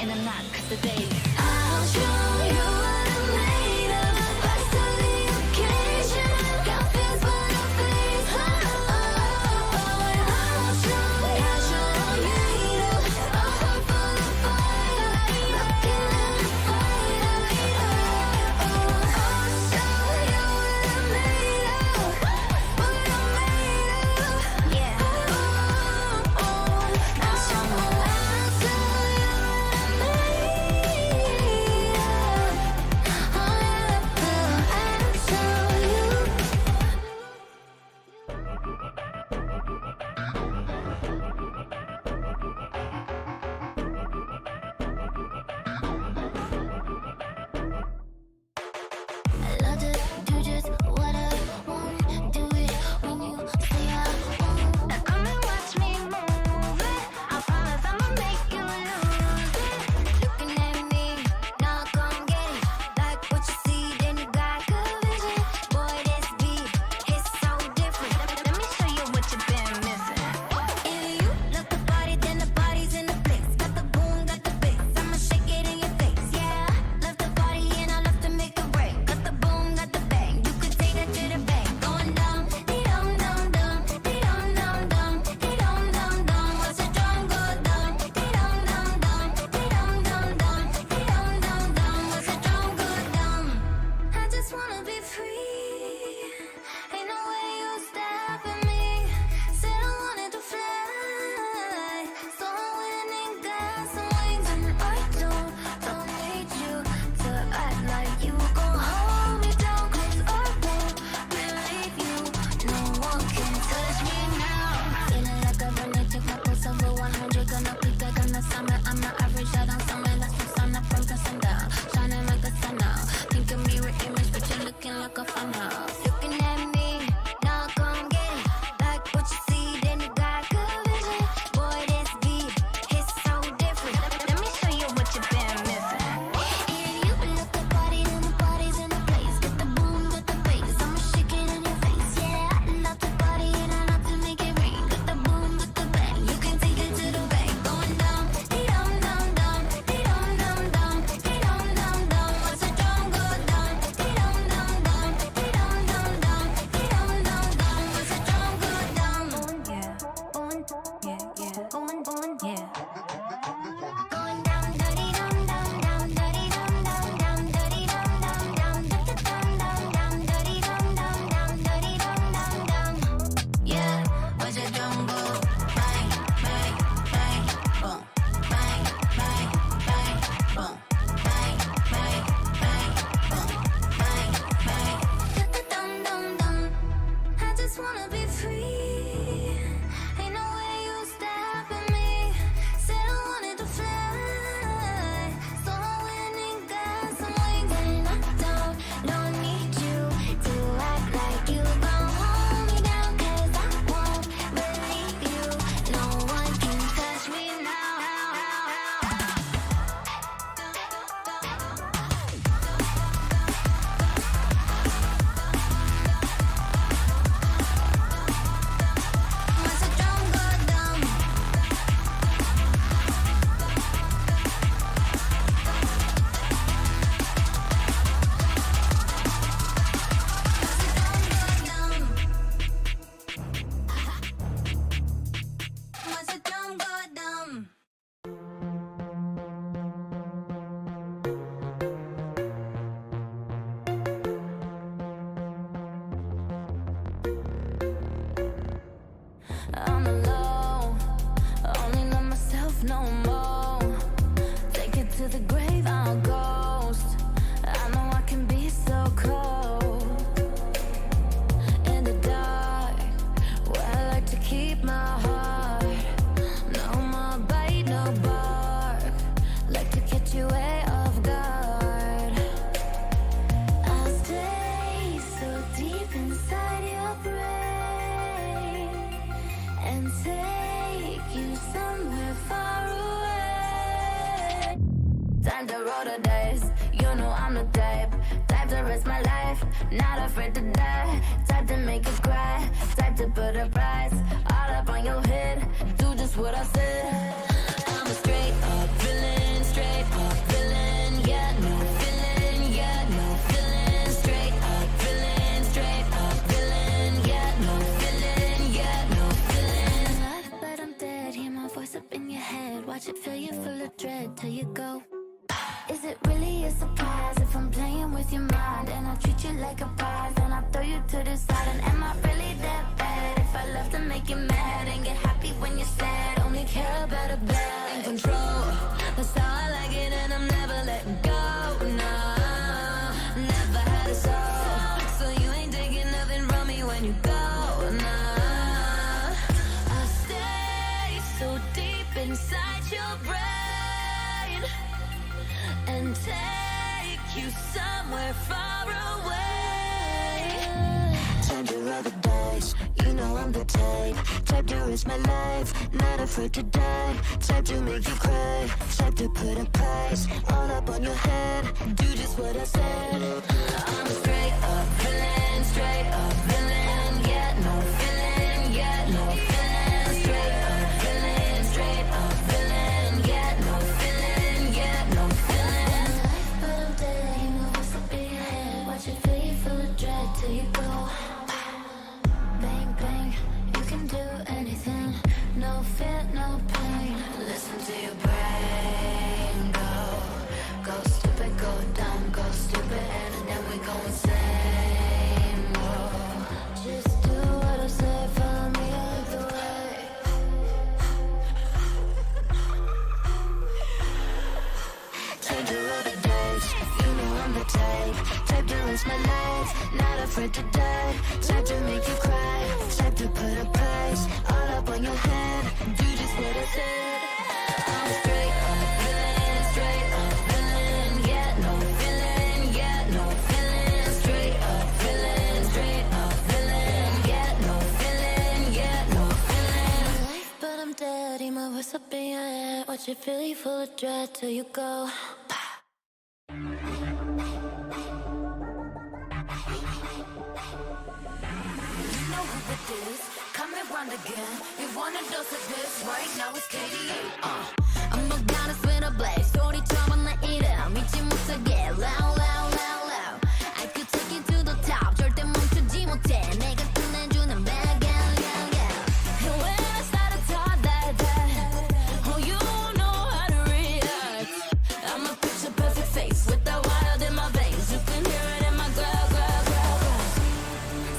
and I'm not, cause the days I'll show you what I'm made of. Rise to the occasion. Got fears but no face. I'll show you a heart full of fire. Looking at the fire. I'll show you what I'm made of. What I'm made of. Yeah. I'll show you what I'm made I love to do just what I want. Do it when you say I won't. Now come and watch me move it. I promise I'ma make you lose it. Looking at me, now come get it. Like what you see, then you got good vision. Boy, this beat hits so different. Let me show you what you've been missing. If you love the party, then the party's in the place. Got the boom, got the bass. I'ma shake it in your face. Yeah, love the party and I love to make a break. Got the boom, got the bang. You could take that to the bank. Going down, dee dum dum dum, dee dum dum dum, dee dum dum dum. Watch the drum go down, dee dum dum dum, dee dum dum dum, dee dum dum dum. Watch the drum go down. I just wanna be free. Ain't no way you stopping me. Said I wanted to fly, so I went and got some wings. And I don't need you to act like you gon' hold me down, 'cause I won't believe you. No one can touch me now. Feeling like a runner, check my pulse over 100. Gonna peak that on the summer. I'm not average, I don't summer. That's the sun up from the sundown. Shining like a sun now. Think of mirror image, but you're looking like a fun house. Looking at me, now come get it. Like what you see, then you got good vision. Boy, this beat hits so different. Let me show you what you've been missing. Yeah, you love the party, then the party's in the place. Get the boom, get the bass. I'ma shake it in your face. Yeah, I love the party and I love to make it rain. Get the boom, get the bang. You can take it to the bank. Going down, dee dum dum dum, dee dum dum dum, dee dum dum dum. Watch the drum go down, dee dum dum dum, dee dum dum dum, dee dum dum dum. Watch the drum go down. On, yeah, on, yeah. Going down, dirty dum dum dum, dirty dum dum dum, dirty dum dum dum, dirty dum dum dum, dirty dum dum dum, dirty dum dum dum. Yeah, watch the drum go bang, bang, bang, boom, bang, bang, bang, boom, bang, bang, bang, boom, bang, bang. Get the dum dum dum. I just wanna be free. Ain't no way you stopping me. Said I wanted to fly, so I went and got some wings. And I don't need you to act like you gon' hold me down, 'cause I won't believe you. No one can touch me now. Watch the drum go down. Watch the drum go down. I'm alone, only love myself no more. Take it to the grave, I'll ghost. I know I can be so cold. In the dark, where I like to keep my heart. No more bite, no bark. Like to catch you way off guard. I'll stay so deep inside your brain and take you somewhere far away. Time to roll the dice, you know I'm the type to risk my life, not afraid to die. Type to make you cry, type to put a price all up on your head. Do just what I said. I'm a straight up villain, straight you go. Is it really a surprise if I'm playing with your mind and I treat you like a prize and I throw you to the side? And am I really that bad if I love to make you mad and get happy when you're sad? Only care about a bad in control. That's how I like it and I'm never letting go. Nah, never had a soul, so you ain't taking nothing from me when you go. Nah, I stay so deep inside your brain and take you somewhere far away. Time to roll the dice, you know I'm the type to risk my life, not afraid to die. Type to make you cry, type to put a price all up on your head. Do just what I said. I'm a straight up villain, straight up villain. Yeah, no feeling, yeah, no feeling. Straight up villain, straight up villain. Yeah, no feeling, yeah, no feeling. But I'm dead, you know what's up in your head. Watch it feel you full of dread till you go. Bang, bang, you can do anything. No fear, no pain. Listen to your brain. Go stupid, go dumb, go stupid, and then we go insane. Whoa. Just do what I say, follow me all the way. Time to roll the dice, you know I'm the type to risk my life, not afraid to die. Type to make you cry, type to put a price all up on your head. Do just what I said. I'm straight up villain, straight up villain. Yeah, no feeling, yeah, no feeling. Straight up villain, straight up villain. Yeah, no feeling, yeah, no feeling. But I'm dead, my voice up in your head. Watch it feel you full of dread till you go. Coming round again. You want a dose of this? Right now it's KDA. I'm a goddess with a blaze. 소리처럼 나 이래 믿지 못하게 loud, loud, loud, loud. I could take you to the top. 절대 멈추지 못해. 내가 끝내주는 bag, yeah, yeah, yeah. And when I start to talk that, oh, you know how to react. I'm a picture perfect face with that wild in my veins. You can hear it in my glow, glow, glow, glow.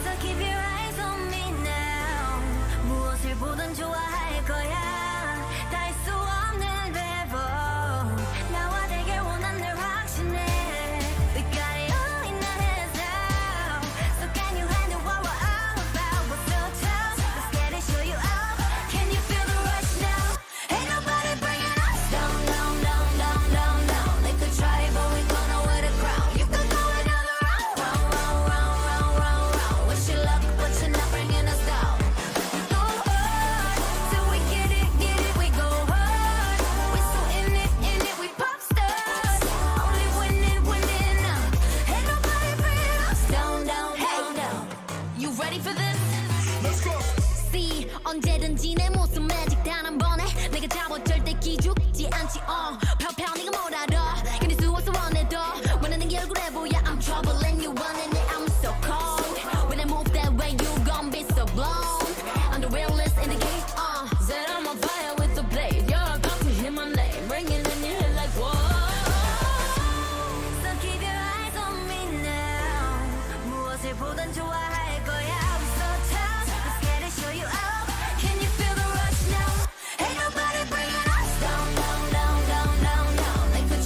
So keep your eyes on me now. 무엇을 보든 좋아할 거야. 다 할 수 없는 대본. 나와 되길 원한 널 확신해. We got it all in our hands now. So can you handle what we're all about? What's so tough? Let's get it, show you out. Can you feel the rush now? Ain't nobody bringing us down, down, down, down, down, down. They could try, but we gonna wear the crown. You could go another round, round, round, round, round, round, round. Wish you luck, but you're not bringing us down. We go hard, till we get it, we go hard. We so in it, we pop stars. Only winning, winning now. Ain't nobody bringing us down, down, down, down. You ready for this? Let's go. See, 언제든지 내 모습 매직 단 한 번에 내가 잡아 절대 기죽지 않지. 펴펴 네가 뭘 알아. 견딜 수 없어 원해도 원하는 게 얼굴에 보여. I'm trouble and you running it. I'm so cold. When I move that way, you gon' be so blown. I'm the realest in the game. Said I'm on fire with the blade. You're about to hear my name ringing in your head like whoa. So keep your eyes on me now. 무엇을 보든 좋아할 거야. I'm so tough. Let's get it, show you out. Can you feel the rush now? Ain't nobody bringing us down, down, down, down, down, down. They could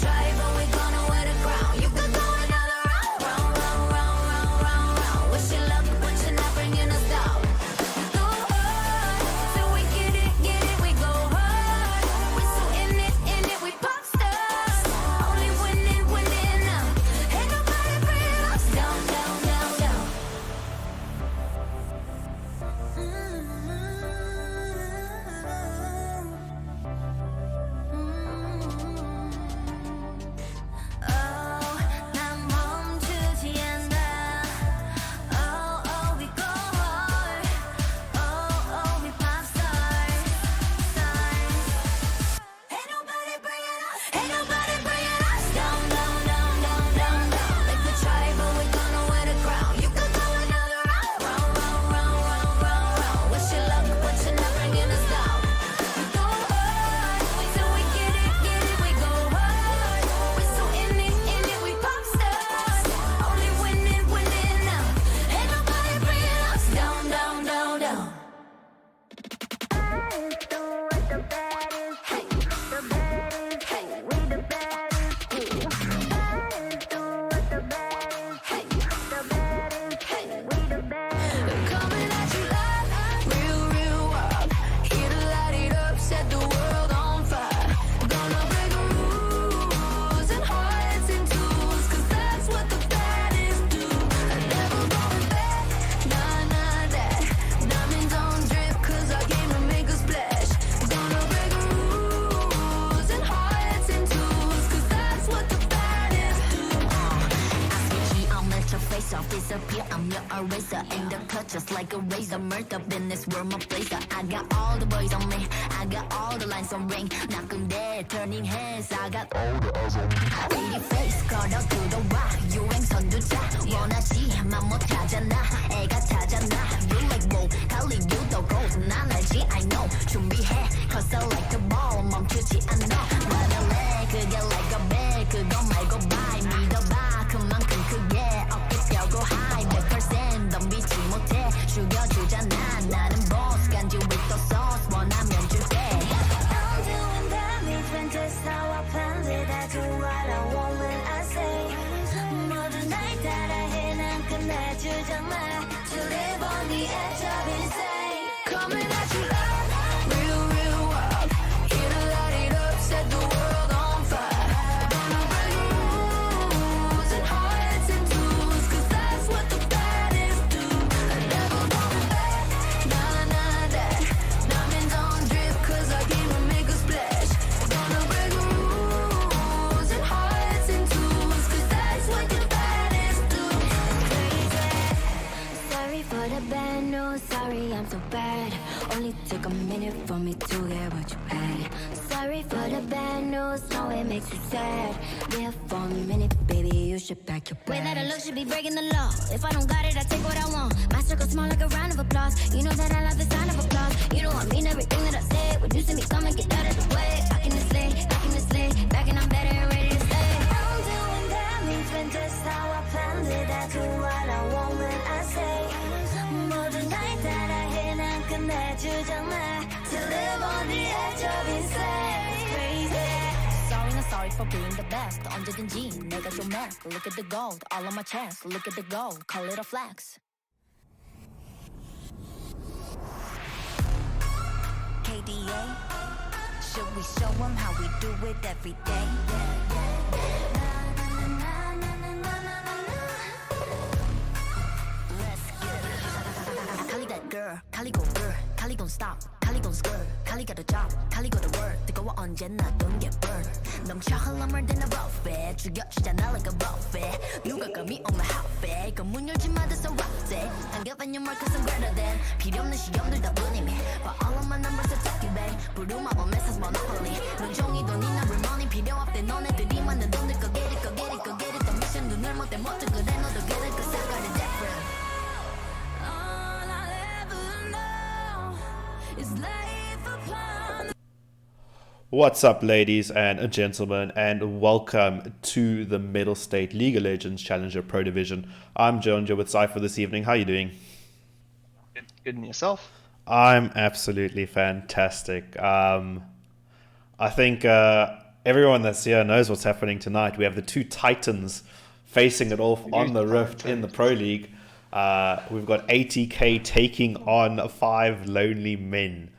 like a razor. Murked up in this world, my blazer. I got all the boys on me. I got all the lines on ring. Knocking dead, turning heads. I got all the eyes on me. Pretty face, caught up to the rock. 유행 선두자. 원하지만 못하잖아. 애가 타잖아. You like whoa, 달리 you 더 gold. 난 알지, I know. 준비해, cause I like the ball. 멈추지 않아. 말할래, 그게 like a bag. 그거 말고 bye. 믿어봐, 그만큼 크게. 어깨 펴고 high. 100% 덤비지 못해. 죽여주잖아. 나는 boss. 간지를 또 sauce. 원하면 줄게. I'm doing damage when just how I planned it. I do what I want when I say. 모든 날 따라해. 난 끝내주잖아. To live on the edge of insane. Coming at you loud. Real, real wild. Here to light it up. Set the world on fire. Gonna break rules and hearts and tools. Cause that's what the baddest do. Never going back. Nah, nah, that. Diamonds on drip. Cause I came to make a splash. Gonna break rules and hearts and tools. Cause that's what the baddest do. Crazy. Sorry for the bad news. Sorry, I'm so bad. Only took a minute for me to get what you had. Sorry for the bad news. No, it makes you sad. Live for a minute, baby. You should pack your bags. Way that I look should be breaking the law. If I don't got it, I take what I want. My circle small like a round of applause. You know that I love the sound of applause. You know I mean everything that I say. When you see me coming, get out of the way. Back in the sleigh, back in the sleigh. Back and I'm better and ready to stay. I'm doing damage when just how I planned it. I do what I want when I say. 모든 날 따라해. 난 끝내주잖아. To live on the edge of insane. Crazy. Sorry, not sorry for being the best. 언제든지 내가 좀 mad. Look at the gold, all on my chest. Look at the gold, call it a flex. KDA, should we show them how we do it every day? Let's get it. Kali that girl, Kali go girl, Kali gon' stop, Kali gon' skirt, Kali got a job, Kali got a word. 뜨거워 언제나 don't get burned. 넘쳐 흘러물 than a buffet. 죽여주잖아 like a buffet. 누가 감히 on my outfit. 그 문 열지 마, that's a rough day. I'm giving you more cause I'm greater than. 필요 없는 시험들 다 뿐이미. But all of my numbers are talking back. 부루마법 메사스 monopoly. 눈종이 돈이 나 real 필요 없대. 너네들이 만든 돈들 go get it, go get it, go get it. 더 미션 눈을 못 떼, 못해 그래 너도 get it cause I got it different. All I'll ever know is life upon. What's up, ladies and gentlemen, and welcome to the Mettlestate League of Legends Challenger Pro Division. I'm Jonja with Cypher this evening. How are you doing? Good in yourself? I'm absolutely fantastic. I think everyone that's here knows what's happening tonight. We have the two titans facing it off on the Rift in the Pro League. We've got ATK taking on 5 lonely men.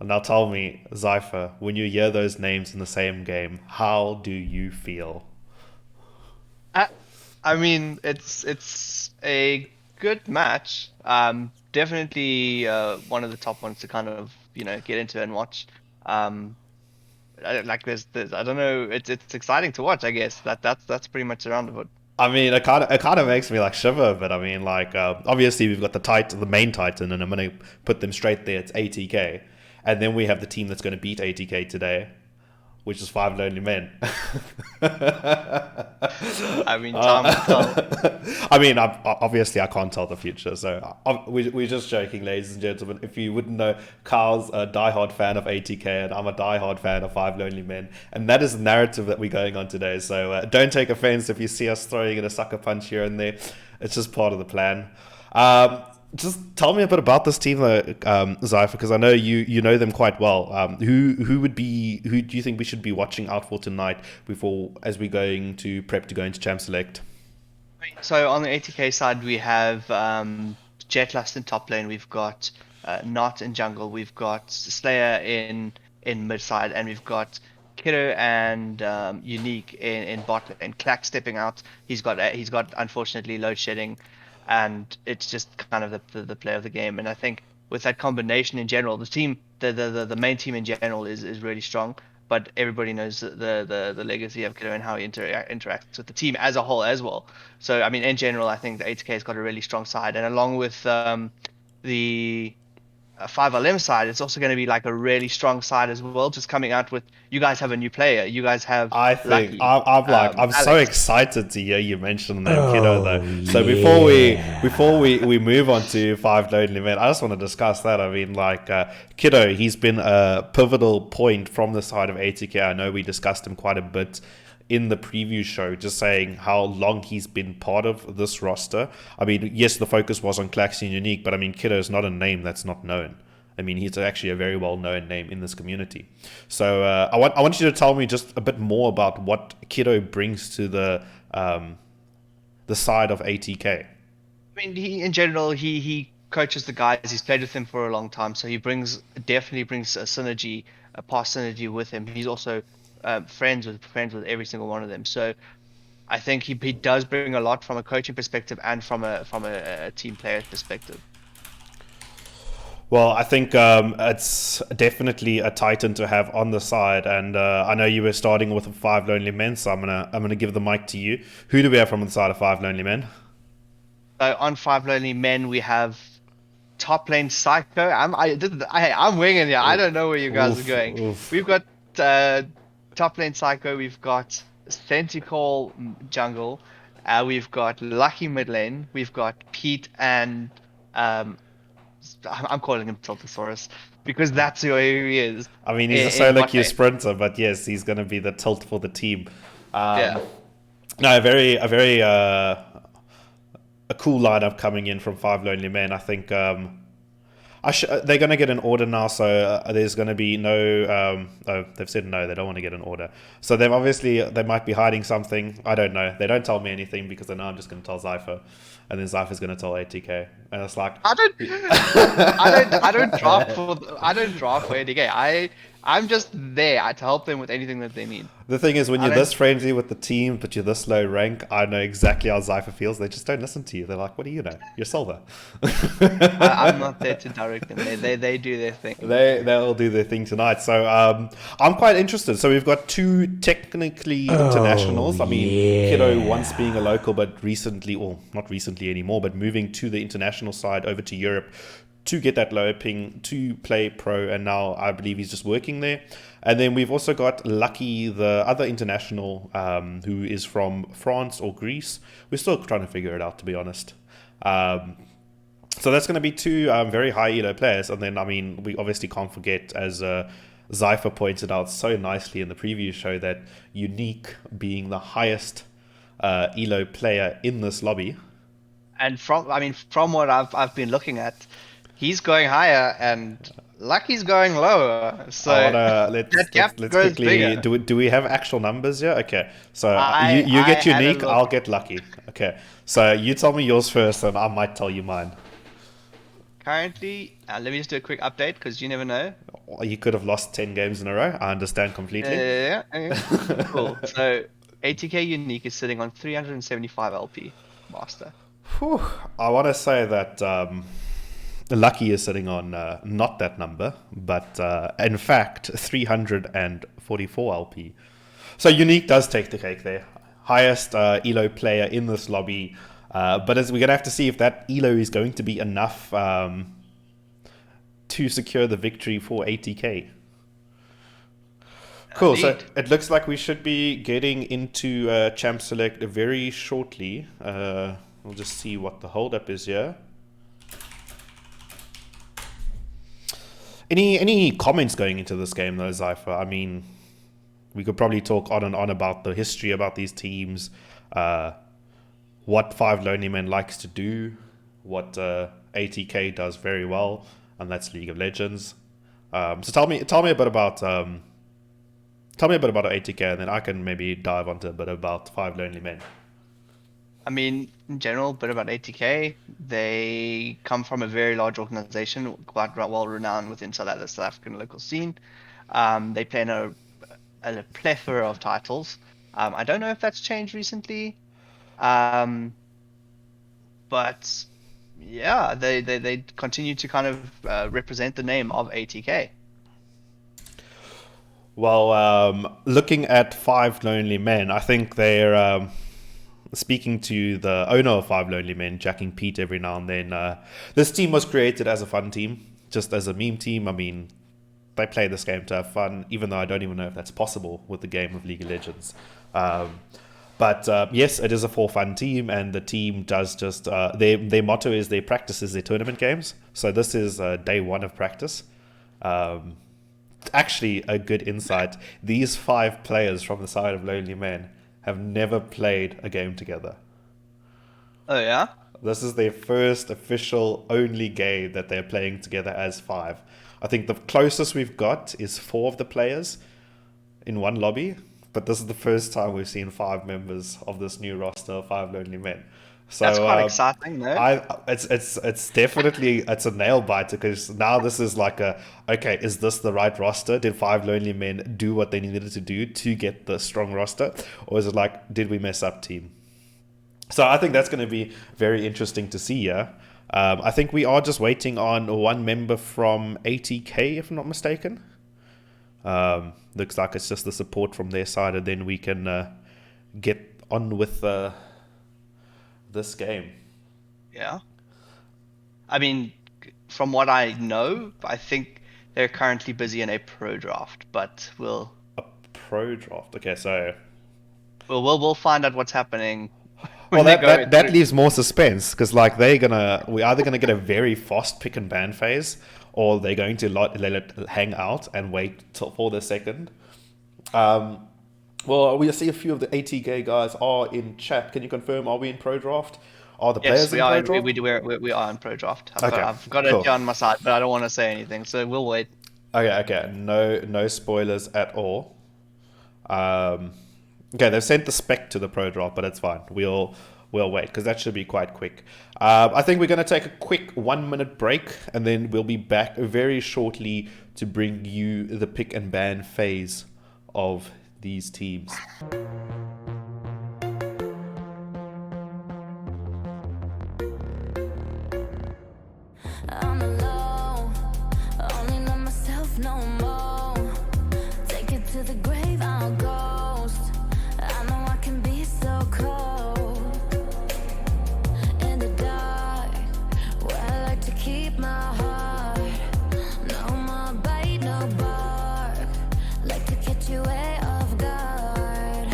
Now tell me, Zypher, when you hear those names in the same game, how do you feel? I mean, it's a good match. Definitely one of the top ones to kind of get into and watch. Like there's I don't know, it's exciting to watch. I guess that's pretty much around of it. I mean, it kind of makes me like shiver, but I mean, like obviously we've got the main titan, and I'm gonna put them straight there. It's ATK. And then we have the team that's going to beat ATK today, which is 5 lonely men. I mean, time will tell. I mean, obviously I can't tell the future, so we're just joking, ladies and gentlemen. If you wouldn't know, Carl's a diehard fan of ATK, and I'm a diehard fan of 5 lonely men, and that is the narrative that we're going on today. So don't take offense if you see us throwing in a sucker punch here and there. It's just part of the plan. Just tell me a bit about this team, Zypher, because I know you know them quite well. Who do you think we should be watching out for tonight as we're going to prep to go into Champ Select? So on the ATK side, we have Jetlust in top lane. We've got Not in jungle. We've got Slayer in mid side, and we've got Kiddo and Unique in bot lane. Clack stepping out. He's got unfortunately load shedding. And it's just kind of the play of the game. And I think with that combination in general, the team, the main team in general is really strong. But everybody knows the legacy of Kiddo and how he interacts with the team as a whole as well. So I mean, in general, I think the ATK has got a really strong side. And along with the 5LM side, it's also going to be like a really strong side as well. Just coming out with, you guys have a new player. You guys have I think Lucky, I'm so Alex. excited to hear you mention the name Kiddo though. So before we move on to Five Lonely Men, I just want to discuss that. I mean, like Kiddo, he's been a pivotal point from the side of ATK. I know we discussed him quite a bit in the preview show, just saying how long he's been part of this roster. I mean, yes, the focus was on Klaxy and Unique, but I mean, Kiddo is not a name that's not known. I mean, he's actually a very well-known name in this community. So I want you to tell me just a bit more about what Kiddo brings to the side of ATK. I mean, in general, he coaches the guys. He's played with them for a long time, so he definitely brings a synergy, a past synergy with him. He's also friends with every single one of them. So I think he does bring a lot from a coaching perspective and from a team player perspective. Well, I think it's definitely a titan to have on the side, and I know you were starting with 5 Lonely Men, so I'm gonna give the mic to you. Who do we have from the side of 5 Lonely Men? So on 5 Lonely Men, we have top lane Psycho. I'm winging here. I don't know where you guys are going. Oof. We've got top lane Psycho. We've got Centaur jungle. We've got Lucky mid lane. We've got Pete and I'm calling him Tiltosaurus because that's who he is. I mean, he's a solo queue sprinter, but yes, he's going to be the tilt for the team. Yeah. No, a very a cool lineup coming in from 5 Lonely Men. I think they're going to get an order now, so there's going to be no... oh, they've said no, they don't want to get an order. So they might be hiding something. I don't know. They don't tell me anything because they know I'm just going to tell Zypher. And then Zypher's going to tell ATK. And it's like... I don't draft for ATK. I'm just there to help them with anything that they need. The thing is, when you're this friendly with the team, but you're this low rank, I know exactly how Zypher feels. They just don't listen to you. They're like, what do you know? You're Silver. I'm not there to direct them. They do their thing. They'll do their thing tonight. So I'm quite interested. So we've got 2 technically internationals. I mean, Kiddo once being a local, but recently, or not recently anymore, but moving to the international side over to Europe to get that lower ping, to play pro, and now I believe he's just working there. And then we've also got Lucky, the other international, who is from France or Greece. We're still trying to figure it out, to be honest. So that's going to be 2 very high elo players. And then, I mean, we obviously can't forget, as Zypher pointed out so nicely in the preview show, that Unique being the highest elo player in this lobby. And from what I've been looking at, he's going higher and Lucky's going lower. So let's quickly bigger. do we have actual numbers here? Okay, so you get Unique, I'll get Lucky. Okay, so you tell me yours first, and I might tell you mine. Currently, let me just do a quick update because you never know. You could have lost 10 games in a row. I understand completely. Yeah. Cool. So ATK Unique is sitting on 375 LP master. Whew. I want to say that Lucky is sitting on not that number, but in fact 344 LP. So Unique does take the cake there. Highest elo player in this lobby. But we're going to have to see if that elo is going to be enough to secure the victory for ATK. Cool, so it looks like we should be getting into Champ Select very shortly. We'll just see what the holdup is here. Any comments going into this game though, Zypher? I mean, we could probably talk on and on about the history about these teams, what 5 Lonely Men likes to do, what ATK does very well, and that's League of Legends. So tell me a bit about ATK, and then I can maybe dive onto a bit about 5 Lonely Men. I mean, in general, a bit about ATK. They come from a very large organization, quite well renowned within South African local scene. They play in a plethora of titles. I don't know if that's changed recently. But yeah, they continue to kind of represent the name of ATK. Well, looking at 5 Lonely Men, I think they're speaking to the owner of Five Lonely Men, jacking Pete every now and then, this team was created as a fun team, just as a meme team. I mean, they play this game to have fun, even though I don't even know if that's possible with the game of League of Legends. But yes, it is a for fun team, and the team does just their motto is their practice is their tournament games. So this is day one of practice. Actually, a good insight. These 5 players from the side of Lonely Men have never played a game together. Oh yeah. This is their first official only game that they're playing together as 5. I think the closest we've got is 4 of the players in one lobby, but this is the first time we've seen 5 members of this new roster of 5 Lonely Men. So That's quite exciting, no? it's definitely it's a nail biter, because now this is like okay, is this the right roster? Did 5 Lonely Men do what they needed to do to get the strong roster, or is it like, did we mess up, team? So I think that's going to be very interesting to see. Yeah, I think we are just waiting on one member from ATK, if I'm not mistaken. Looks like it's just the support from their side, and then we can get on with this game. Yeah. I mean, from what I know, I think they're currently busy in a pro draft, but A pro draft. Okay, so we'll find out what's happening. well, when they go that through. leaves more suspense, because like we're either gonna get a very fast pick and ban phase, or they're going to let it hang out and wait for the second. Well, we see a few of the ATK guys are in chat. Can you confirm, are we in pro draft? Are the players Yes, we in are. pro draft? We are in pro draft. Okay, I've got it cool. here on my side, but I don't want to say anything, so we'll wait. Okay. No spoilers at all. Okay, they've sent the spec to the pro draft, but it's fine. We'll wait, because that should be quite quick. I think we're going to take a quick 1-minute break, and then we'll be back very shortly to bring you the pick and ban phase of these teams. I'm alone, only know myself no more. Take it to the grave, I'll ghost. I know I can be so cold. In the dark, where I like to keep my heart. No more bite, no bark. Like to catch you way off guard.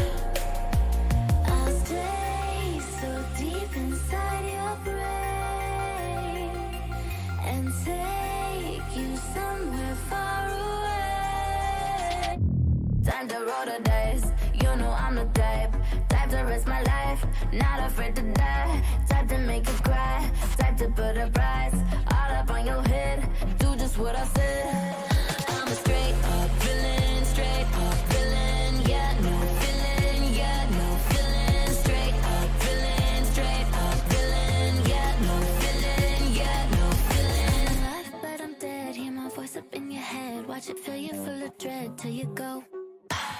I'll stay so deep inside your brain and take you somewhere far away. Time to roll the dice, you know I'm the type to risk my life, not afraid to die. Type to make you cry, type to put a price all up on your head. Do just what I said. I'm a straight up villain, yeah, no feeling, yeah, no feeling. Straight up villain, yeah, no feeling, yeah, no feeling. Alive, but I'm dead, hear my voice up in your head. Watch it fill you full of dread till you go.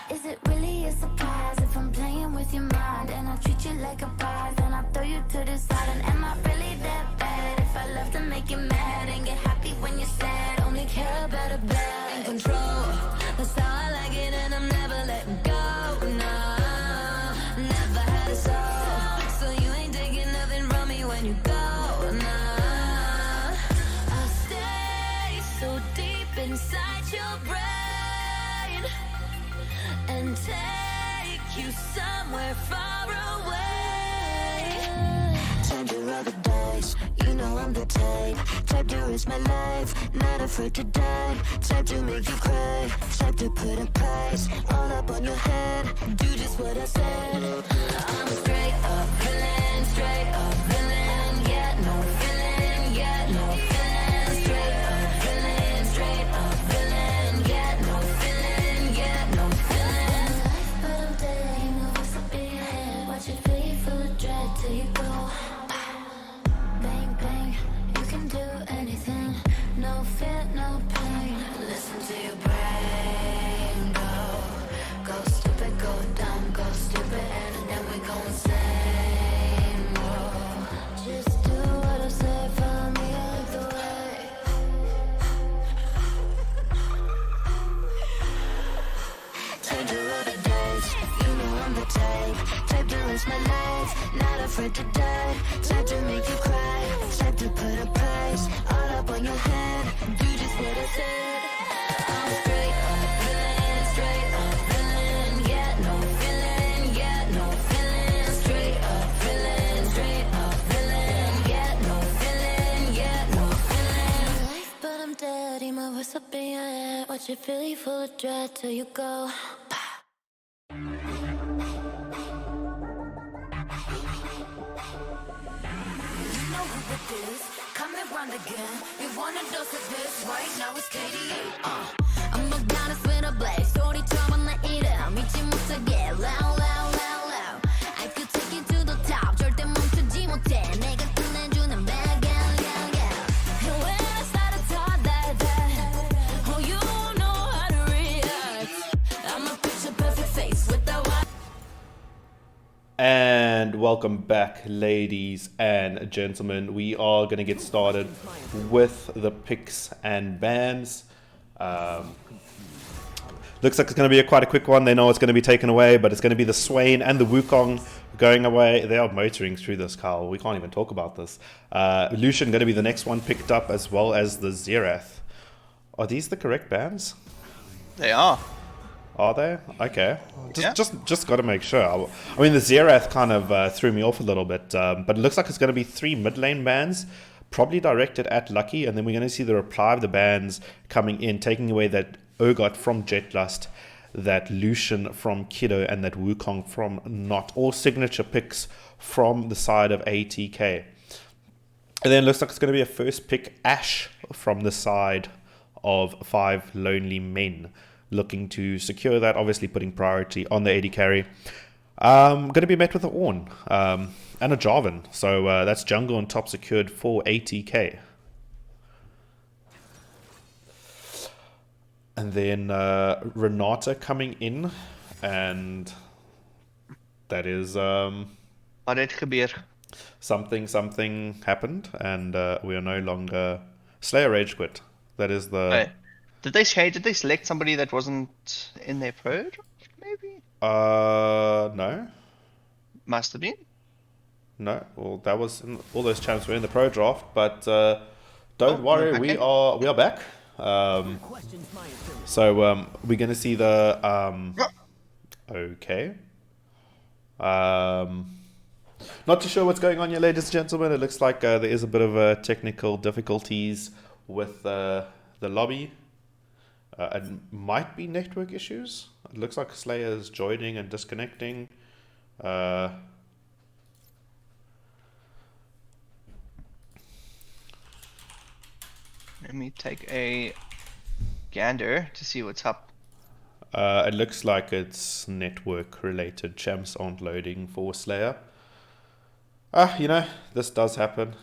Is it really a surprise if I'm playing with your mind and I treat you like a prize, then I throw you to the side? And am I really that bad if I love to make you mad and get happy when you're sad? Only care about a bad in control. That's how I like it, and I'm never letting go. No, never had a soul, so you ain't taking nothing from me when you go. No, I'll stay so deep inside your brain and take you somewhere far away. Time to roll the dice, you know I'm the type to risk my life, not afraid to die. Type to make you cry, type to put a price all up on your head. Do just what I said. I'm a straight up villain, yeah, no feeling, yeah, no feeling. Straight up villain, yeah, no feeling, yeah, no feeling. But I'm dead, you know what's up in your head. Watch it fill you full of dread till you go. Bang, bang, you can do anything. No fear, no pain. Listen to your brain. Go stupid, go dumb, go stupid, and then we go insane. Whoa. risk my life, not afraid to die. Time to make you cry, time to put a price all up on your head. Do just what I said. I'm straight up villain, straight up villain. Yeah, no feeling, yeah, no feeling. Straight up villain, straight up villain. Yeah, no feeling, yeah, no feeling. But I'm dead, my voice up in your head. Watch it feel you full of dread till you go. Coming round again. You want a dose of this? Right now it's KD. I'm a goddess with a blaze. 소리처럼 나 이래. 믿지 못하게 loud, loud, loud, loud. I could take you to the top. 절대 멈추지 못해. 내가 끝내주는 bad gal, gal, gal. And when I started talk like that, oh, you know how to react. I'm a picture perfect face with the white. And welcome back, ladies and gentlemen. We are going to get started with the picks and bans. Looks like it's going to be quite a quick one. They know it's going to be taken away, but it's going to be the Swain and the Wukong going away. They are motoring through this, Carl. We can't even talk about this. Lucian going to be the next one picked up, as well as the Xerath. Are these the correct bans? They are. Are they? Okay. Yeah. Just got to make sure. I mean, the Xerath kind of threw me off a little bit, but it looks like it's going to be 3 mid lane bans, probably directed at Lucky, and then we're going to see the reply of the bans coming in, taking away that Urgot from Jetlust, that Lucian from Kiddo, and that Wukong from Not. All signature picks from the side of ATK. And then it looks like it's going to be a first pick Ashe from the side of 5 Lonely Men, looking to secure that, obviously putting priority on the AD carry. Going to be met with an Ornn and a Jarvan. So that's jungle and top secured for ATK. And then Renata coming in, and that is Wat het gebeur? something happened, and we are no longer Slayer Rage Quit. That is the... Hey, did they select somebody that wasn't in their pro draft, maybe? No. Must have been. No, well, that was all those champs were in the pro draft, but don't worry, okay. we are back. So we're gonna see the okay. Not too sure what's going on here, ladies and gentlemen. It looks like there is a bit of technical difficulties with the lobby. It might be network issues. It looks like Slayer is joining and disconnecting. Let me take a gander to see what's up. It looks like it's network related. Champs aren't loading for Slayer. You know, this does happen.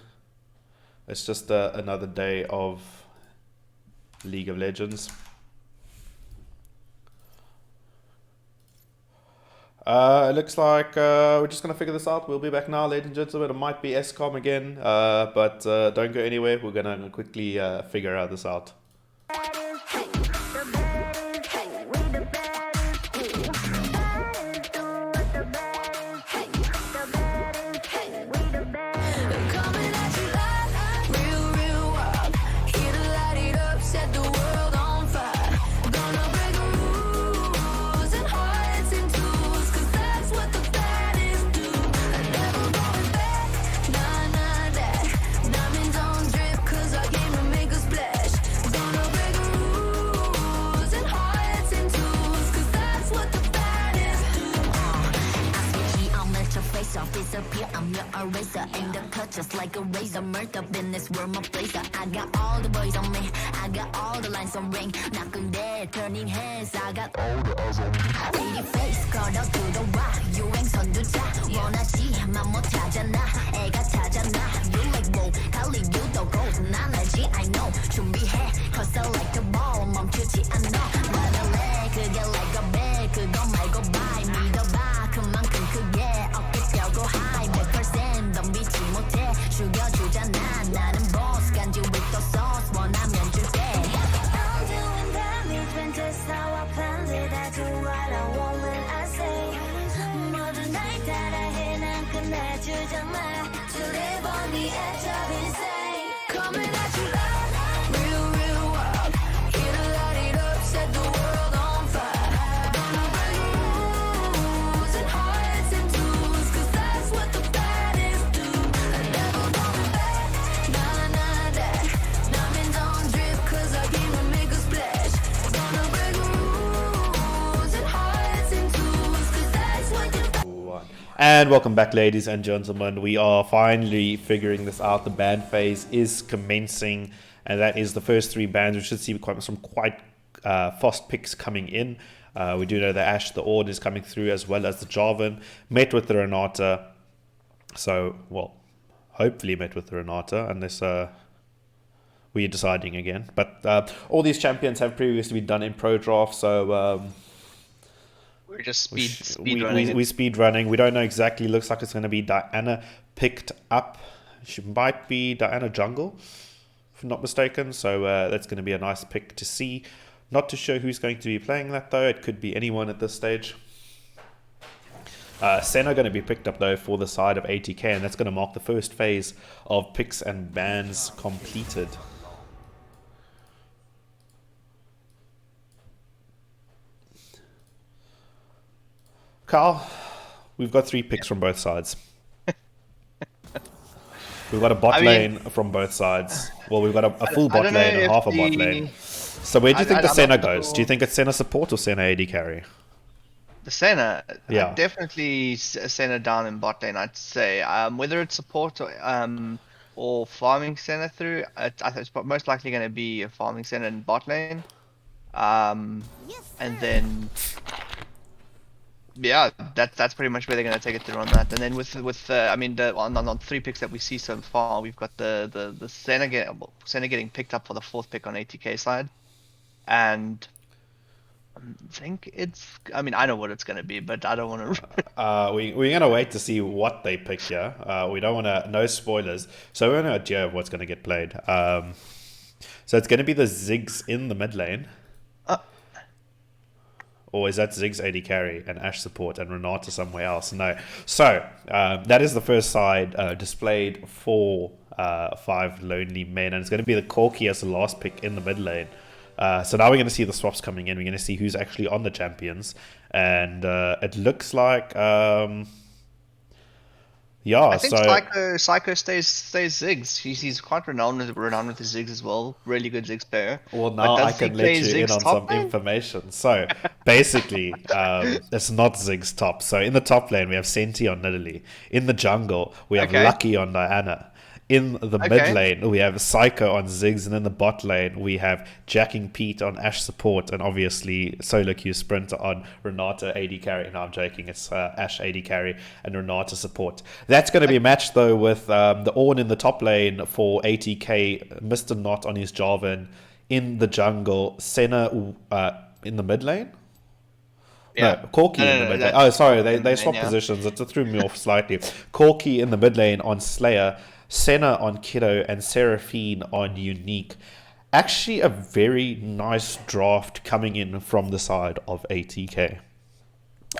It's just another day of League of Legends. It looks like we're just going to figure this out. We'll be back now, ladies and gentlemen. It might be SCOM again, but don't go anywhere. We're going to quickly figure out this out. Coming at you live, real wild. Here to light it up, set the world on fire. Gonna break the rules and hearts in twos, 'cause that's what the baddest do. Never going back, nah, that. Diamonds on drip, 'cause our game will make a splash. Gonna break the rules and hearts in twos, 'cause that's what the baddest do. I'll melt your face off, disappear, I'm your eraser. Aim the cut just like a razor. Murked up in this world, my blazer. I got all the boys on me, I got all the lines on ring. Knocking dead, turning heads, I got all the eyes on me. Pretty face, caught up to the rock. 유행 선두자, 원하지만 못하잖아. 애가 타잖아. You like whoa, 달리 you don't go. 난 알지, I know. 준비해, cause I like the ball. 멈추지 않아. 말할래, 그게 like a bag. 그거 말고 bye. 믿어봐, 그만큼 크게. 어깨 펴고 high. 100% 덤비지 못해. 죽여주잖아. 나는 boss. 간지 with the sauce. 원하면 줄게. I'm doing damage when just how I planned it. I do what I want when I say. More the night that I hit. And welcome back, ladies and gentlemen. We are finally figuring this out. The ban phase is commencing, and that is the first 3 bans. We should see some quite fast picks coming in. We do know the Ash, the Ord is coming through, as well as the Jarvan. Met with the Renata. So, well, hopefully met with the Renata, unless we're deciding again. But all these champions have previously been done in Pro Draft, so... We're just speed running. We speed running. We don't know exactly. Looks like it's going to be Diana picked up. She might be Diana jungle, if I'm not mistaken. So that's going to be a nice pick to see. Not too sure who's going to be playing that though. It could be anyone at this stage. Senna going to be picked up though for the side of ATK, and that's going to mark the first phase of picks and bans completed. Carl, we've got 3 picks from both sides. We've got a bot lane from both sides. Well, we've got a full bot lane and half a bot lane. So where do you think the Senna goes? Do you think it's Senna support or Senna AD carry? The Senna, Yeah. definitely Senna down in bot lane, I'd say. Whether it's support or farming Senna through, I think it's most likely going to be a farming Senna in bot lane. And then... yeah, that's pretty much where they're gonna take it through on that. And then with I mean on 3 picks that we see so far, we've got the Senna getting picked up for the 4th pick on ATK side, and I think it's, I mean, I know what it's gonna be, but I don't want to. We're gonna wait to see what they pick here. We don't want to, no spoilers. So we have no idea of what's gonna get played. So it's gonna be the Ziggs in the mid lane. Or is that Ziggs AD carry and Ash support and Renata somewhere else? No. So that is the first side displayed for 5 lonely men, and it's going to be the Corki as the last pick in the mid lane. So now we're going to see the swaps coming in. We're going to see who's actually on the champions, and it looks like yeah. I think So Psycho stays Ziggs. He's quite renowned with his Ziggs as well. Really good Ziggs player. well, now I can let you in on some information. So basically, it's not Ziggs top. So in the top lane we have Senti on Nidalee. In the jungle we have Lucky on Diana. In the mid lane, we have Psycho on Ziggs, and in the bot lane, we have Jacking Pete on Ash support, and obviously Solo Q Sprinter on Renata AD carry. No, I'm joking, it's Ash AD carry and Renata support. That's going to be matched though with the Ornn in the top lane for ATK, Mr. Knot on his Jarvan in the jungle, Senna in the mid lane. Yeah. No, Corki in the mid lane. Oh, sorry, they swapped positions. It threw me off slightly. Corki in the mid lane on Slayer, Senna on Kiddo, and Seraphine on Unique. Actually, a very nice draft coming in from the side of ATK.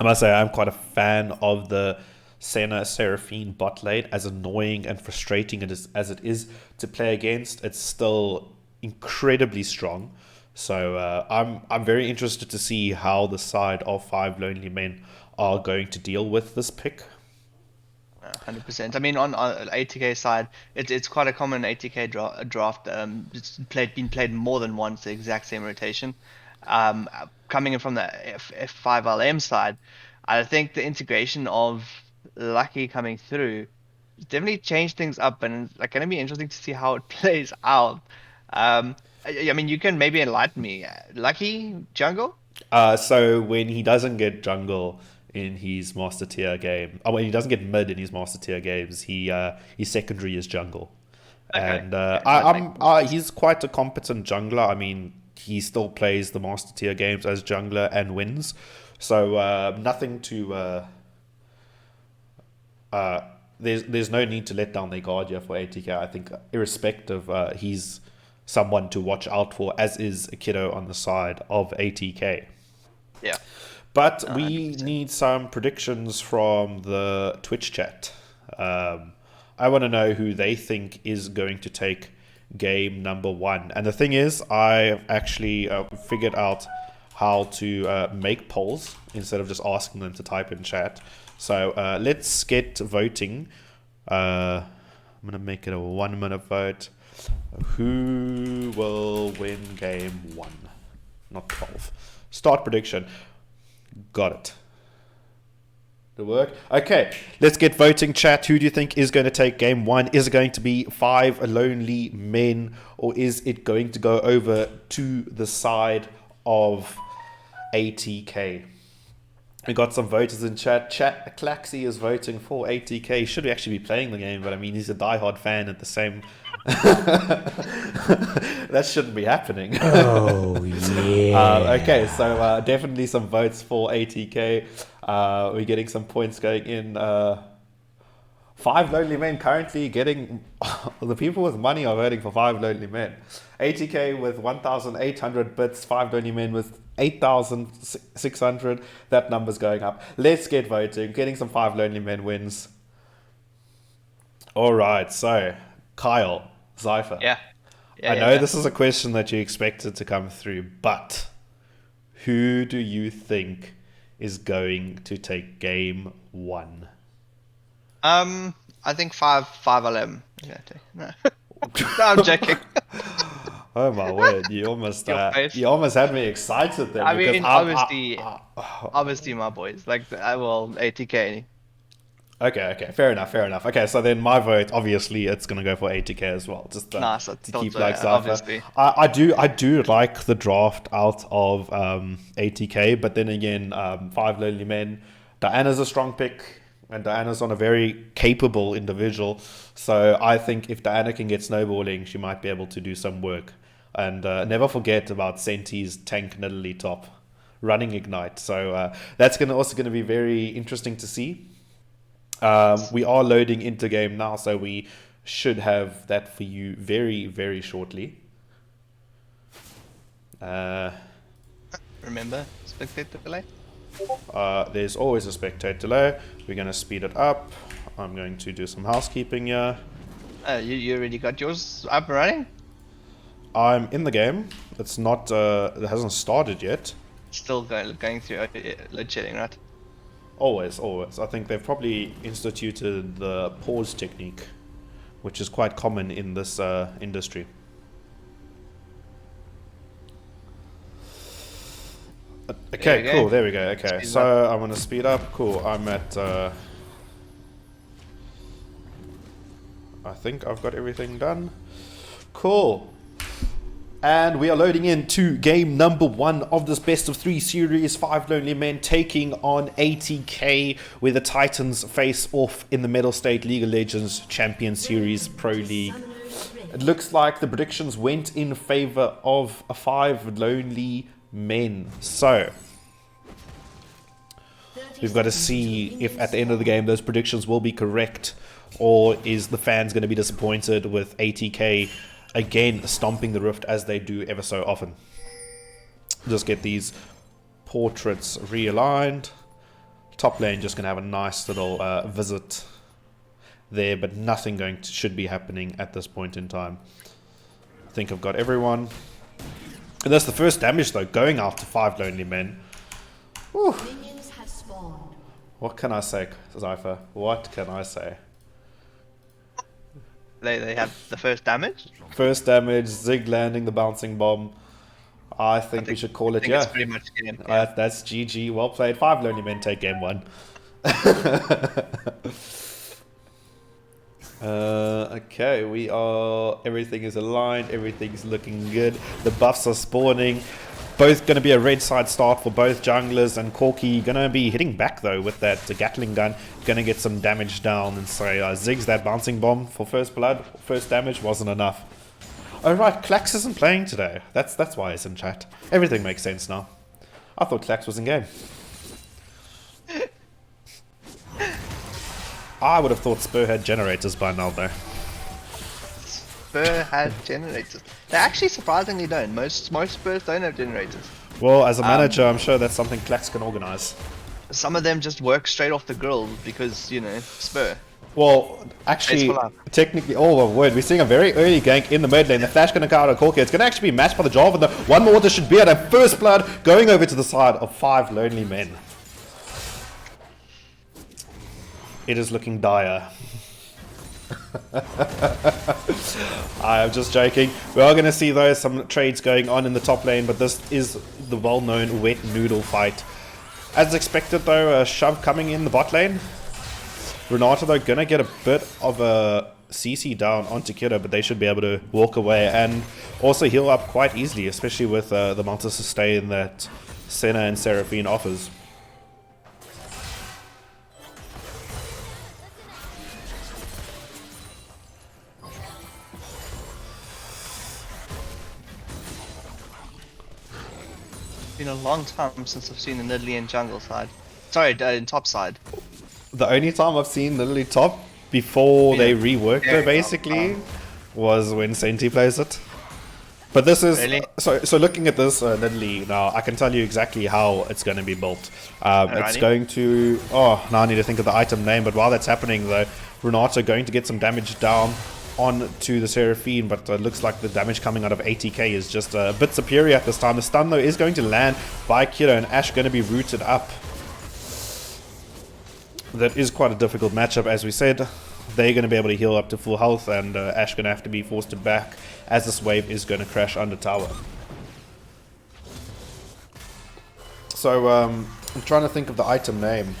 I must say, I'm quite a fan of the Senna Seraphine bot lane. As annoying and frustrating as it is to play against, it's still incredibly strong. So I'm very interested to see how the side of 5 lonely men are going to deal with this pick. 100%. I mean, on ATK side, it's quite a common ATK draft. It's been played more than once, the exact same rotation. Coming in from the F5LM side, I think the integration of Lucky coming through definitely changed things up, and it's going to be interesting to see how it plays out. I mean, you can maybe enlighten me. Lucky jungle? So when he doesn't get jungle in his master tier game, when he doesn't get mid in his master tier games, his secondary is jungle. Okay. And he's quite a competent jungler. I mean, he still plays the master tier games as jungler and wins. So nothing to there's no need to let down their guard here for ATK. I think irrespective, he's someone to watch out for, as is Kiddo on the side of ATK. Yeah. But we need some predictions from the Twitch chat. I want to know who they think is going to take game number 1. And the thing is, I actually figured out how to make polls instead of just asking them to type in chat. So let's get voting. I'm going to make it a 1-minute vote. Who will win game 1? Not 12. Start prediction. Got it. The work. Okay, let's get voting, chat. Who do you think is going to take game one? Is it going to be 5 lonely men, or is it going to go over to the side of ATK? We got some voters in chat. Claxy is voting for ATK. He should actually be playing the game, but I mean, he's a diehard fan at the same. That shouldn't be happening. Oh, yeah. Okay, so definitely some votes for ATK. We're getting some points going in. 5 lonely men currently getting. The people with money are voting for 5 lonely men. ATK with 1,800 bits, 5 lonely men with 8,600. That number's going up. Let's get voting. Getting some 5 lonely men wins. All right, so Kyle, Zypher. Yeah. I know this is a question that you expected to come through, but who do you think is going to take game one? I think 5-11. Yeah, no. No, I'm joking. Oh my word! You almost face. you almost had me excited there. I because mean, obviously my boys. Like, I will ATK. Okay, fair enough. Okay, so then my vote, obviously, it's gonna go for ATK as well, just to keep like obviously. I do like the draft out of ATK, but then again, 5 lonely men. Diana's a strong pick, and Diana's on a very capable individual. So I think if Diana can get snowballing, she might be able to do some work. And never forget about Senti's tank Nidalee top running Ignite. So that's also gonna be very interesting to see. We are loading into game now, so we should have that for you very, very shortly. Remember, spectator delay? There's always a spectator delay. We're going to speed it up. I'm going to do some housekeeping here. You already got yours up and running? I'm in the game. It's not. It hasn't started yet. Still going through load shedding, right? Always. I think they've probably instituted the pause technique, which is quite common in this industry. Okay, cool. There we go. Okay, so I'm gonna speed up. Cool. I'm at. I think I've got everything done. Cool. And we are loading into game number 1 of this best of 3 series. 5 lonely men taking on ATK, where the Titans face off in the Mettlestate League of Legends Champion Series Pro League. It looks like the predictions went in favor of 5 lonely men. So we've got to see if at the end of the game those predictions will be correct, or is the fans going to be disappointed with ATK again stomping the rift as they do ever so often. Just get these portraits realigned. Top lane just going to have a nice little visit there, but nothing should be happening at this point in time. I think I've got everyone. And that's the first damage though, going after 5 lonely men. Whew. What can I say, Zypher? What can I say? They have the first damage? First damage, Zig landing the bouncing bomb. I think we should call it, yeah. It's pretty much game. Yeah. That's GG, well played. 5 lonely men take game 1. Okay, everything is aligned, everything's looking good. The buffs are spawning. Both going to be a red side start for both junglers, and Corky going to be hitting back though with that Gatling gun. Going to get some damage down, and so Ziggs that bouncing bomb for first blood, first damage wasn't enough. Alright, Clax isn't playing today. That's why he's in chat. Everything makes sense now. I thought Clax was in game. I would have thought Spur had generators by now though. Spur had generators. They actually surprisingly don't. Most Spurs don't have generators. Well, as a manager, I'm sure that's something Clax can organize. Some of them just work straight off the grill because, you know, Spur. Well, actually, technically, oh my word, we're seeing a very early gank in the mid lane. The flash going to come out of Corky. It's going to actually be matched by the Java. The one more water should be at a first blood going over to the side of 5 lonely men. It is looking dire. I'm just joking. We are going to see though some trades going on in the top lane, but this is the well-known wet noodle fight. As expected though, a shove coming in the bot lane. Renato though gonna get a bit of a CC down onto Kiddo, but they should be able to walk away and also heal up quite easily, especially with the multi-sustain that Senna and Seraphine offers. It's been a long time since I've seen the Nidalee in jungle side. Sorry, in top side. The only time I've seen Nidalee top before they reworked her Yeah, basically was when Senti plays it. But this is Really? so looking at this Nidalee now, I can tell you exactly how it's going to be built. It's Alrighty. going to now I need to think of the item name. But while that's happening though, Renato going to get some damage down onto the Seraphine, but it looks like the damage coming out of ATK is just a bit superior at this time. The stun though is going to land by Kira, and Ash going to be rooted up. That is quite a difficult matchup, as we said. They're going to be able to heal up to full health, and Ash going to have to be forced to back as this wave is going to crash under tower. So I'm trying to think of the item name.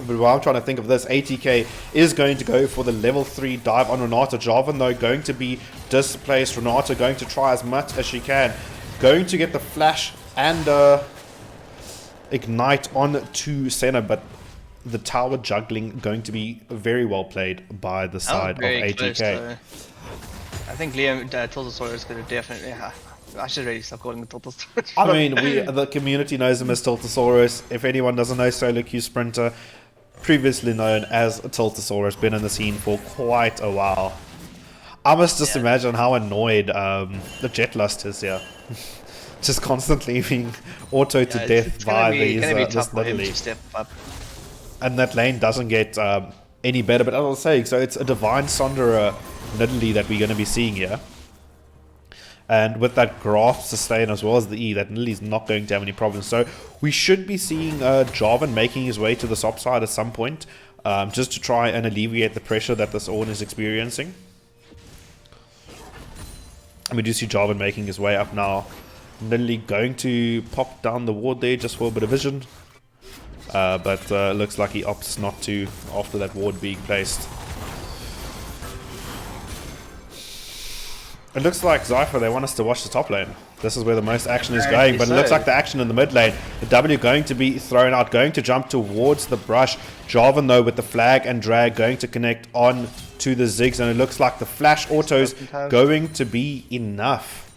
But while I'm trying to think of this, ATK is going to go for the level 3 dive on Renato. Jarvan though going to be displaced. Renato going to try as much as she can. Going to get the flash and ignite on to Senna, but the tower juggling going to be very well played by the side of Very close, ATK. though. I think Liam Tiltosaurus is going to definitely... I should really stop calling him Tiltosaurus. I mean, the community knows him as Tiltosaurus. If anyone doesn't know, solo queue sprinter, previously known as Tiltosaurus, been in the scene for quite a while. I must just imagine how annoyed the Jetlust is here. Just constantly being auto to death by these this Nidalee. Step up. And that lane doesn't get any better. But as I was saying, so it's a Divine Sonderer Nidalee that we're going to be seeing here. And with that graph sustain as well as the E, that Nidalee's not going to have any problems. So we should be seeing Jarvan making his way to the top side at some point, just to try and alleviate the pressure that this Ornn is experiencing. And we do see Jarvan making his way up now. Nidalee going to pop down the ward there just for a bit of vision. But looks like he opts not to after that ward being placed. It looks like Zypher, they want us to watch the top lane. This is where the most action is going, but it looks like the action in the mid lane. The W going to be thrown out, going to jump towards the brush. Jarvan though with the flag and drag going to connect on to the Ziggs, and it looks like the flash autos going to be enough.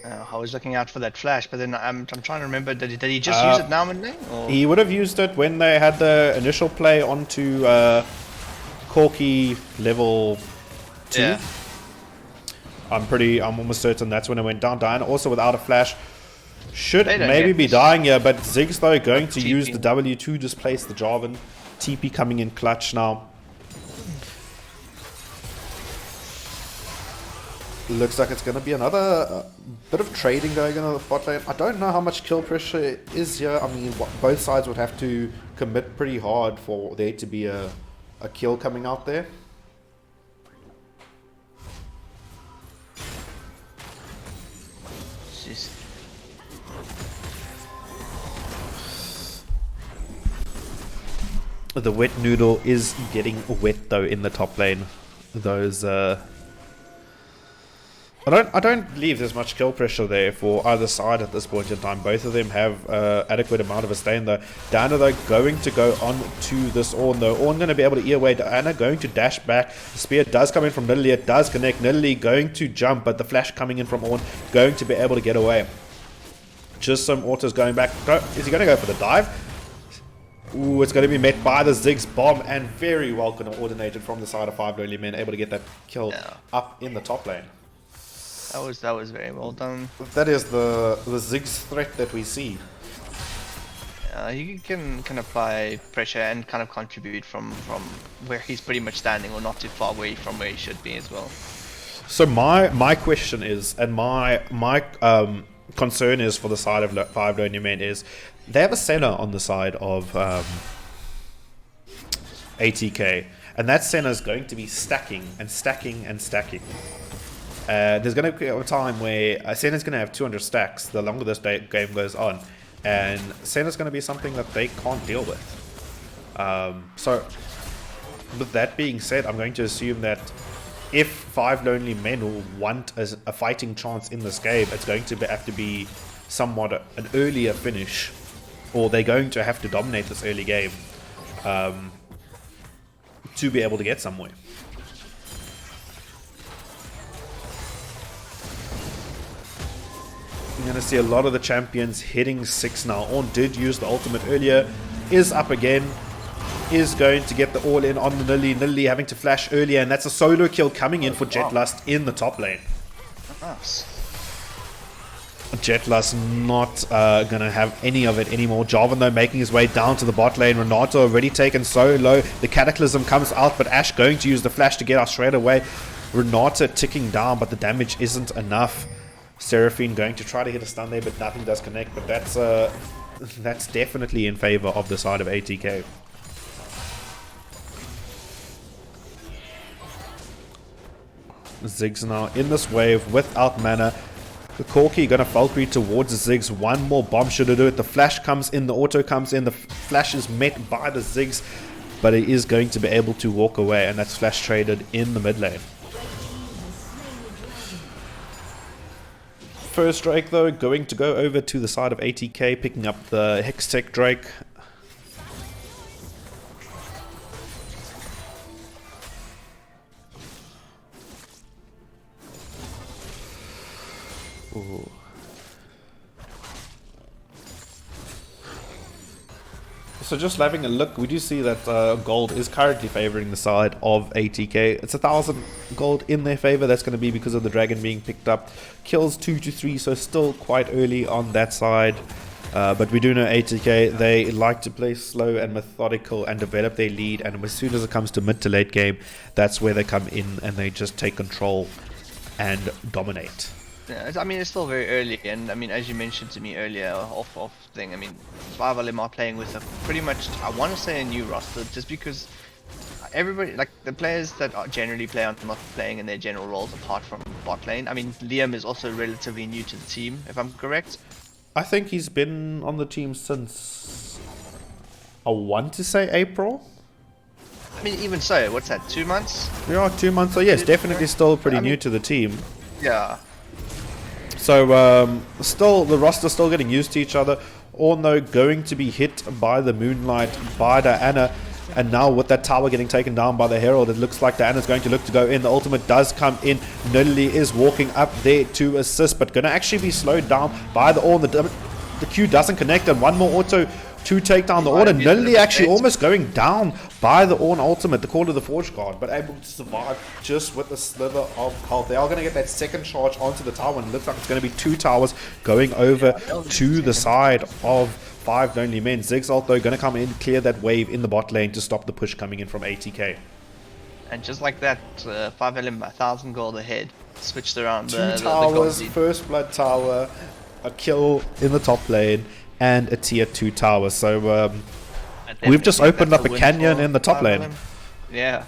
I was looking out for that flash, but then I'm trying to remember, did he just use it now in lane? Or? He would have used it when they had the initial play onto Corki level 2. Yeah. I'm almost certain that's when it went down. Diana also without a flash should They don't maybe get be this. dying here, but Ziggs though going to TP. use the W to displace the Jarvan. TP coming in clutch now. Looks like it's going to be another bit of trading going on the bot lane. I don't know how much kill pressure is here. I mean, both sides would have to commit pretty hard for there to be a kill coming out there. Jeez. The wet noodle is getting wet though in the top lane. Those I don't believe there's much kill pressure there for either side at this point in time. Both of them have adequate amount of a stain though. Diana though going to go on to this Ornn though. Ornn going to be able to ear away. Diana going to dash back. The spear does come in from Nidalee. It does connect. Nidalee going to jump, but the flash coming in from Ornn going to be able to get away. Just some autos going back. Is he going to go for the dive? Ooh, it's going to be met by the Ziggs bomb, and very well coordinated from the side of 5 Lonely Men, able to get that kill up in the top lane. That was very well done. That is the Ziggs threat that we see. He can apply pressure and kind of contribute from where he's pretty much standing, or not too far away from where he should be as well. So my question is, and my concern is for the side of 5 Lonely Men is, they have a Senna on the side of ATK, and that Senna is going to be stacking and stacking and stacking. There's going to be a time where Senna's going to have 200 stacks the longer this game goes on, And Senna's going to be something that they can't deal with. So, with that being said, I'm going to assume that if 5 Lonely Men will want a fighting chance in this game, it's going to have to be somewhat an earlier finish, or they're going to have to dominate this early game to be able to get somewhere. You're going to see a lot of the champions hitting 6 now. Ornn did use the ultimate earlier, is up again, is going to get the all-in on the Nilly. Nilly having to flash earlier, and that's a solo kill coming in for Jetlust in the top lane. Nice. Jetlust not going to have any of it anymore. Jarvan, though, making his way down to the bot lane. Renato already taken so low. The Cataclysm comes out, but Ashe going to use the flash to get out straight away. Renato ticking down, but the damage isn't enough. Seraphine going to try to hit a stun there, but nothing does connect. But that's definitely in favor of the side of ATK. Ziggs now in this wave without mana. The Corki gonna Valkyrie towards Ziggs. One more bomb should do it. The flash comes in, the auto comes in, the flash is met by the Ziggs, but it is going to be able to walk away, and that's flash traded in the mid lane. First Drake, though, going to go over to the side of ATK, picking up the Hextech Drake. Ooh. So just having a look, we do see that gold is currently favoring the side of ATK. It's 1,000 gold in their favor. That's going to be because of the dragon being picked up. Kills 2 to 3, so still quite early on that side. But we do know ATK, they like to play slow and methodical and develop their lead. And as soon as it comes to mid to late game, that's where they come in and they just take control and dominate. Yeah, I mean, it's still very early, and I mean, as you mentioned to me earlier, off thing, I mean, 5LM are playing with a pretty much, I want to say, a new roster, just because everybody, like, the players that generally play are not playing in their general roles apart from bot lane. I mean, Liam is also relatively new to the team, if I'm correct. I think he's been on the team since, I want to say April. I mean, even so, what's that, 2 months? Yeah, 2 months, so yes, definitely still pretty new to the team. Yeah. So, still, the roster's still getting used to each other. Ornn, though, going to be hit by the Moonlight, by Diana. And now with that tower getting taken down by the Herald, it looks like Diana's going to look to go in. The ultimate does come in. Nilly is walking up there to assist, but going to actually be slowed down by the Ornn. The Q doesn't connect, and one more auto to take down the Ornn. Nilly actually almost going down by the Ornn ultimate, the Call of the Forge Guard, but able to survive just with a sliver of health. They are going to get that second charge onto the tower, and it looks like it's going to be 2 towers going over to the side of 5 Lonely Men. Ziggs ult, though, going to come in, clear that wave in the bot lane to stop the push coming in from ATK. And just like that, 5LM 1,000 gold ahead, switched around 2 the towers, gold lead. first blood tower, a kill in the top lane, and a tier 2 tower. So we've just opened up a canyon in the top lane. Yeah.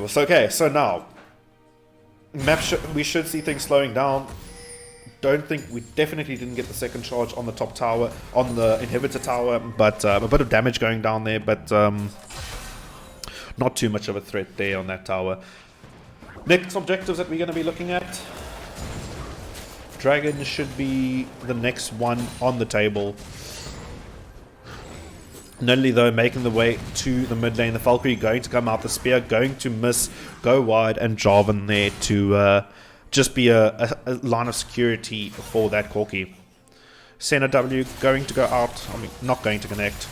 So, okay, so now we should see things slowing down. Don't think we definitely didn't get the second charge on the top tower, on the inhibitor tower, but a bit of damage going down there, but not too much of a threat there on that tower. Next objectives that we're going to be looking at. Dragon should be the next one on the table. Nilly, though, making the way to the mid lane. The Valkyrie going to come out. The Spear going to miss, go wide, and Jarvan there to just be a line of security for that Corki. Senna W going to go out. I mean, not going to connect.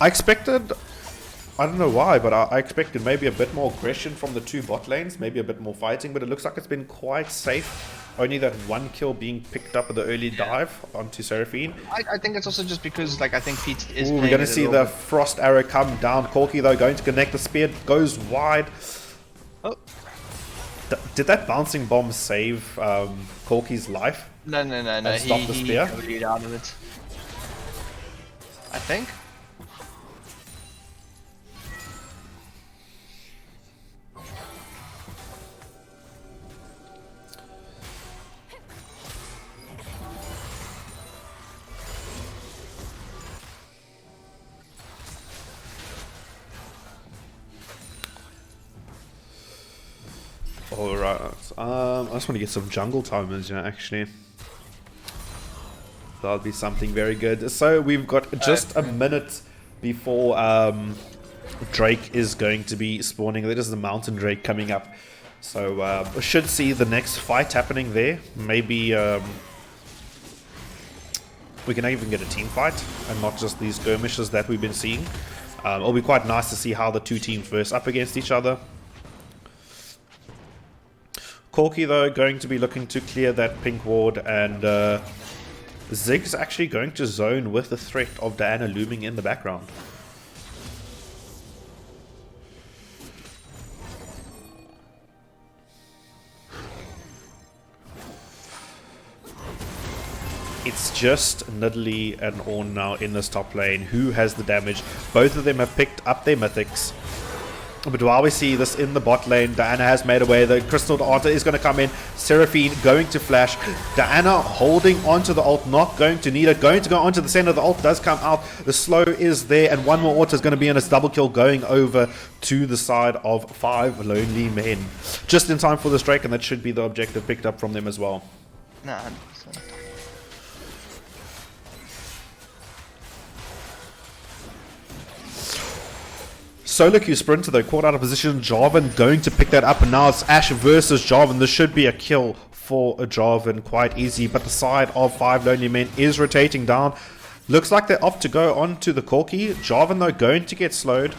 I expected... I don't know why, but I expected maybe a bit more aggression from the 2 bot lanes, maybe a bit more fighting, but it looks like it's been quite safe. Only that 1 kill being picked up at the early dive onto Seraphine. I think it's also just because, like, I think Pete is Ooh, we're going to see the Frost Arrow come down. Corki, though, going to connect. The Spear goes wide. Oh. Did that bouncing bomb save Corki's life? No. Stop the Spear? He out of it. I think. Alright. I just want to get some jungle timers, actually. That'll be something very good. So we've got just a minute before Drake is going to be spawning. That is the Mountain Drake coming up. So we should see the next fight happening there. Maybe we can even get a team fight and not just these skirmishes that we've been seeing. It'll be quite nice to see how the two teams verse up against each other. Corky, though, going to be looking to clear that pink ward, and Zig's actually going to zone with the threat of Diana looming in the background. It's just Nidalee and Ornn now in this top lane. Who has the damage? Both of them have picked up their mythics. But while we see this in the bot lane, Diana has made away. The Crystal Arter is going to come in. Seraphine going to flash. Diana holding onto the ult, not going to need it. Going to go onto the center. The ult does come out. The slow is there, and one more auto is going to be on its double kill, going over to the side of 5 lonely men. Just in time for this Drake, and that should be the objective picked up from them as well. No, 100%. Solo queue sprinter though, caught out of position. Jarvan going to pick that up, and now it's Ashe versus Jarvan. This should be a kill for a Jarvan, quite easy, but the side of 5 lonely men is rotating down. Looks like they opt to go on to the Corki. Jarvan though going to get slowed.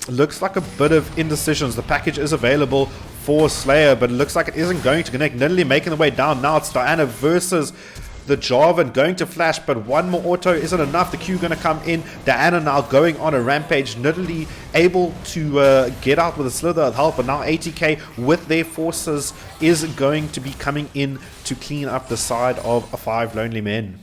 Looks like a bit of indecisions. The package is available for Slayer, but it looks like it isn't going to connect. Nidalee making the way down. Now it's Diana versus the Jarvan, going to flash, but one more auto isn't enough. The Q going to come in. Diana now going on a rampage. Nidalee able to get out with a slither of help, but now ATK with their forces is going to be coming in to clean up the side of 5 lonely men.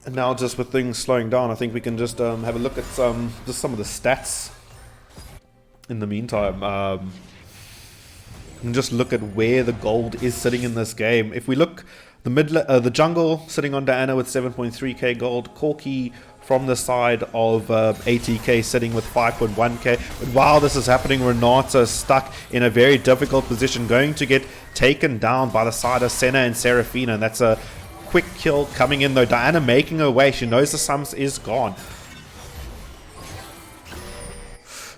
And now, just with things slowing down, I think we can just have a look at some of the stats. In the meantime, and just look at where the gold is sitting in this game. If we look, the jungle sitting on Diana with 7.3k gold. Corki from the side of ATK sitting with 5.1k. But while this is happening, Renata stuck in a very difficult position, going to get taken down by the side of Senna and Seraphina, and that's a quick kill coming in though. Diana making her way. She knows the sums is gone.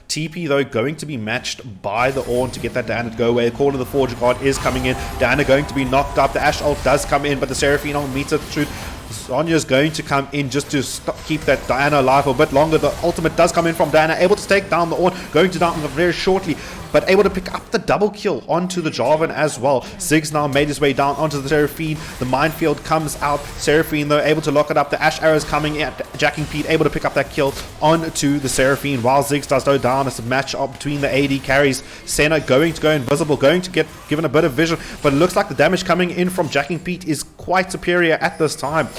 TP though going to be matched by the Ornn to get that Diana to go away. The Call of the Forge God is coming in. Diana going to be knocked up. The Ashe ult does come in, but the Seraphine ult meets the truth. Sonya's going to come in just to keep that Diana alive for a bit longer. The ultimate does come in from Diana, able to take down the Ornn, going to down very shortly, but able to pick up the double kill onto the Jarvan as well. Ziggs now made his way down onto the Seraphine. The minefield comes out. Seraphine though able to lock it up. The Ashe arrows coming in. Jacking Pete able to pick up that kill onto the Seraphine, while Ziggs does go down. It's a match up between the AD carries. Senna going to go invisible, going to get given a bit of vision, but it looks like the damage coming in from Jacking Pete is quite superior at this time.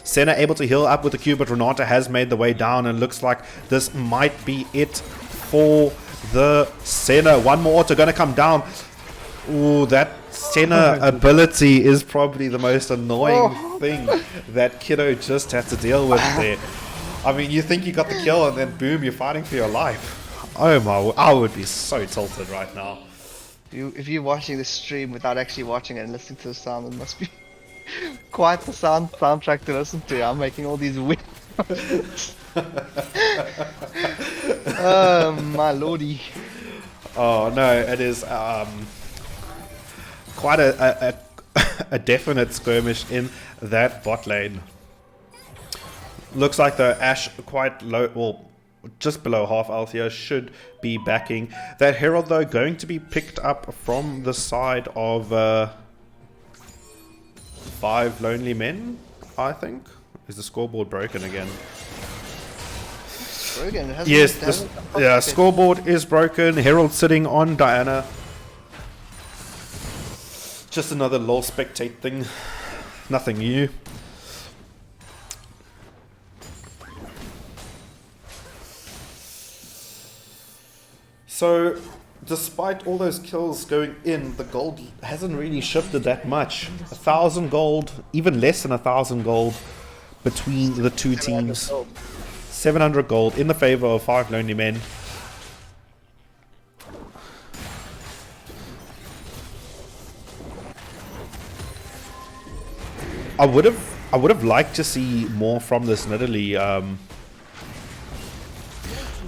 Senna able to heal up with the Q, but Renata has made the way down, and looks like this might be it for the Senna. One more auto going to come down. Ooh, that Senna ability is probably the most annoying thing that Kiddo just had to deal with there. I mean, you think you got the kill, and then boom, you're fighting for your life. Oh my, I would be so tilted right now. If you're watching the stream without actually watching it and listening to the sound, it must be quite the soundtrack to listen to. I'm making all these weird oh my lordy. Oh no, it is quite a definite skirmish in that bot lane. Looks like the Ashe quite low, well, just below half health here, should be backing. That Herald though going to be picked up from the side of 5 lonely men, I think. Is the scoreboard broken again? Broken. It hasn't Yes, yeah, scoreboard is broken. Herald sitting on Diana. Just another lol spectate thing. Nothing new. So despite all those kills going in, the gold hasn't really shifted that much. 1,000 gold, even less than 1,000 gold between the two teams. 700 gold in the favor of 5 Lonely Men. I would have liked to see more from this Nidalee,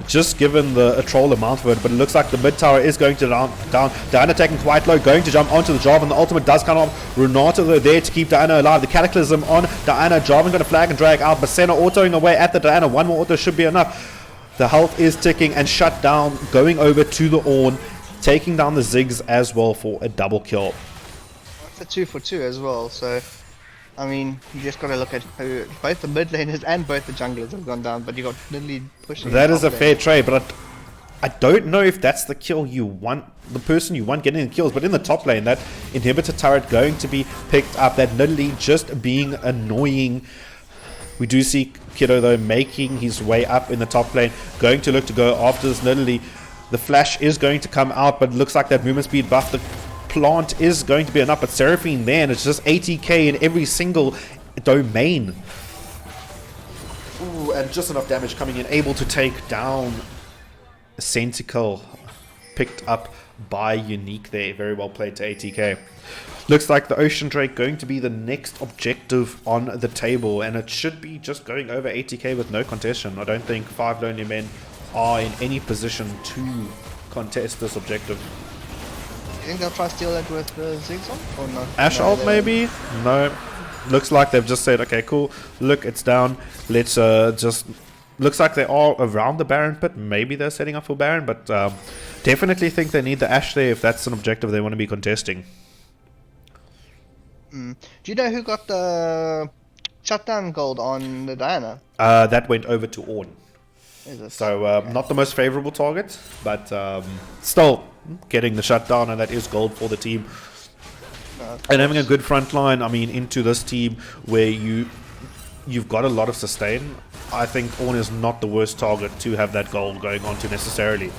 just given the troll amount of it, but it looks like the mid tower is going to down. Diana taking quite low, going to jump onto the Jarvan, and the ultimate does come off. Renato though there to keep Diana alive. The Cataclysm on Diana. Jarvan going to flag and drag out, but Senna autoing away at the Diana. One more auto should be enough. The health is ticking and shut down, going over to the Ornn, taking down the Ziggs as well for a double kill. It's a 2 for 2 as well, so I mean, you just gotta look at who both the mid laners and both the junglers have gone down, but you got Nidalee pushing. That is a fair trade, but I don't know if that's the kill you want, the person you want getting the kills. But in the top lane, that inhibitor turret going to be picked up, that Nidalee just being annoying. We do see Kiddo though making his way up in the top lane, going to look to go after this Nidalee. The flash is going to come out, but it looks like that movement speed buff, the plant is going to be enough, but Seraphine there, and it's just ATK in every single domain. Ooh, and just enough damage coming in, able to take down Centicle, picked up by Unique there. Very well played to ATK. Looks like the Ocean Drake going to be the next objective on the table, and it should be just going over ATK with no contestation. I don't think 5 Lonely Men are in any position to contest this objective. You think they'll try to steal that with Ziggs on, or not? Ash No, ult they maybe? No. Looks like they've just said, okay, cool. Look, it's down. Let's just... Looks like they are around the Baron pit. Maybe they're setting up for Baron, but definitely think they need the Ash there if that's an objective they want to be contesting. Do you know who got the shutdown gold on the Diana? That went over to Ornn. Is it? So not the most favorable target, but still getting the shutdown, and that is gold for the team. And having a good front line, I mean, into this team where you've got a lot of sustain, I think Ornn is not the worst target to have that gold going on to necessarily.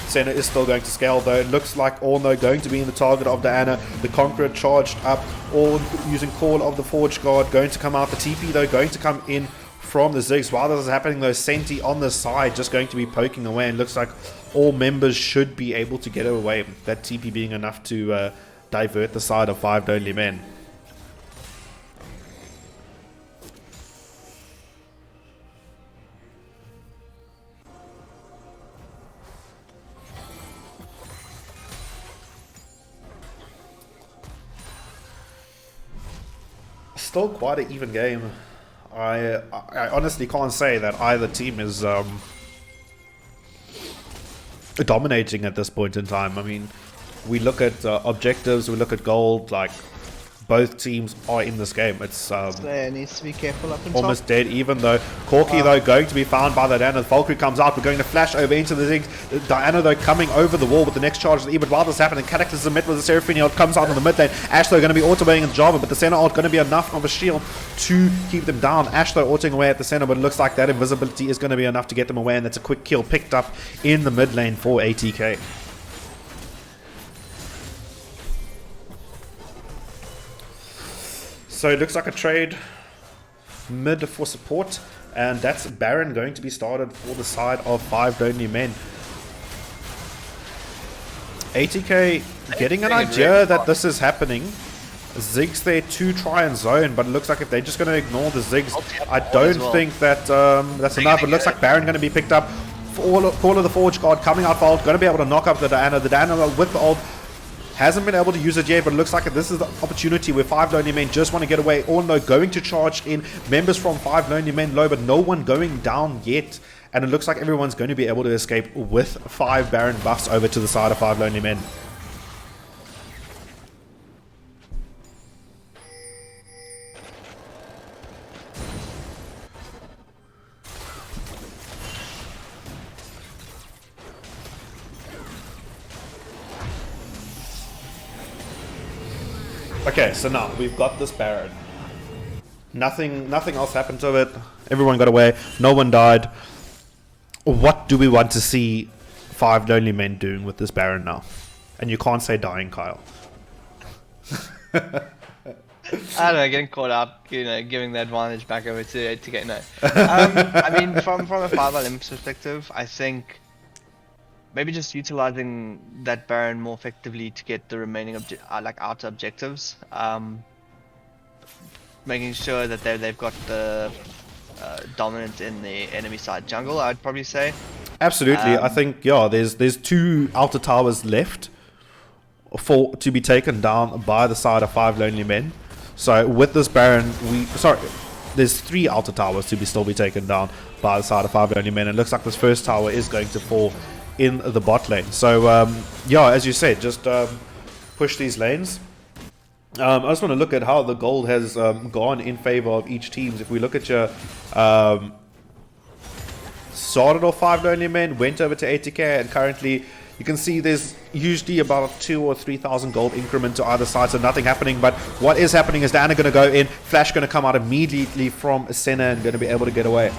Senna is still going to scale though. It looks like Ornn though going to be in the target of Diana. The Conqueror charged up, Ornn using Call of the Forge Guard, going to come out. The TP though going to come in from the Ziggs. While this is happening though, Senti on the side just going to be poking away, and looks like all members should be able to get away. That TP being enough to divert the side of 5 Lonely Men. Still quite an even game. I honestly can't say that either team is dominating at this point in time. I mean, we look at objectives, we look at gold, like both teams are in this game. It's Slayer needs to be careful up and almost dead, even though Corki though going to be found by the Diana. Valkyrie comes out, we're going to flash over into the Ziggs. Diana though coming over the wall with the next charge of the E, but while this is happening, Cataclysm met with the Seraphine ult, comes out in the mid lane. Ash though going to be auto-baiting in the Java, but the center ult going to be enough of a shield to keep them down. Ash though autoing away at the center, but it looks like that invisibility is going to be enough to get them away, and that's a quick kill picked up in the mid lane for ATK. So it looks like a trade mid for support, and that's Baron going to be started for the side of 5 Lonely Men. ATK getting an idea that this is happening. Ziggs there to try and zone, but it looks like if they're just going to ignore the Ziggs, I don't think that that's enough. It looks like Baron going to be picked up. Call of the Forge Guard coming out for ult, going to be able to knock up the Diana. The Diana with the ult hasn't been able to use it yet, but it looks like this is the opportunity where 5 Lonely Men just want to get away. Ornn though going to charge in, members from 5 Lonely Men low, but no one going down yet. And it looks like everyone's going to be able to escape with 5 Baron buffs over to the side of 5 Lonely Men. Okay, so now we've got this Baron. Nothing else happened to it. Everyone got away. No one died. What do we want to see 5 Lonely Men doing with this Baron now? And you can't say dying, Kyle. I don't know, getting caught out, giving the advantage back over to ATK. No, I mean, from a 5LM perspective, I think maybe just utilizing that Baron more effectively to get the remaining outer objectives. Making sure that they've got the dominant in the enemy side jungle, I'd probably say. Absolutely, I think there's 2 outer towers left to be taken down by the side of 5 Lonely Men. So with this Baron, there's 3 outer towers to still be taken down by the side of 5 Lonely Men. It looks like this first tower is going to fall in the bot lane. So as you said, just push these lanes. I just want to look at how the gold has gone in favor of each team. If we look at your started off 5 Lonely Men, went over to ATK, and currently you can see there's usually about a 2,000 or 3,000 gold increment to either side, so nothing happening. But what is happening is Diana going to go in, Flash going to come out immediately from Senna and going to be able to get away.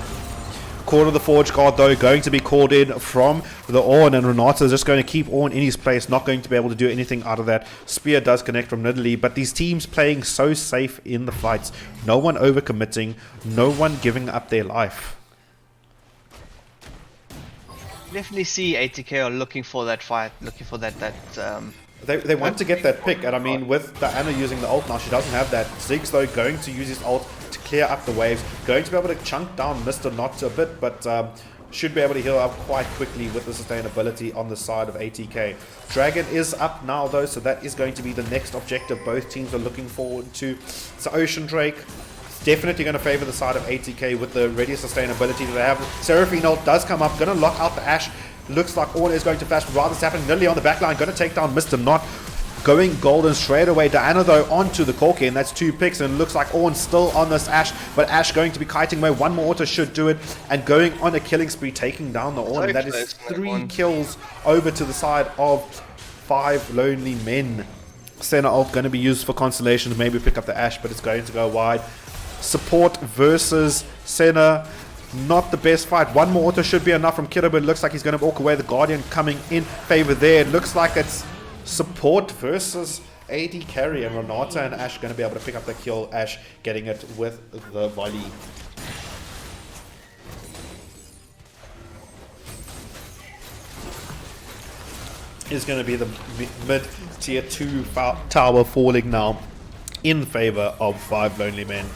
Call of the Forge Guard, though, going to be called in from the Ornn, and Renata is just going to keep Ornn in his place, not going to be able to do anything out of that. Spear does connect from Nidalee, but these teams playing so safe in the fights. No one overcommitting, no one giving up their life. Definitely see ATK are looking for that fight, looking for that They want to get that pick, and I mean, with Diana using the ult now, she doesn't have that. Ziggs, though, going to use his ult to clear up the waves, going to be able to chunk down Mr. Not a bit, but should be able to heal up quite quickly with the sustainability on the side of ATK. Dragon is up now, though, so that is going to be the next objective both teams are looking forward to. So Ocean Drake definitely going to favor the side of ATK with the ready sustainability that they have. Seraphine ult does come up, going to lock out the Ashe. Looks like Ornn is going to flash, but rather it's happening nearly on the backline, going to take down Mr. Not. Going golden straight away. Diana, though, onto the Corki, and that's 2 picks, and it looks like Ornn still on this Ashe, but Ashe going to be kiting away. 1 more auto should do it, and going on a killing spree, taking down the Ornn, and that is 3 kills over to the side of 5 Lonely Men. Senna ult going to be used for consolation to maybe pick up the Ashe, but it's going to go wide. Support versus Senna, not the best fight. 1 more auto should be enough from Kiddo, but it looks like he's going to walk away. The Guardian coming in favor there. It looks like it's support versus AD carry, and Renata and Ashe going to be able to pick up the kill. Ashe getting it with the volley. Is going to be the mid tier 2 tower falling now in favor of 5 Lonely Men.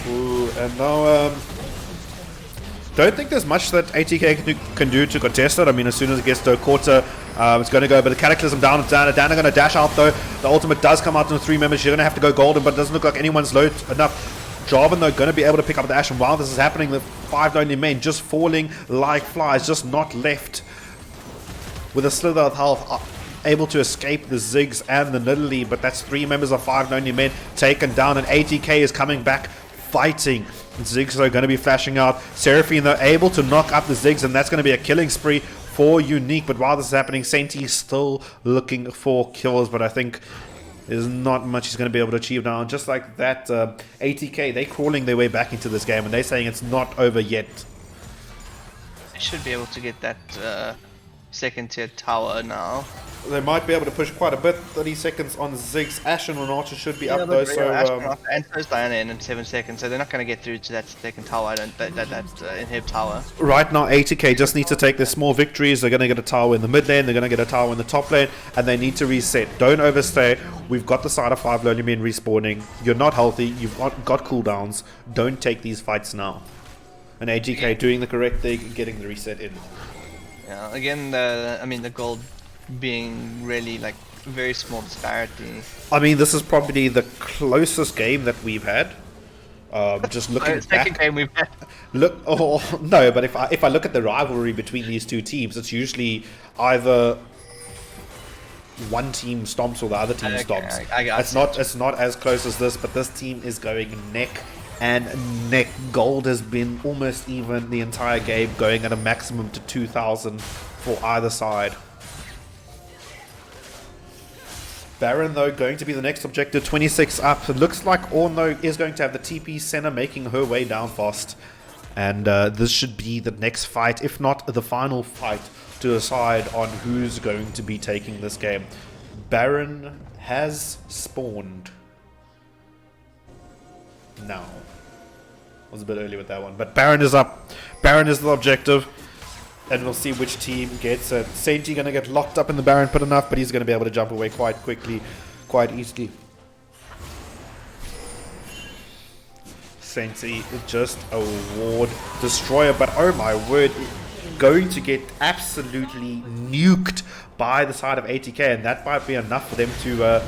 Ooh, and now don't think there's much that ATK can do to contest it. I mean, as soon as it gets to a quarter, it's going to go, but the Cataclysm down to Dana. Dana going to dash out, though. The ultimate does come out in 3 members. She's going to have to go golden, but it doesn't look like anyone's low enough. Jarvan, though, going to be able to pick up the Ashe, and while this is happening, the 5 Lonely Men just falling like flies, just not left with a slither of health, able to escape the Ziggs and the Nidalee, but that's 3 members of 5 Lonely Men taken down, and ATK is coming back fighting. Ziggs are going to be flashing out. Seraphine, though, able to knock up the Ziggs, and that's going to be a killing spree for Unique. But while this is happening, Senti is still looking for kills, but I think there's not much he's going to be able to achieve now. And just like that, ATK, they're crawling their way back into this game, and they're saying it's not over yet. They should be able to get that second tier tower now. They might be able to push quite a bit. 30 seconds on Ziggs. Ashe and Renata should be up though. So and so is Diana in 7 seconds, so they're not going to get through to that second tower. That inhib tower. Right now, ATK just need to take their small victories. They're going to get a tower in the mid lane. They're going to get a tower in the top lane, and they need to reset. Don't overstay. We've got the side of 5 Lonely Men respawning. You're not healthy. You've got cooldowns. Don't take these fights now. And ATK doing the correct thing, getting the reset in. Yeah. Again, I mean the gold being really like very small disparity. I mean, this is probably the closest game that we've had. Just looking back, game we've had. Look, no, but if I look at the rivalry between these 2 teams, it's usually either one team stomps or the other team stomps. It's not as close as this, but this team is going neck and neck. Gold has been almost even the entire game, going at a maximum to 2,000 for either side. Baron, though, going to be the next objective, 26 up. It looks like Ornn, though, is going to have the TP. Senna making her way down fast. And this should be the next fight, if not the final fight, to decide on who's going to be taking this game. Baron has spawned. Now. Was a bit early with that one, but Baron is up. Baron is the objective, and we'll see which team gets it. Senti going to get locked up in the Baron pit enough, but he's going to be able to jump away quite quickly, quite easily. Senti just a ward destroyer, but oh my word, going to get absolutely nuked by the side of ATK, and that might be enough for them to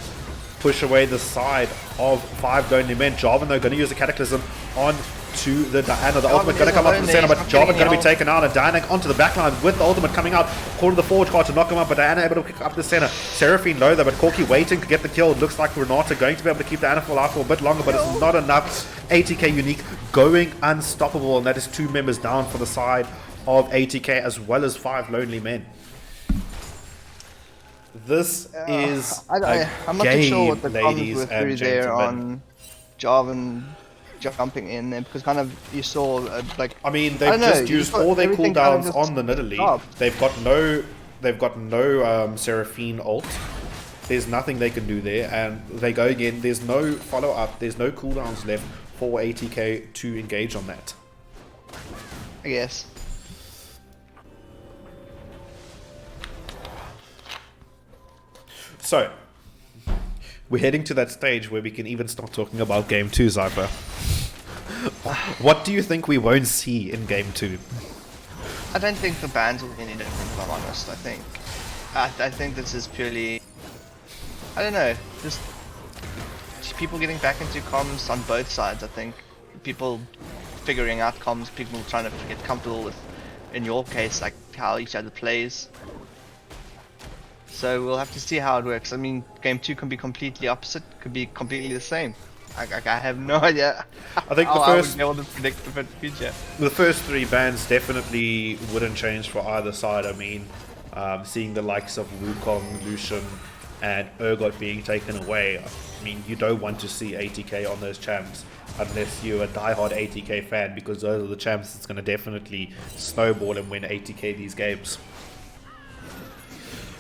push away the side of 5 lonely men. Jarvan though going to use the Cataclysm on to the Diana. The ultimate going to come up from the center, but Jarvan going to be taken out, and Diana onto the backline with the ultimate coming out. Corner the forward card to knock him up, but Diana able to pick up the center. Seraphine low though, but Corki waiting to get the kill. It looks like Renata going to be able to keep Diana alive for a bit longer, but it's not enough. ATK Unique going unstoppable, and that is 2 members down for the side of ATK as well as 5 lonely men. This is I'm not too sure what the comments were through there on Jarvan jumping in there, because kind of you saw like, I mean, they've just used all their cooldowns on the Nidalee. They've got no Seraphine ult. There's nothing they can do there, and they go again. There's no follow up. There's no cooldowns left for ATK to engage on that, I guess. So, we're heading to that stage where we can even start talking about Game 2, Zyper. What do you think we won't see in Game 2? I don't think the bans will be any different, if I'm honest. I think this is purely, I don't know, just people getting back into comms on both sides. I think people figuring out comms, people trying to get comfortable with, in your case, like how each other plays. So we'll have to see how it works. I mean, Game 2 can be completely opposite, could be completely the same. I have no idea. I think I wouldn't be able to predict the future. The first 3 bans definitely wouldn't change for either side. I mean, seeing the likes of Wukong, Lucian, and Urgot being taken away, I mean, you don't want to see ATK on those champs unless you're a diehard ATK fan, because those are the champs that's going to definitely snowball and win ATK these games.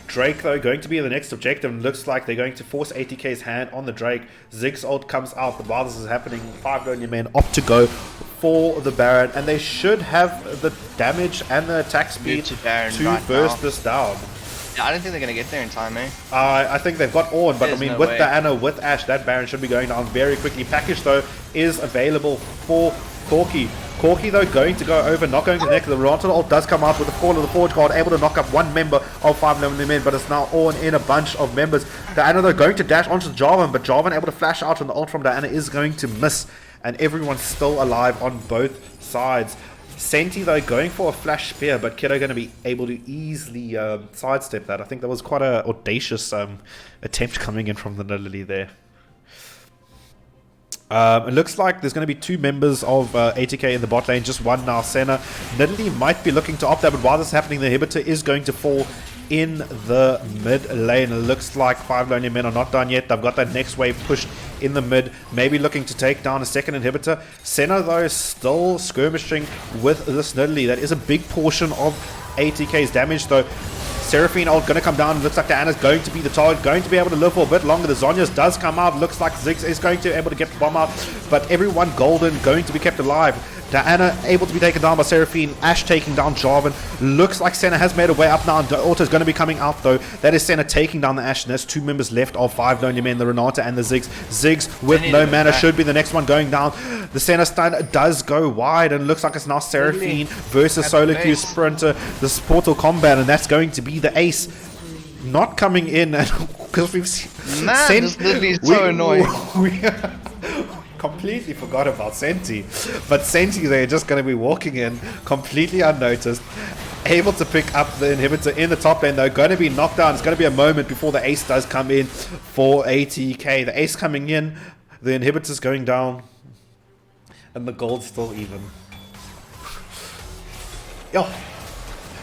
Drake though going to be the next objective, and looks like they're going to force ATK's hand on the Drake. Ziggs ult comes out, but while this is happening, 5 lonely men opt to go for the Baron, and they should have the damage and the attack speed to burst this down. Yeah, I don't think they're going to get there in time, eh? I think they've got Ornn, but I mean, with Diana, with Ashe, that Baron should be going down very quickly. Package though is available for Corki. Corki though going to go over, not going to connect. The Renata ult does come out with the fall of the forward card, able to knock up 1 member of 5 lonely men, but it's now Ornn in a bunch of members. Diana though going to dash onto Jarvan, but Jarvan able to flash out, and the ult from Diana is going to miss, and everyone's still alive on both sides. Senti though going for a flash spear, but Kiddo going to be able to easily sidestep that. I think that was quite an audacious attempt coming in from the Nidalee there. It looks like there's going to be 2 members of ATK in the bot lane, just 1 now. Senna. Nidalee might be looking to opt out, but while this is happening, the inhibitor is going to fall in the mid lane. It looks like 5 lonely men are not done yet. They've got that next wave pushed in the mid, maybe looking to take down a second inhibitor. Senna though is still skirmishing with this Nidalee. That is a big portion of ATK's damage though. Seraphine ult going to come down. Looks like Diana's going to be the target, going to be able to live for a bit longer. The Zhonya's does come out. Looks like Ziggs is going to be able to get the bomb out, but everyone golden going to be kept alive. Diana able to be taken down by Seraphine. Ashe taking down Jarvan. Looks like Senna has made her way up now, and Auto's going to be coming out though. That is Senna taking down the Ashe, and there's 2 members left of 5 lonely men, the Renata and the Ziggs. Ziggs with no mana should be the next one going down. The Senna stun does go wide, and looks like it's now Seraphine versus Solo Queue Sprinter. This Portal combat, and that's going to be the ace not coming in, because we've seen this Nidalee is so annoying. We completely forgot about Senti, but Senti, they're just going to be walking in completely unnoticed, able to pick up the inhibitor in the top lane. They're going to be knocked down. It's going to be a moment before the ace does come in for ATK. The ace coming in, the inhibitor's going down, and the gold's still even. Yo,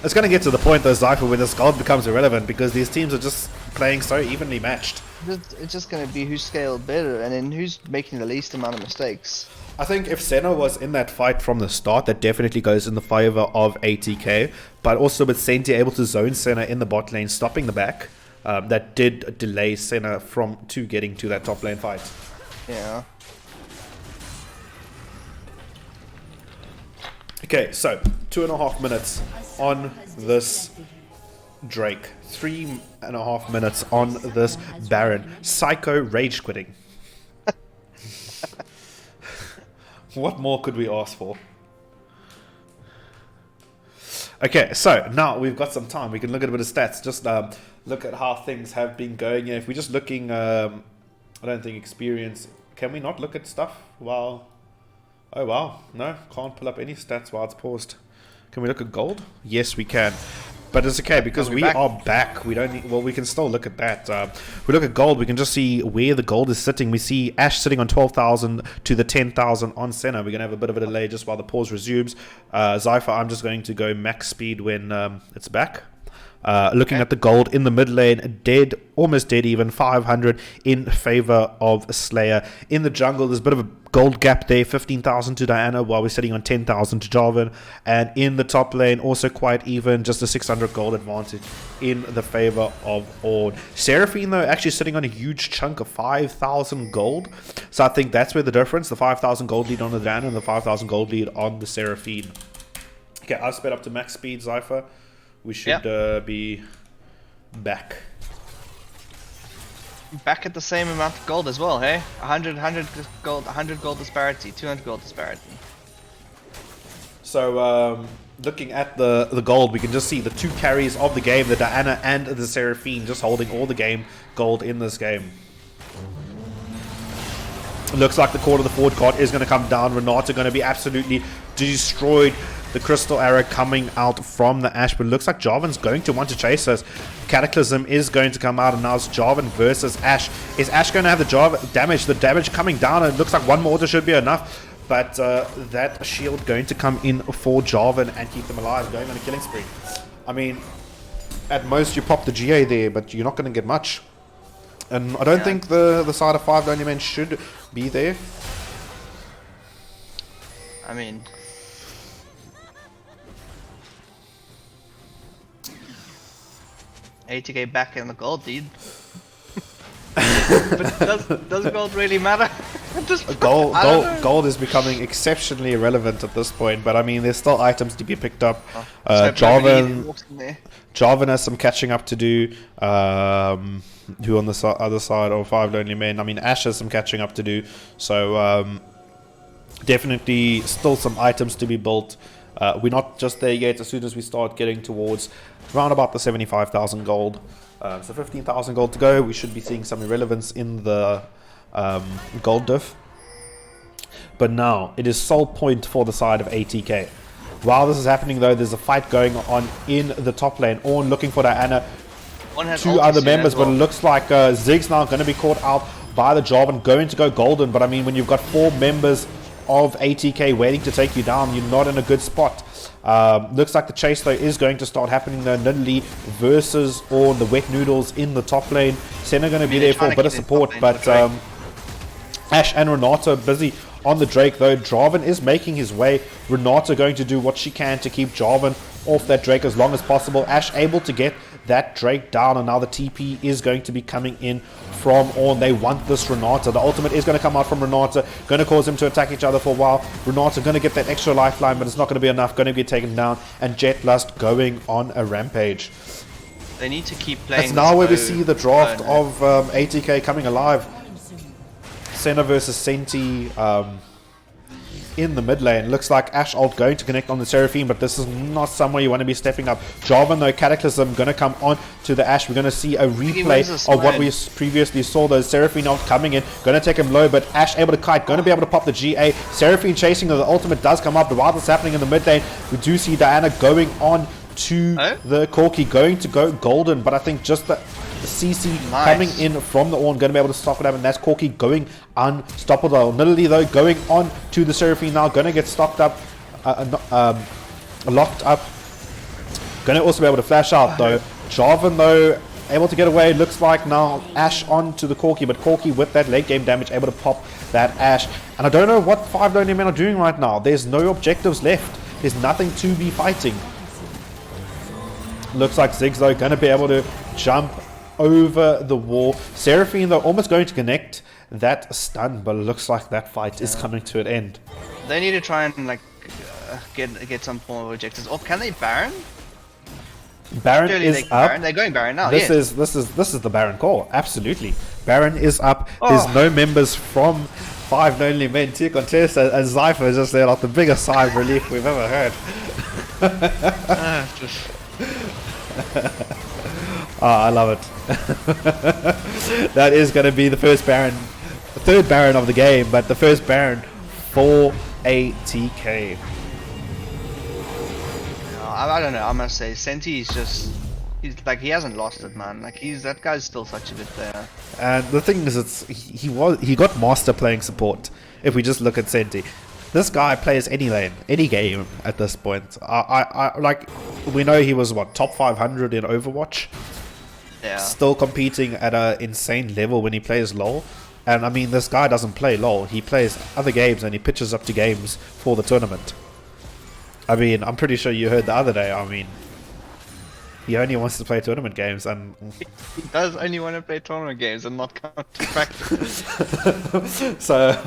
It's going to get to the point, though, Zypher, where this gold becomes irrelevant because these teams are just playing so evenly matched. It's just going to be who's scaled better and then who's making the least amount of mistakes. I think if Senna was in that fight from the start, that definitely goes in the favor of ATK. But also with Senti able to zone Senna in the bot lane, stopping the back, that did delay Senna from getting to that top lane fight. Yeah. Okay, so 2.5 minutes on this Drake. 3.5 minutes on this Baron. Psycho rage quitting. What more could we ask for? Okay, so now we've got some time. We can look at a bit of stats. Just look at how things have been going. If we're just looking, I don't think experience. Can we not look at stuff while... Oh wow, no, can't pull up any stats while it's paused. Can we look at gold? Yes, we can. But it's okay because we are back. We don't need, well, we can still look at that. We look at gold, we can just see where the gold is sitting. We see Ash sitting on 12,000 to the 10,000 on Senna. We're going to have a bit of a delay just while the pause resumes. Zypher, I'm just going to go max speed when it's back. Looking at the gold in the mid lane, dead, almost dead even, 500 in favor of Slayer. In the jungle, there's a bit of a gold gap there, 15,000 to Diana, while we're sitting on 10,000 to Jarvan. And in the top lane, also quite even, just a 600 gold advantage in the favor of Ornn. Seraphine, though, actually sitting on a huge chunk of 5,000 gold. So I think that's where the difference, the 5,000 gold lead on the Diana and the 5,000 gold lead on the Seraphine. Okay, I've sped up to max speed, Zypher. We should be back. Back at the same amount of gold as well, hey? 100 gold, 100 gold disparity, 200 gold disparity. So, looking at the gold, we can just see the two carries of the game, the Diana and the Seraphine, just holding all the game gold in this game. It looks like the core of the forward card is going to come down. Renata going to be absolutely destroyed. The crystal arrow coming out from the Ash, but it looks like Jarvan's going to want to chase us. Cataclysm is going to come out, and now it's Jarvan versus Ash. Is Ash going to have the damage? The damage coming down, and it looks like one mortar should be enough. But that shield going to come in for Jarvan and keep them alive, going on a killing spree. I mean, at most you pop the GA there, but you're not going to get much. And I don't think the side of 5 lonely men should be there. I mean... ATK back in the gold lead. But does gold really matter? Gold is becoming exceptionally irrelevant at this point, but I mean there's still items to be picked up. Jarvan has some catching up to do. Who on the other side of 5 lonely men? I mean Ash has some catching up to do. So definitely still some items to be built. We're not just there yet. As soon as we start getting towards around about the 75,000 gold, so 15,000 gold to go, we should be seeing some irrelevance in the gold diff. But now it is sole point for the side of ATK. While this is happening though, there's a fight going on in the top lane. Ornn looking for Diana, 2 other members, but it looks like Ziggs now going to be caught out by the Jarvan, going to go golden. But I mean, when you've got 4 members of ATK waiting to take you down, you're not in a good spot. Looks like the chase though is going to start happening though. Nidalee versus Ornn, the wet noodles in the top lane. Senna going to be there for a bit of support, but Ash and Renata busy on the Drake though. Jarvan is making his way. Renata going to do what she can to keep Jarvan off that Drake as long as possible. Ash able to get that Drake down, and now the TP is going to be coming in from Ornn. They want this Renata. The ultimate is going to come out from Renata, going to cause them to attack each other for a while. Renata going to get that extra lifeline, but it's not going to be enough, going to get taken down, and Jetlust going on a rampage. They need to keep playing. That's now where we see the draft of ATK coming alive. Senna versus Senti in the mid lane. Looks like Ash ult going to connect on the Seraphine, but this is not somewhere you want to be stepping up. Jarvan though, Cataclysm going to come on to the Ash. We're going to see a replay of what we previously saw. Those Seraphine ult coming in, going to take him low, but Ash able to kite, going to be able to pop the GA. Seraphine chasing, the ultimate does come up. While this happening in the mid lane, we do see Diana going on to the Corki, going to go golden, but I think just the CC coming in from the Ornn, going to be able to stop it up, and that's Corki going unstoppable. Nidalee though going on to the Seraphine now, going to get stocked up, locked up Going to also be able to flash out though. Jarvan though, able to get away. Looks like now Ashe onto the Corki, but Corki with that late game damage able to pop that Ashe. And I don't know what 5 lonely men are doing right now. There's no objectives left. There's nothing to be fighting. Looks like Ziggs though going to be able to jump over the wall. Seraphine though almost going to connect that stun, but it looks like that fight is coming to an end. They need to try and like get some form of objectives. Or can they Baron? Baron Surely is they can up. Baron. They're going Baron now. This yes. is the Baron call. Absolutely, Baron is up. Oh. There's no members from 5 lonely men to contest, and Zypher just let out the biggest sigh of relief we've ever heard. I love it. That is going to be the first Baron, the third Baron of the game, but the first Baron for ATK. I don't know. I must say, Senti is just—he's like he hasn't lost it, man. Like that guy's still such a good player. And the thing is, he got master playing support. If we just look at Senti, this guy plays any lane, any game at this point. I like, we know he was what, top 500 in Overwatch. Yeah. Still competing at an insane level when he plays LoL. And I mean, this guy doesn't play LoL. He plays other games and he pitches up to games for the tournament. I mean, I'm pretty sure you heard the other day. I mean, he only wants to play tournament games, and He does only want to play tournament games and not come to practice. so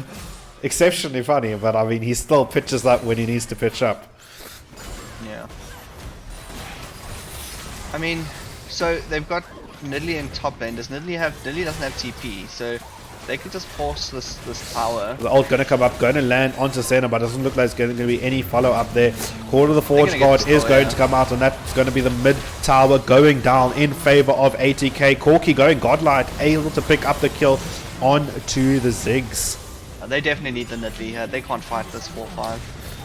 exceptionally funny. But I mean, he still pitches up when he needs to pitch up. Yeah. I mean, so they've got Nidalee in top lane. Nidalee doesn't have TP, so they could just force this tower. The ult going to come up, going to land onto center, but doesn't look like there's going to be any follow up there. Call of the Forge God is going to come out, and that's going to be the mid tower going down in favor of ATK. Corki going godlike, able to pick up the kill onto the Ziggs. They definitely need the Nidalee here. They can't fight this 4-5.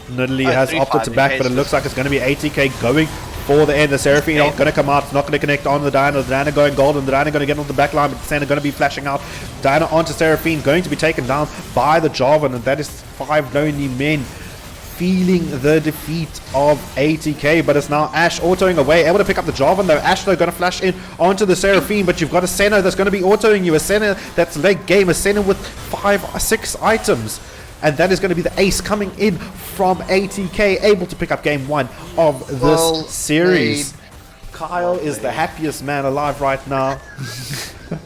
Nidalee has 3-5 opted to in back, case but it this- looks like it's going to be ATK going for the end. The Seraphine not going to come out, not going to connect on the Diana. The Diana going golden. The Diana going to get on the back line, but Santa going to be flashing out. Diana onto Seraphine, going to be taken down by the Jarvan, and that is 5 lonely men feeling the defeat of ATK. But it's now Ashe autoing away, able to pick up the Jarvan though. Ashe though going to flash in onto the Seraphine, but you've got a Senna that's going to be autoing you. A Senna that's late game, a Senna with 5-6 items. And that is going to be the ace coming in from ATK, able to pick up game 1 of this series. Kyle is the happiest man alive right now.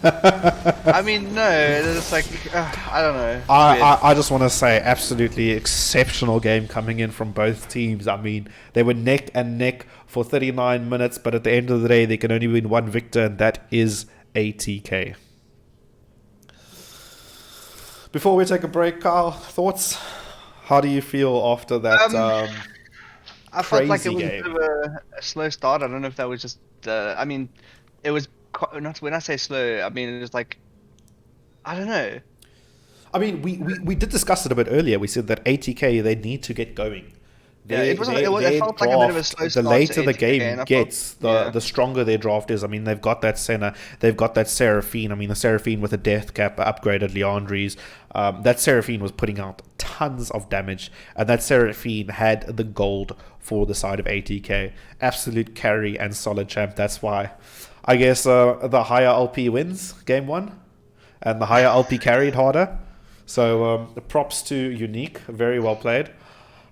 I mean, no, it's like I don't know. I just want to say, absolutely exceptional game coming in from both teams. I mean, they were neck and neck for 39 minutes, but at the end of the day, they can only win one victor, and that is ATK. Before we take a break, Kyle, thoughts? How do you feel after that I felt like it crazy was game? a bit of a slow start. I don't know if that was just. I mean, it was not. When I say slow, I mean it was like. I don't know. I mean, we did discuss it a bit earlier. We said that ATK, they need to get going. Yeah, it felt like a bit of a slow The start later to the ATK, game and I gets, felt- the stronger their draft is. I mean, they've got that Senna, they've got that Seraphine. I mean, the Seraphine with a death cap, upgraded Leandri's. That Seraphine was putting out tons of damage, and that Seraphine had the gold for the side of ATK. Absolute carry and solid champ. That's why, I guess, the higher LP wins game 1, and the higher LP carried harder. So props to Unique, very well played.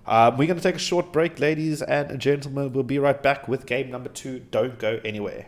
We're going to take a short break, ladies and gentlemen. We'll be right back with game number 2. Don't go anywhere.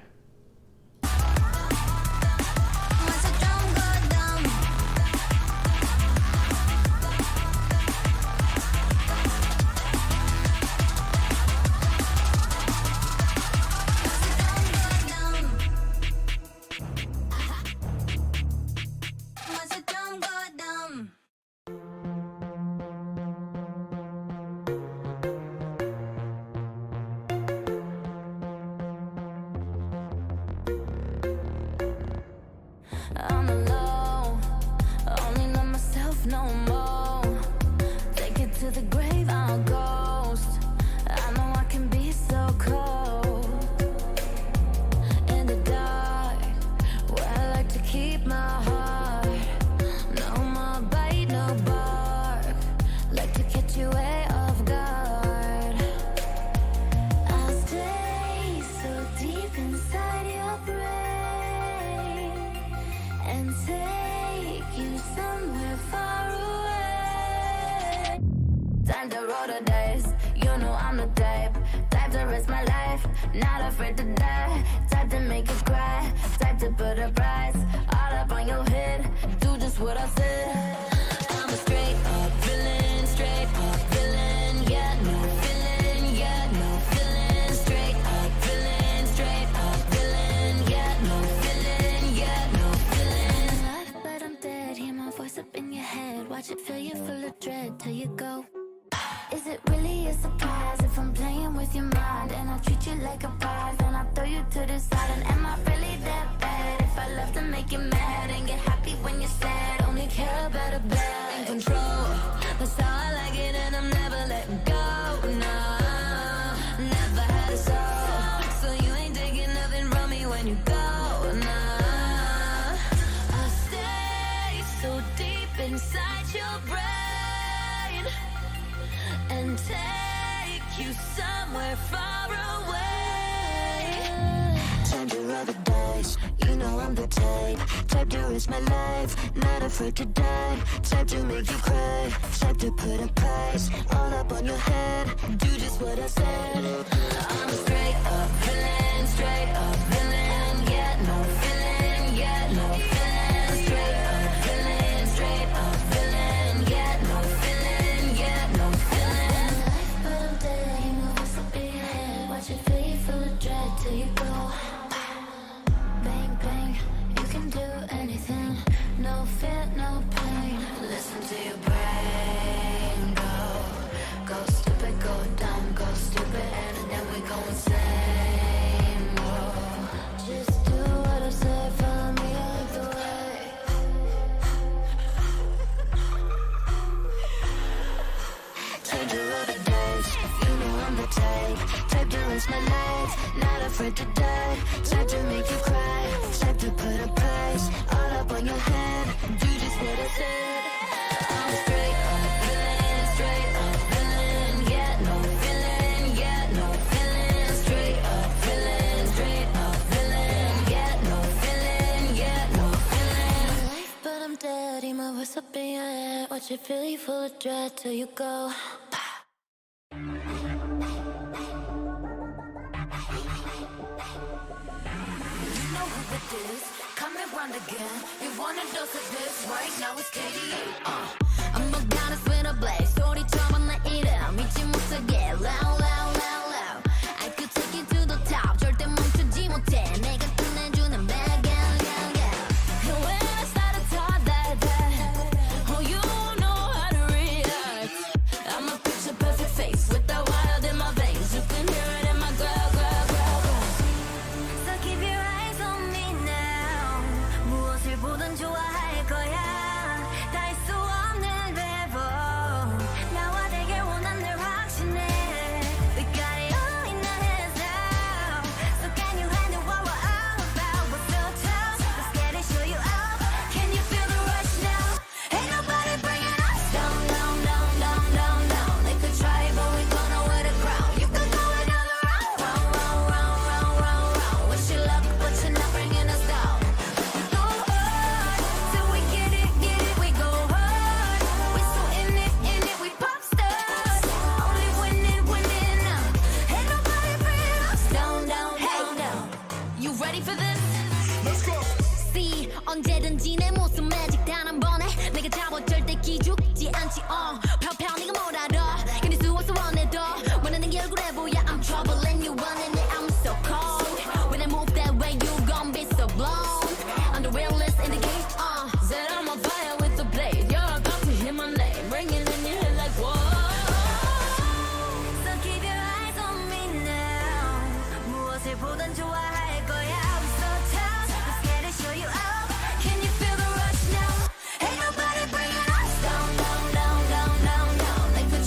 not afraid to die. Type to make you cry, type to put a price all up on your head. Do just what I said. I'm a straight up villain, straight up villain. Yeah, no feeling, yeah, no feeling. Straight up villain, straight up villain. Yeah, no feeling, yeah, no feeling. Alive, but I'm dead. Hear my voice up in your head. Watch it fill you full of dread till you go. Is it really a surprise if I'm playing with your mind and I treat you like a prize and I throw you to the side? And am I really that bad if I love to make you mad and get happy when you're sad? Only care about a bad and control. That's how I like it and I'm never letting go. No, never had a soul, so you ain't taking nothing from me when you go. No, I stay so deep inside your brain and take you somewhere far away. Time to roll the dice, you know I'm the type to risk my life, not afraid to die. Type to make you cry, type to put a price all up on your head. Do just what I said. I'm a straight up villain, straight up villain. Yeah, no feeling, yeah, no feeling. Straight up villain, straight up villain. Yeah, no feeling, yeah, no feeling. But I'm dead, you know what's up in your head. Watch it fill you full of dread till you go. Bang, bang, you can do anything. No fear, no pain. Listen to your brain go. Go stupid, go dumb, go stupid, and then we go insane. Whoa. Just do what I say, follow me all the way. Time to roll the dice, you know I'm the type to risk my life, not afraid to die. Type to make you cry, type to put a price all up on your head. Do just what I said. I'm straight up villain, straight up villain. Yeah, no feeling, yeah, no feeling. Straight up villain, straight up villain. Yeah, no feeling, yeah, no feeling. Life, but I'm dead. Hear my voice up in your head. Watch it fill you full of dread till you go. Coming round again. You want a dose of this? Right now it's KD. I'm a goddess with a blaze. 소리처럼 나 이름 잊지 못하게. Loud, loud, loud, loud. I could take you to the top. 절대 멈추지 못해. 내가 끝내주는 bad gal, gal, gal. And when I start to talk that, oh, you know how to react. I'm a picture perfect face with that wild in my veins. You can hear it in my growl, growl, growl, growl. So keep your eyes on me now. 무엇을 보든 좋아할 거야. 다 할 수 없는 배vo. 나와 되길 원한 늘 확신해. We got it all in our hands now. So can you handle what we're all about? We're so tough. Let's get it, show you out. Can you feel the rush now? Ain't nobody bringing us down, down, down, down, down, down. They could try, but we gonna wear the crown. You can go another round, round, round, round, round, round, round. Wish you luck, but you're not bringing us down. We go hard till we get it, we go hard. We so in it, we pop stars. Only winning, winning now. Ain't nobody bringing us down, down, down, down. You ready for this? Let's go. See, 언제든지 내 모습 매직 단 한 번에 내가 잡아 절대 기죽지 않지. 펴펴 네가 뭘 알아. 견딜 수 없어 원해도 원하는 게 얼굴에 보여. I'm trouble and you running it. I'm so cold. When I move that way, you gon' be so blown. I'm the realest in the game. Said I'm on fire with the blade. You're about to hear my name ringing in your head like whoa. So keep your eyes on me now. 무엇을 보든 좋아할 거야. I'm so tough. Let's get it, show you out. Can you feel the rush now? Ain't nobody bringing us down, down, down, down, down, down. They could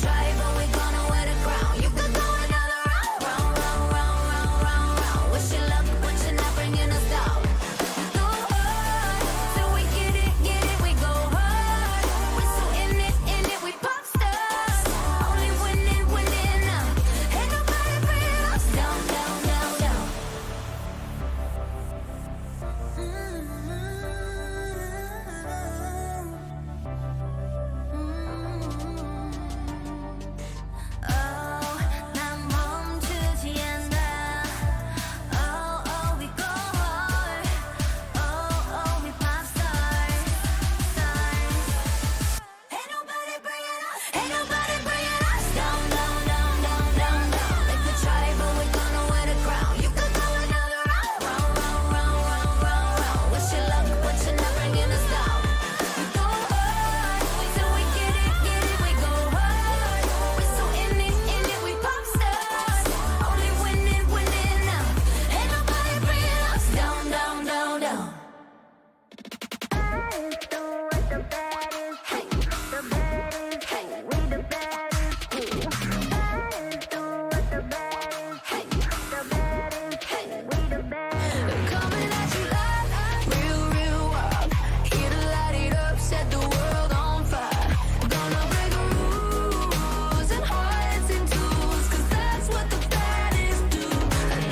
Coming at you live, real, real wild. Here to light it up, set the world on fire. Gonna break rules and hearts in twos, 'cause that's what the baddest do.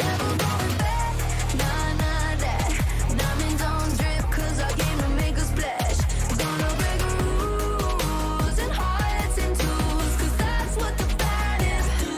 Never going back, nah, nah, that. Diamonds on drip, 'cause I came to make a splash. Gonna break rules and hearts in twos, 'cause that's what the baddest do.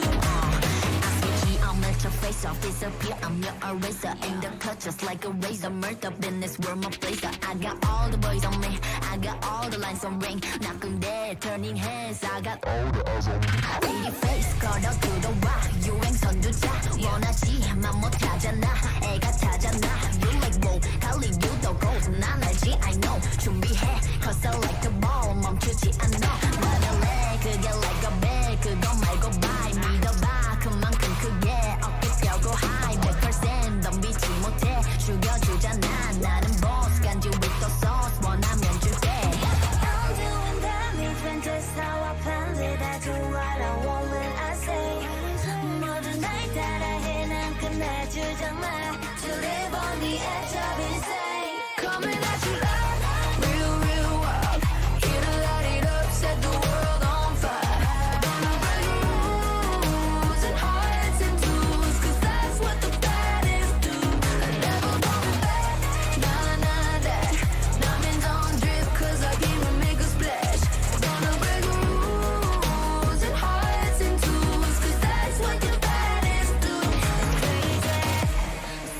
I'll melt your face off, disappear, I'm your eraser. Aim the cut just like a razor. Murder in this world, my blazer. I got all the boys on me, I got all the lines on ring. Knocking dead, turning heads, I got all the eyes on me. Baby face, 걸어 들어와, 유행 선두자. 원하지만 못하잖아, 애가 타잖아. You like whoa, 할리우드 gold, 난 알지, I know. 준비해, cause I like the ball, 멈추지 않아. 말할래, 그게 like a bag, 그거 말고 bye. 믿어봐, 그만큼 크게 어깨 펴고 high. 100% 덤비지 못해, 죽여주잖아. 나는 boss, 간지 with the sauce, 원하면 줄게. I'm doing damage when that's how I planned it. I do what I want when I say. 모든 날 따라해, 난 끝내주잖아. To live on the edge of insane. Coming at you live, real, real wild. Here to light it up, set the world on fire. Gonna break rules and hearts in twos, 'cause that's what the baddest do. Never going back, nah, nah, that. Diamonds on drip, 'cause I came to make a splash. Gonna break rules and hearts in twos, 'cause that's what the baddest do. Crazy.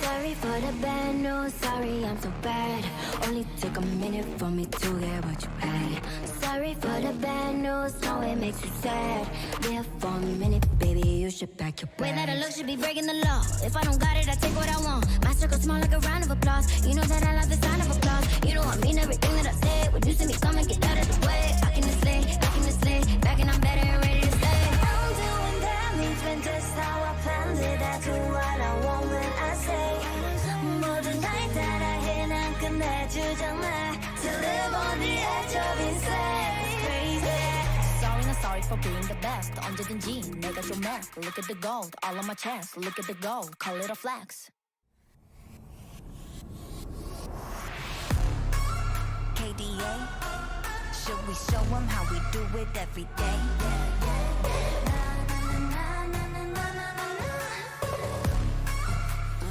Sorry for the bad news, sorry I'm so bad. Only took a minute for me to get what you had. Sorry for the bad news, no it makes you sad. Live for a minute, baby, you should pack your bags. Way that I look should be breaking the law. If I don't got it, I take what I want. My circle small like a round of applause. You know that I love the sound of applause. You know I mean everything that I say. When you see me come and get out of the way. Back in the sleigh, back in the sleigh. Back and I'm better and ready to stay. I'm doing damage when just how I planned it. I do what I want when I say. 모든 날 따라해, 난 끝내주잖아. To live on the edge of insane. Crazy. Sorry, not sorry for being the best. 언제든지 내가 좀 mad. Look at the gold, all on my chest. Look at the gold, call it a flex. KDA, should we show 'em how we do it every day?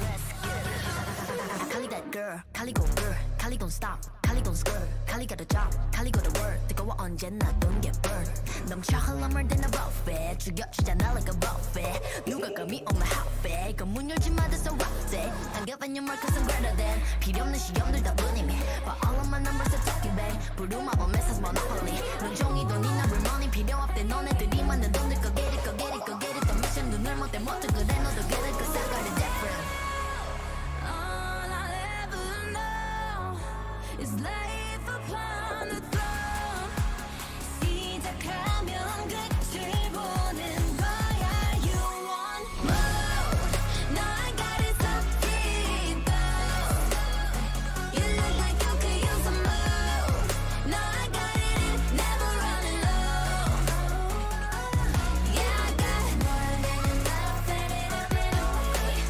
Let's get it. Kali that girl, Kali go girl, Kali don't stop, Kali don't skirt, Kali got a job, Kali go to work. 뜨거워 언제나 don't get burned. 넘쳐 흘러물 된 a buffet, 죽여주잖아 like a buffet. 누가 감히 on my outfit, 그 문 열지 마, that's a rough day. I'm giving you more 'cause I'm greater than. 필요 없는 시험들 다 뿐이미. But all of my numbers are talking back. 부루마법 메시지 monopoly. 눈종이 돈이나 real money 필요 없대. 너네들이 만든 돈들 go get it, go get it, go get it. 더 미션 눈을 못대 못해 그래 너도 get it 'cause I got it different. All I'll ever know is life upon the throne. 시작하면 끝을 보는 거야. You want more? No, I got it so deep though. You look like you could use some more. No, I got it, never running low. Yeah, I got more than enough, set it up and away.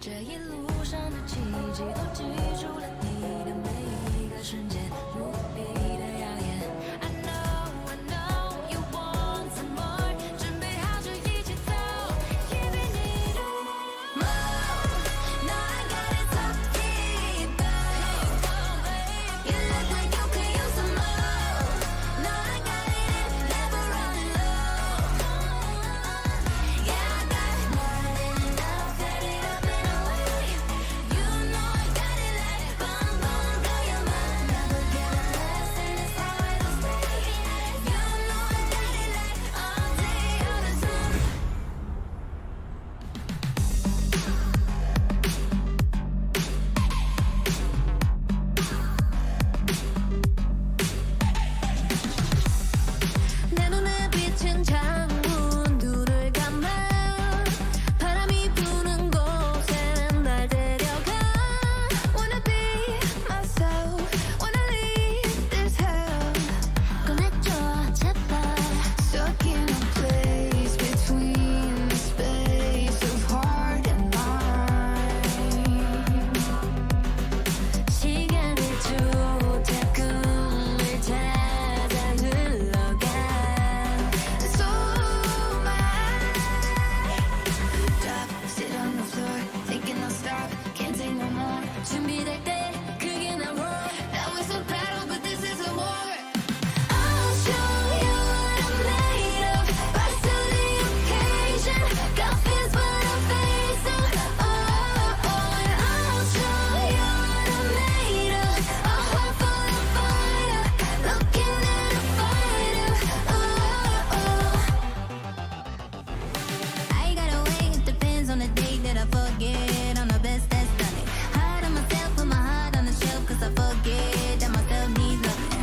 这一路上的奇迹都记住了你的每一个瞬间，无比的耀眼。I know you want some more， 准备好就一起走。Give me need more， No I got it so deep， You look like you could use some more， No I got it never running low。Yeah I got more than enough, got it up and away. You know I got it like bum bum, blow your mind. Never get less, and it's how it'll stay. You know I got it like all day, all the time. 내 눈에 비친 창문 눈을 감아 바람이 부는 곳에 날 데려가 Wanna be myself Wanna leave this hell 꺼내줘 제발 Stuck in a place between the space of heart and mind 시간을 쫓아 꿈을 찾아 흘러가 So mad Drop, sit on the floor Thinking I'll stop, can't take no more 준비될 때 그게 나 roar That was a battle but this is a war I'll show you what I'm made of Rise to the occasion Got fears but I face them Oh, and I'll show you what I'm made of A heart full of fire Looking at a fighter I got a way, it depends on the day that I forget I'm the best that's done it Hard on myself, put my heart on the shelf Cause I forget that myself needs loving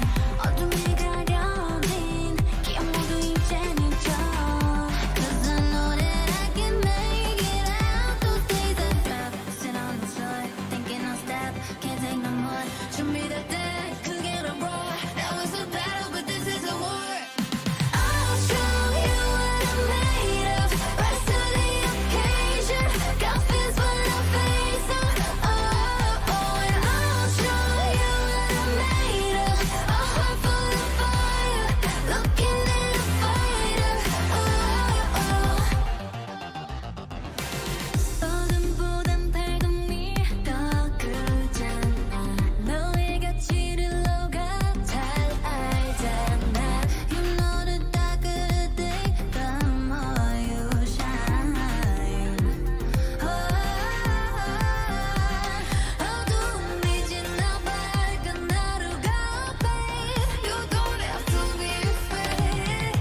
어둠에 가려진 기억 모두 이젠 잊어 Cause I know that I can make it out Those days I drop, sit on the floor Thinking I'll stop, can't take no more 준비될 때 그게 나 roar That was a battle but this is a war I'll show you what I'm made of Rise to the occasion Got fears but I face them Oh, and I'll show you what I'm made of A heart full of fire Looking at a fighter 어둠보단 밝음이 더 크잖아 너의 가치를 너가 잘 알잖아 You know the darker the day the more you shine 어둠이 지나 밝은 하루가 babe You don't have to be afraid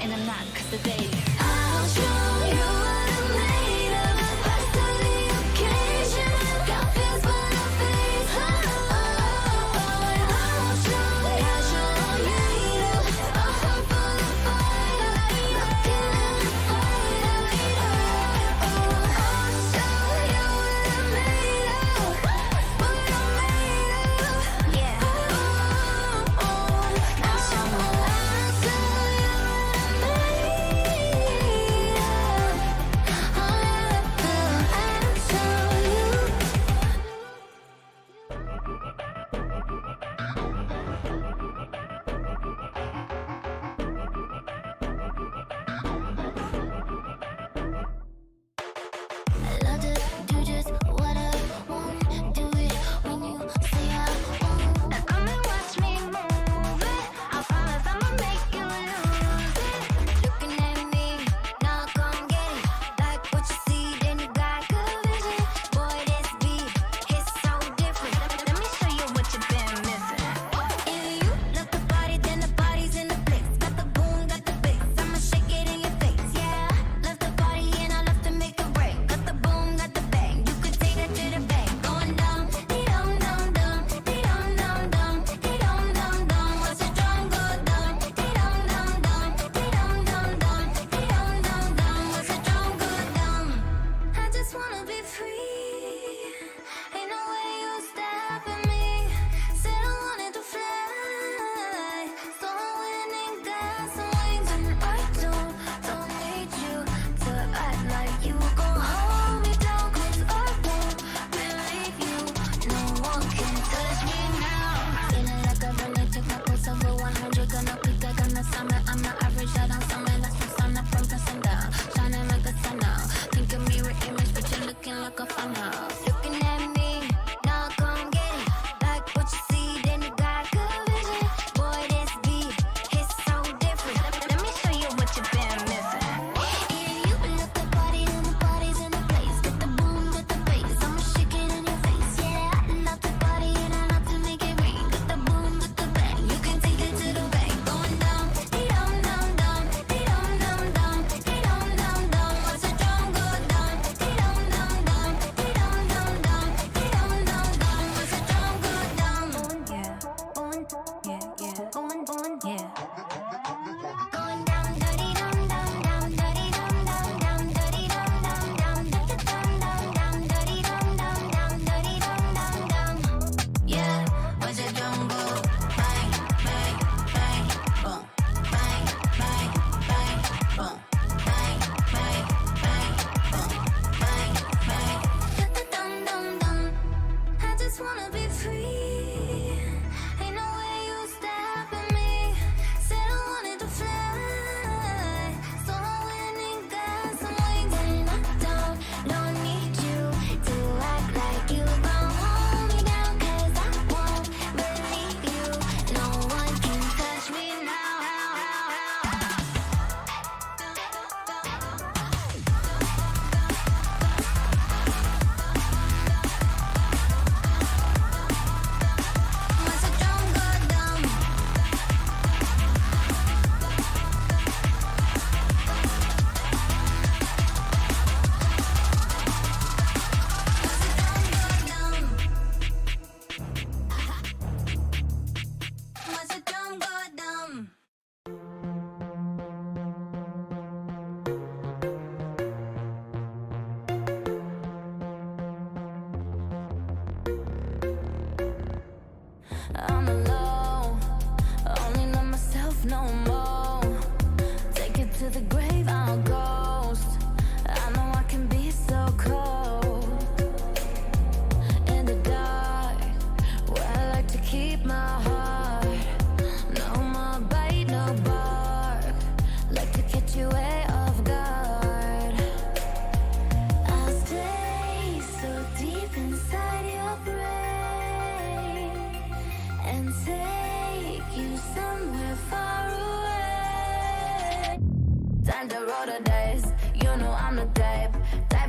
And I'm not cause today I'll show you what I'm made of Rise to the occasion Got fears but I face And I'll show you what I'm made of A heart full of fire Looking at a fighter I'll show you what I'm made of What I'm made of Yeah I'll show you what I'm made of no more. Take it to the grave, I'll ghost. I know I can be so cold. In the dark, where I like to keep my heart. No more bite, no bark. Like to catch you way off guard. I'll stay so deep inside your brain and take you somewhere far away. Time to roll the dice, you know I'm the type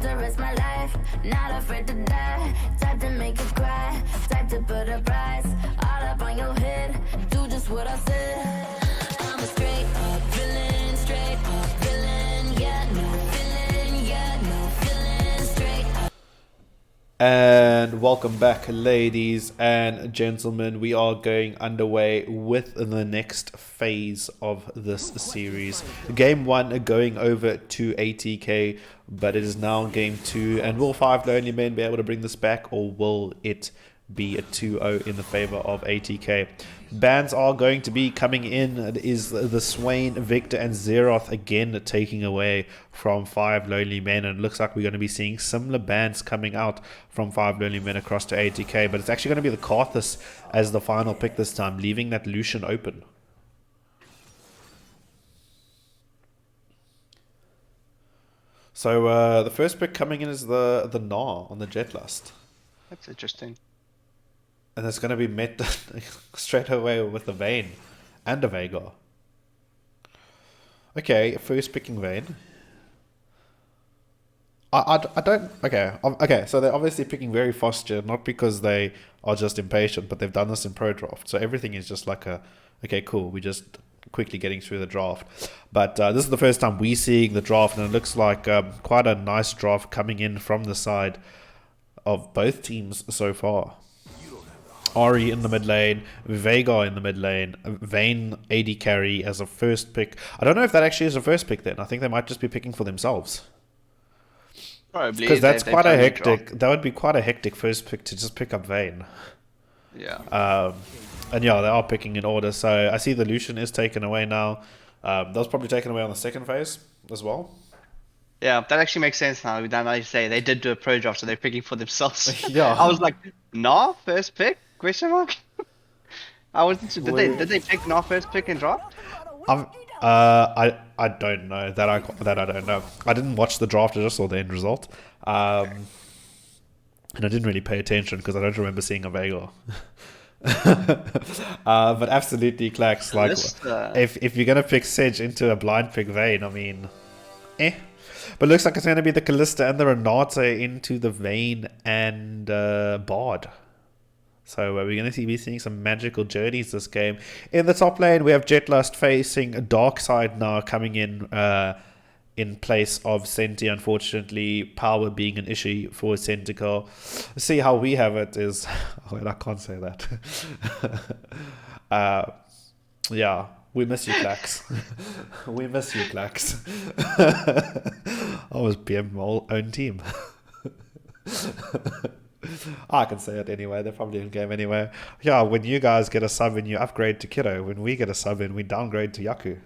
to risk my life, not afraid to die, type to make you cry, type to put a price all up on your head, do just what I said. I'm a straight up villain, yeah, no feeling, straight up. And welcome back, ladies and gentlemen. We are going underway with the next phase of this series. Game 1 going over to ATK, but it is now game 2. And will 5 Lonely Men be able to bring this back, or will it be a 2-0 in the favor of ATK? Bans are going to be coming in. It is the Swain, Victor, and Zeroth again taking away from 5 Lonely Men. And it looks like we're going to be seeing similar bans coming out from 5 Lonely Men across to ATK. But it's actually going to be the Karthus as the final pick this time, leaving that Lucian open. So the first pick coming in is the Gnar on the Jetlust. That's interesting. And it's going to be met straight away with a Vayne and a Veigar. Okay, first picking Vayne. I don't... Okay, so they're obviously picking very fast here, not because they are just impatient, but they've done this in Pro Draft. So everything is just like a... Okay, cool, we're just quickly getting through the draft. But this is the first time we're seeing the draft, and it looks like quite a nice draft coming in from the side of both teams so far. Ari in the mid lane, Veigar in the mid lane, Vayne AD carry as a first pick. I don't know if that actually is a first pick then. I think they might just be picking for themselves. Probably. Because that's quite a hectic... That would be quite a hectic first pick to just pick up Vayne. Yeah. And yeah, they are picking in order. So I see the Lucian is taken away now. That was probably taken away on the second phase as well. Yeah, that actually makes sense now. Now you say they did do a pro draft, so they're picking for themselves. Yeah. I was like, nah, first pick? Question mark? I wasn't sure. Did they pick Gnar first pick and draft? I don't know that I don't know. I didn't watch the draft. I just saw the end result, and I didn't really pay attention because I don't remember seeing a Veigar. But absolutely, Clax. Like, if you're gonna pick Sedge into a blind pick Vayne, I mean, But it looks like it's gonna be the Callista and the Renata into the Vayne and Bard. So we're going to be seeing some magical journeys this game. In the top lane, we have Jetlust facing Darkside now coming in place of Senti, unfortunately. Power being an issue for Centical. See how we have it is... Oh, I can't say that. Yeah, we miss you, Clax. We miss you, Clax. I was BM my own team. I can say it anyway. They're probably in game anyway. Yeah, when you guys get a sub in, you upgrade to Kiddo. When we get a sub in, we downgrade to Yaku.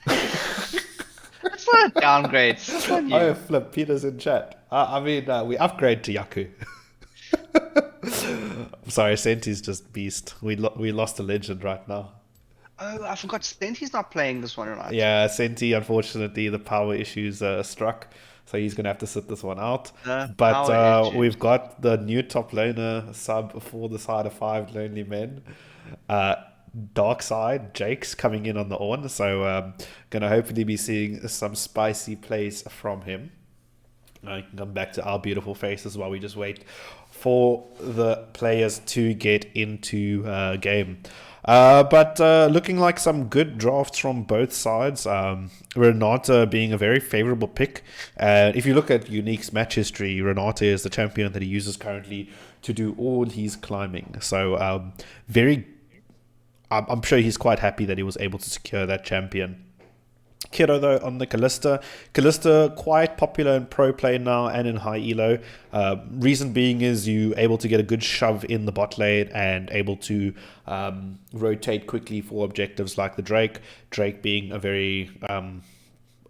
That's not a downgrade. That's not you. Oh, flip. Peter's in chat. I mean, we upgrade to Yaku. I'm sorry, Senti's just beast. We lost a legend right now. Oh, I forgot. Senti's not playing this one, right? Yeah, Senti, unfortunately, the power issues struck. So he's going to have to sit this one out. But we've got the new top laner sub for the side of 5 Lonely Men. Dark Side, Jake's coming in on the Ornn. So going to hopefully be seeing some spicy plays from him. I can come back to our beautiful faces while we just wait for the players to get into game. But looking like some good drafts from both sides. Renata being a very favorable pick. If you look at Unique's match history, Renata is the champion that he uses currently to do all his climbing. So I'm sure he's quite happy that he was able to secure that champion. Kiddo though on the Callista. Callista quite popular in pro play now and in high elo. Reason being is you able to get a good shove in the bot lane and able to rotate quickly for objectives like the Drake. Drake being a very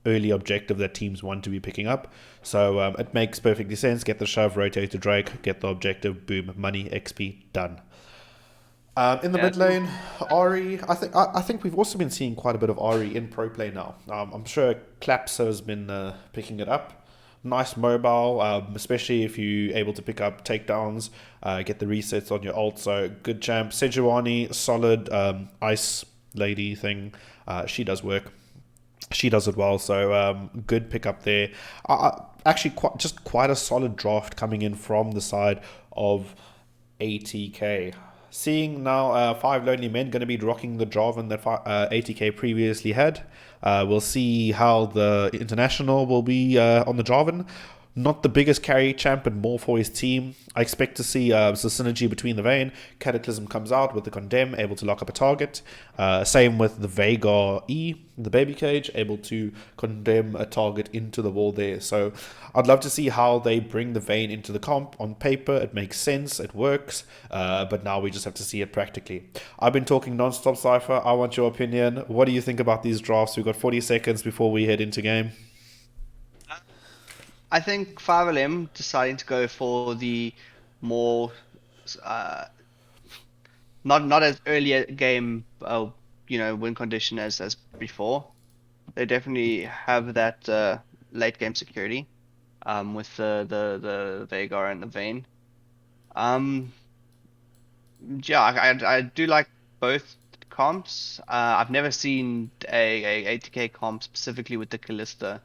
early objective that teams want to be picking up. So it makes perfectly sense. Get the shove, rotate to Drake, get the objective, boom, money, XP, done. In the mid lane, Ari, I think we've also been seeing quite a bit of Ari in pro play now. I'm sure Claps has been picking it up. Nice mobile, especially if you're able to pick up takedowns, get the resets on your ult. So good champ. Sejuani, solid ice lady thing. She does work. She does it well. So good pick up there. Actually, quite a solid draft coming in from the side of ATK. Seeing now 5 lonely men going to be rocking the Jarvan that ATK previously had. We'll see how the international will be on the Jarvan. Not the biggest carry champ, but more for his team. I expect to see some synergy between the Vayne. Cataclysm comes out with the Condemn, able to lock up a target. Same with the Veigar E, the Baby Cage, able to condemn a target into the wall there. So I'd love to see how they bring the Vayne into the comp. On paper, it makes sense, it works, but now we just have to see it practically. I've been talking non-stop, Cypher. I want your opinion. What do you think about these drafts? We've got 40 seconds before we head into game. I think 5LM deciding to go for the more not as early a game win condition as before. They definitely have that late game security with the Veigar and the Vayne. I do like both comps. I've never seen a ATK comp specifically with the Callista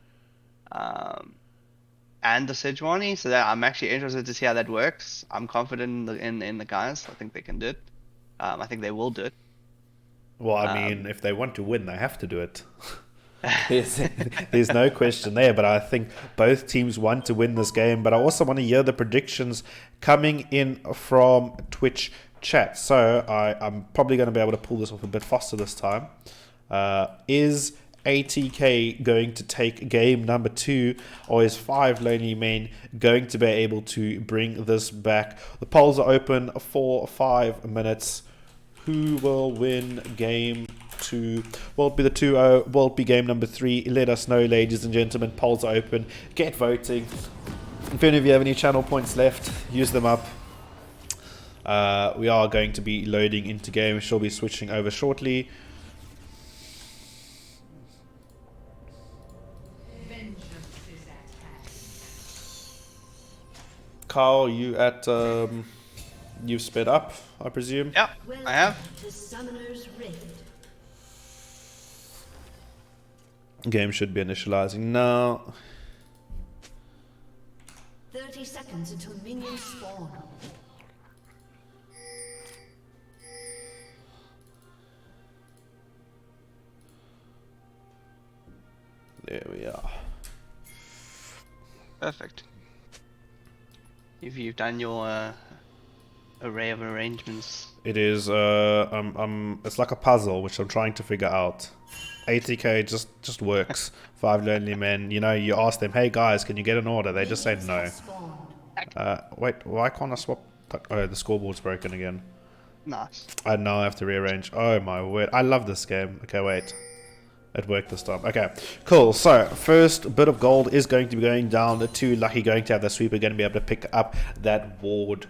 and the Sejuani, so that I'm actually interested to see how that works. I'm confident in the guys. I think they can do it. I think they will do it. Well, I mean, if they want to win, they have to do it. There's no question there, but I think both teams want to win this game. But I also want to hear the predictions coming in from Twitch chat. So I'm probably going to be able to pull this off a bit faster this time. Is ATK going to take game number 2, or is 5 lonely men going to be able to bring this back? The polls are open for 5 minutes. Who will win game 2? Will it be the 2-0? Will it be game number 3? Let us know, ladies and gentlemen. Polls are open. Get voting. If any of you have any channel points left, use them up. We are going to be loading into game. She'll be switching over shortly. Carl, you at you've sped up, I presume. Yeah, I have. Game should be initializing now. 30 seconds until minions spawn. There we are. Perfect. If you've done your array of arrangements. It is it's like a puzzle which I'm trying to figure out. ATK just works. 5 lonely men, you ask them, hey guys, can you get an order? They just say no. Wait, why can't I swap? Oh, the scoreboard's broken again. Nice. I now have to rearrange. Oh my word, I love this game. Okay, wait. It worked this time. Okay, cool. So, first bit of gold is going to be going down to Lucky, going to have the sweeper, going to be able to pick up that ward.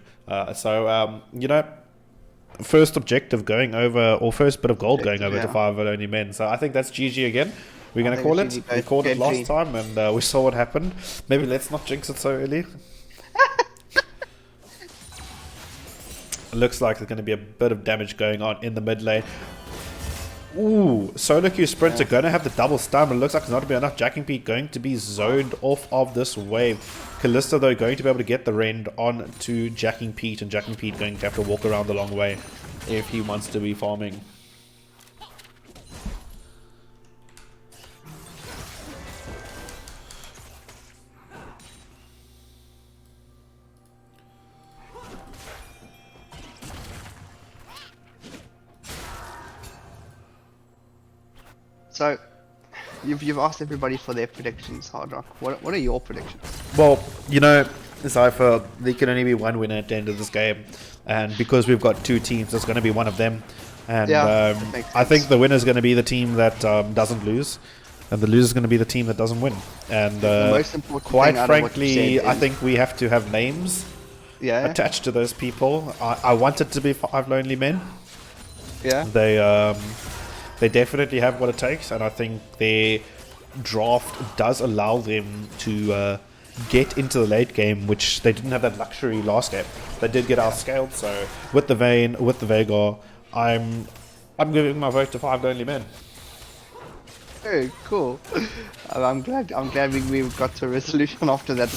First objective going over, or first bit of gold going over to 5 only men. So, I think that's GG again. We're going to call it. We called it last time, and we saw what happened. Maybe let's not jinx it so early. Looks like there's going to be a bit of damage going on in the mid lane. Ooh, solo queue sprinter going to have the double stun, but it looks like it's not going to be enough. Jacking Pete going to be zoned off of this wave. Callista, though, going to be able to get the rend on to Jacking Pete, and Jacking Pete going to have to walk around the long way if he wants to be farming. So, you've asked everybody for their predictions, Hard Rock. What are your predictions? Well, you know, Cypher, there can only be one winner at the end of this game, and because we've got two teams, there's going to be one of them. And that makes I think sense. the winner is going to be the team that doesn't lose, and the loser is going to be the team that doesn't win. And The most important quite thing out of what you frankly, said I is- think we have to have names Yeah. attached to those people. I want it to be 5 lonely men. Yeah. They definitely have what it takes, and I think their draft does allow them to get into the late game, which they didn't have that luxury last game. They did get outscaled, so with the Vayne, with the Veigar, I'm giving my vote to 5 lonely men. Very cool. I'm glad we got to a resolution after that.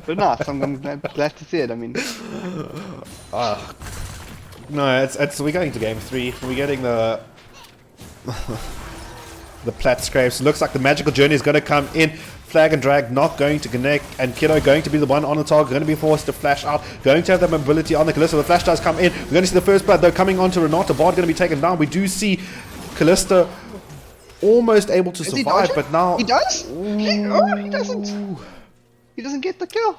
But nice. I'm glad to see it. I mean, No, it's we're going to game 3. We're getting the the plat scrapes. Looks like the magical journey is going to come in. Flag and drag not going to connect, and Kiddo going to be the one on the target, going to be forced to flash out, going to have that mobility on the Callista. The flash does come in. We're going to see the first blood though coming onto Renata. Bard going to be taken down. We do see Callista almost able to Does he survive, dodge it? but now He does? He doesn't. He doesn't get the kill.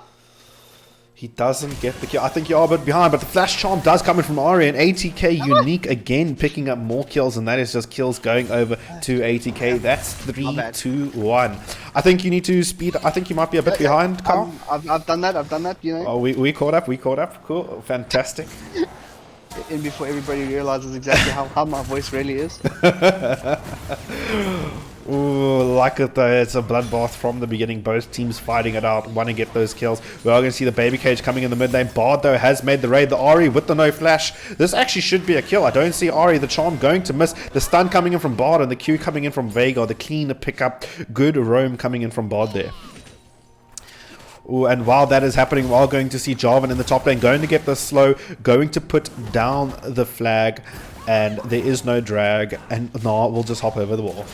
he doesn't get the kill. I think you are a bit behind, but the flash charm does come in from Ari, and ATK unique again picking up more kills, and that is just kills going over to ATK. That's 3, bad. 2, 1. I think you need to speed. I think you might be a bit behind, Carl. I've done that, you know. Oh, we caught up. Cool, fantastic. And before everybody realizes exactly how my voice really is. Ooh, like it though, it's a bloodbath from the beginning. Both teams fighting it out, want to get those kills. We are going to see the baby cage coming in the mid lane. Bard though has made the raid. The Ari with the no flash. This actually should be a kill. I don't see Ari the charm going to miss. The stun coming in from Bard and the Q coming in from Veigar. The clean pickup. Good roam coming in from Bard there. Ooh, and while that is happening, we're going to see Jarvan in the top lane going to get the slow, going to put down the flag, and there is no drag, and nah, we'll just hop over the wall.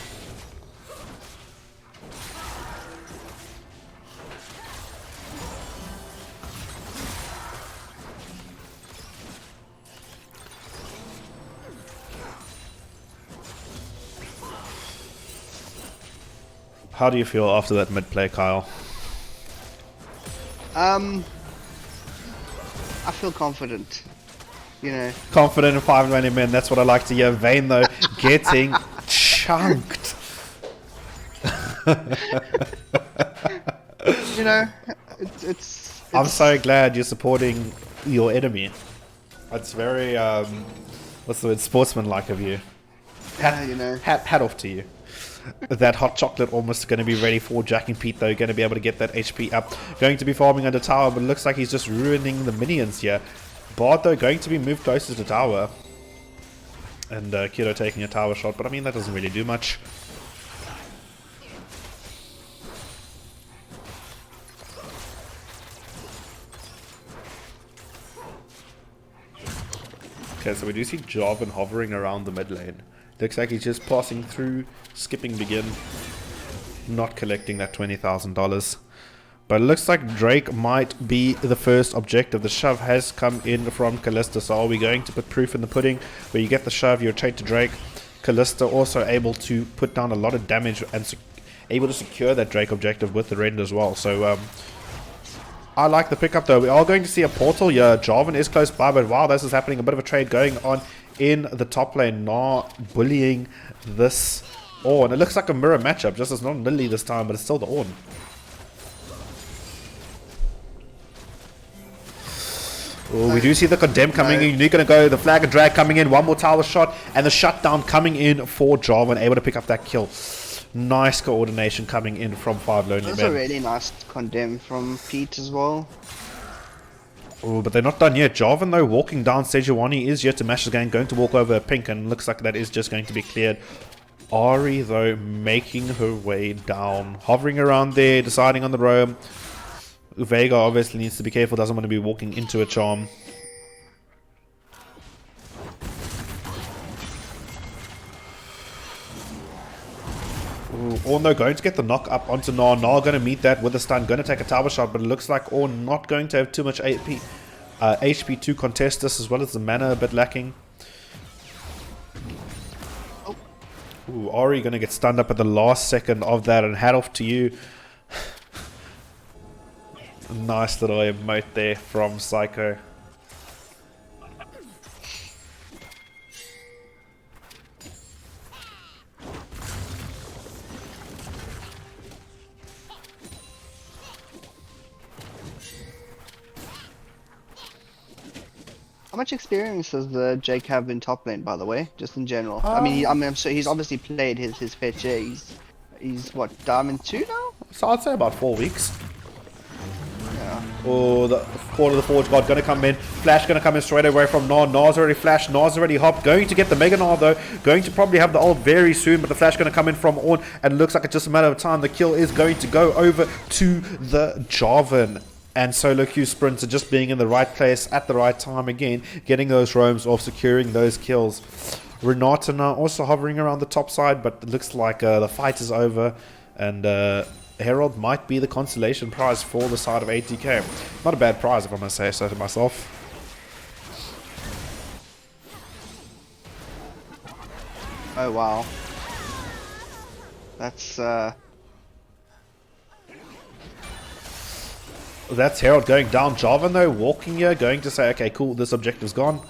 How do you feel after that mid play, Kyle? I feel confident. You know. Confident in 5 20 men, that's what I like to hear. Vayne though, getting chunked. You know, it's I'm so glad you're supporting your enemy. It's very, what's the word, sportsmanlike of you. you know. Hat off to you. That hot chocolate almost going to be ready for Jack and Pete though, going to be able to get that HP up. Going to be farming under tower, but it looks like he's just ruining the minions here. Bard though going to be moved closer to tower. And Kiddo taking a tower shot, but I mean that doesn't really do much. Okay, so we do see Jarvan hovering around the mid lane. Looks like he's just passing through, skipping begin, not collecting that $20,000. But it looks like Drake might be the first objective. The shove has come in from Callista, so are we going to put proof in the pudding? Where you get the shove, you rotate to Drake. Callista also able to put down a lot of damage and able to secure that Drake objective with the rend as well. So I like the pickup though. We are going to see a portal here. Jarvan is close by, but while this is happening, a bit of a trade going on in the top lane. Not bullying this Ornn. It looks like a mirror matchup, just as not Lily this time, but it's still the Ornn. Ooh, we do see the condemn coming in. You're going to go the flag and drag coming in. One more tower shot, and the shutdown coming in for Jarvan, able to pick up that kill. Nice coordination coming in from 5 lonely That's men. a really nice condemn from Pete as well. Oh, but they're not done yet. Jarvan, though, walking down Sejuani is yet to match the game, going to walk over a pink, and looks like that is just going to be cleared. Ari, though, making her way down, hovering around there, deciding on the roam. Veigar obviously needs to be careful, doesn't want to be walking into a charm. Ornn though going to get the knock up onto Gnar. Gnar going to meet that with a stun, going to take a tower shot, but it looks like Ornn not going to have too much HP to contest this, as well as the mana a bit lacking. Ooh, Ori going to get stunned up at the last second of that, and hat off to you. Nice little emote there from Psycho. How much experience does Jake have in top lane, by the way, just in general? I mean, I'm sure he's obviously played his fair share. He's what, Diamond 2 now? So I'd say about 4 weeks. Yeah. Oh, the Court of the Forge God gonna come in. Flash gonna come in straight away from Gnar. Gnar's already flashed. Gnar's already hopped. Going to get the Mega Gnar though. Going to probably have the ult very soon, but the Flash gonna come in from Ornn, and looks like it's just a matter of time. The kill is going to go over to the Jarvan. And Solo Q Sprinter just being in the right place at the right time again, getting those roams off, securing those kills. Renata now also hovering around the top side, but it looks like the fight is over, and Herald might be the consolation prize for the side of ATK. Not a bad prize, if I must say so to myself. Oh wow. That's Herald going down. Jarvan though, walking here, going to say, okay, cool, this objective's gone.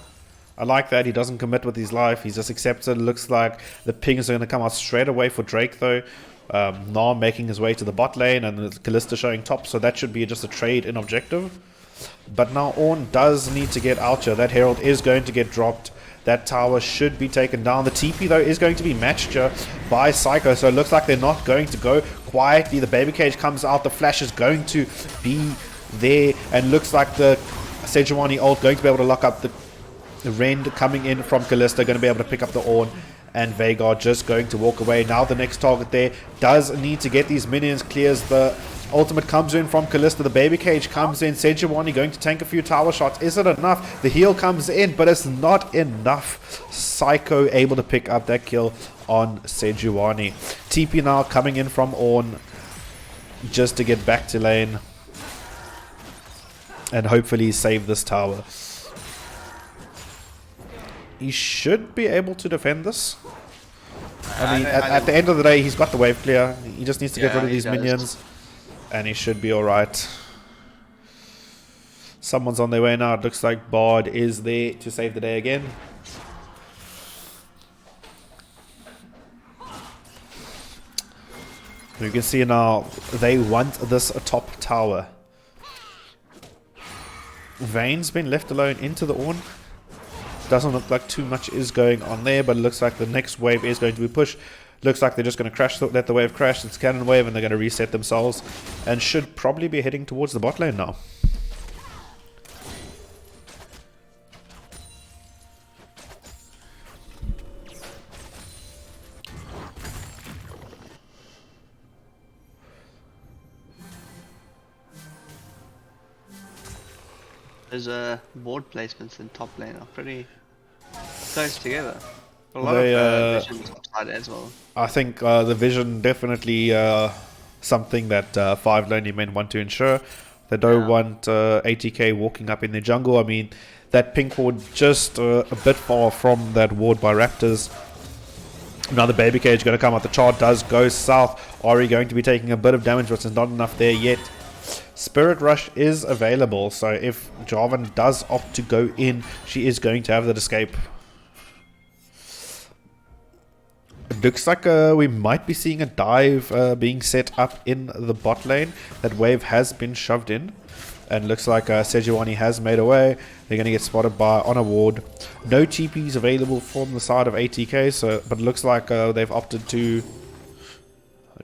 I like that. He doesn't commit with his life. He's just accepted. It looks like the pings are going to come out straight away for Drake though. Gnar making his way to the bot lane, and Kalista showing top, so that should be just a trade in objective. But now Ornn does need to get out here. That Herald is going to get dropped. That tower should be taken down. The TP though is going to be matched here by Psycho, so it looks like they're not going to go quietly. The baby cage comes out. The flash is going to be there, and looks like the Sejuani ult going to be able to lock up the Rend coming in from Kalista, going to be able to pick up the Ornn, and Veigar just going to walk away. Now the next target there does need to get these minions, clears the ultimate, comes in from Kalista, the baby cage comes in, Sejuani going to tank a few tower shots. Is it enough? The heal comes in, but it's not enough. Psycho able to pick up that kill on Sejuani. TP now coming in from Ornn just to get back to lane and hopefully save this tower. He should be able to defend this. I mean, at the end of the day, he's got the wave clear. He just needs to get rid of these minions, and he should be alright. Someone's on their way now. It looks like Bard is there to save the day again. You can see now they want this top tower. Vayne's been left alone into the Ornn. Doesn't look like too much is going on there, but it looks like the next wave is going to be pushed. Looks like they're just going to crash, let the wave crash. It's cannon wave, and they're going to reset themselves, and should probably be heading towards the bot lane now. Those ward placements in top lane are pretty close together. A lot of vision top side as well. I think the vision definitely something that 5 lonely men want to ensure. They don't want ATK walking up in their jungle. I mean, that pink ward just a bit far from that ward by Raptors. Another baby cage going to come out. The chart does go south. Ori going to be taking a bit of damage, but there's not enough there yet. Spirit Rush is available, so if Jarvan does opt to go in, she is going to have that escape. It looks like we might be seeing a dive being set up in the bot lane. That wave has been shoved in, and looks like Sejuani has made away. They're going to get spotted by on a ward. No TPs available from the side of ATK, so but it looks like they've opted to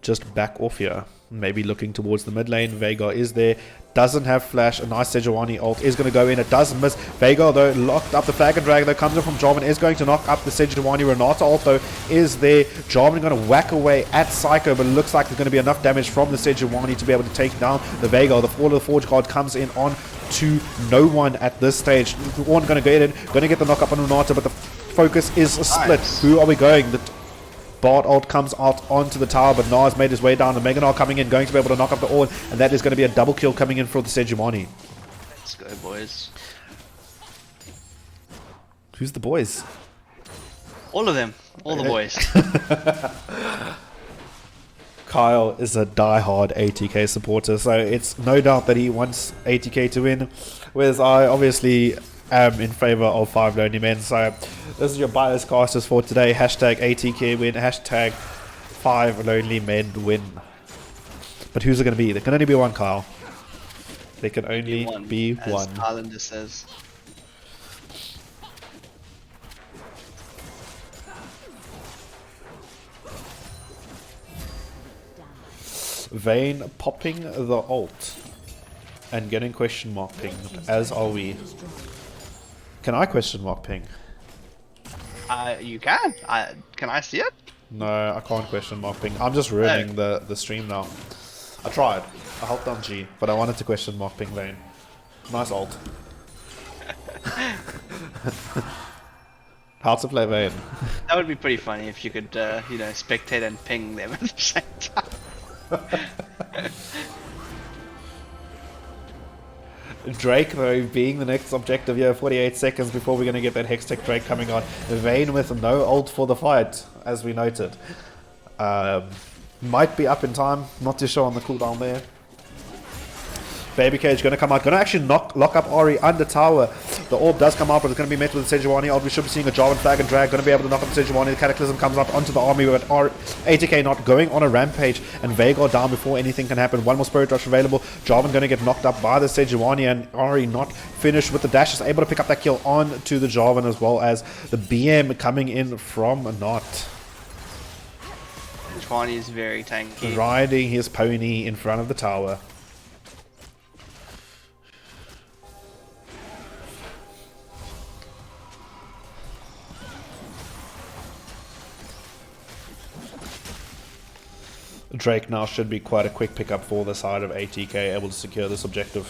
just back off here. Maybe looking towards the mid lane. Veigar is there. Doesn't have flash. A nice Sejuani ult is going to go in. It does miss. Veigar though locked up the flag and drag though comes in from Jarvan. Is going to knock up the Sejuani. Renata ult though is there. Jarvan going to whack away at Psycho, but it looks like there's going to be enough damage from the Sejuani to be able to take down the Veigar. The Fall of the Forge God comes in on to no one at this stage. Ornn going to get in. Going to get the knock up on Renata, but the focus is a split. Nice. Who are we going? The Bard ult comes out onto the tower, but Nar's made his way down. The Mega Gnar coming in, going to be able to knock up the Ornn, and that is going to be a double kill coming in for the Sejuani. Let's go, boys. Who's the boys? All of them. All the boys. Kyle is a die-hard ATK supporter, so it's no doubt that he wants ATK to win, whereas I obviously am in favor of 5 lonely men. So this is your bias casters for today. Hashtag ATK win, hashtag 5 lonely men win. But who's it going to be? There can only be one, Kyle. There can only be one. As Islander says. Vayne popping the ult and getting question mark pinged, as are we. Can I question mark ping? You can. Can I see it? No, I can't question mark ping. I'm just ruining the stream now. I tried. I held down G, but I wanted to question mark ping Vayne. Nice ult. How to play Vayne. That would be pretty funny if you could, you know, spectate and ping them at the same time. Drake, though, being the next objective here, 48 seconds before we're going to get that Hextech Drake coming on. Vayne with no ult for the fight, as we noted. Might be up in time, not too sure on the cooldown there. Baby Cage going to come out, going to actually lock up Ari under tower. The orb does come out, but it's going to be met with the Sejuani ult. We should be seeing a Jarvan flag and drag, going to be able to knock up the Sejuani. The Cataclysm comes up onto the army, but ATK not going on a rampage, and Veigar down before anything can happen. One more Spirit Rush available. Jarvan going to get knocked up by the Sejuani, and Ari not finished with the dash, is able to pick up that kill on to the Jarvan, as well as the BM coming in from Not. Sejuani is very tanky. Riding his pony in front of the tower. Drake now should be quite a quick pickup for the side of ATK, able to secure this objective.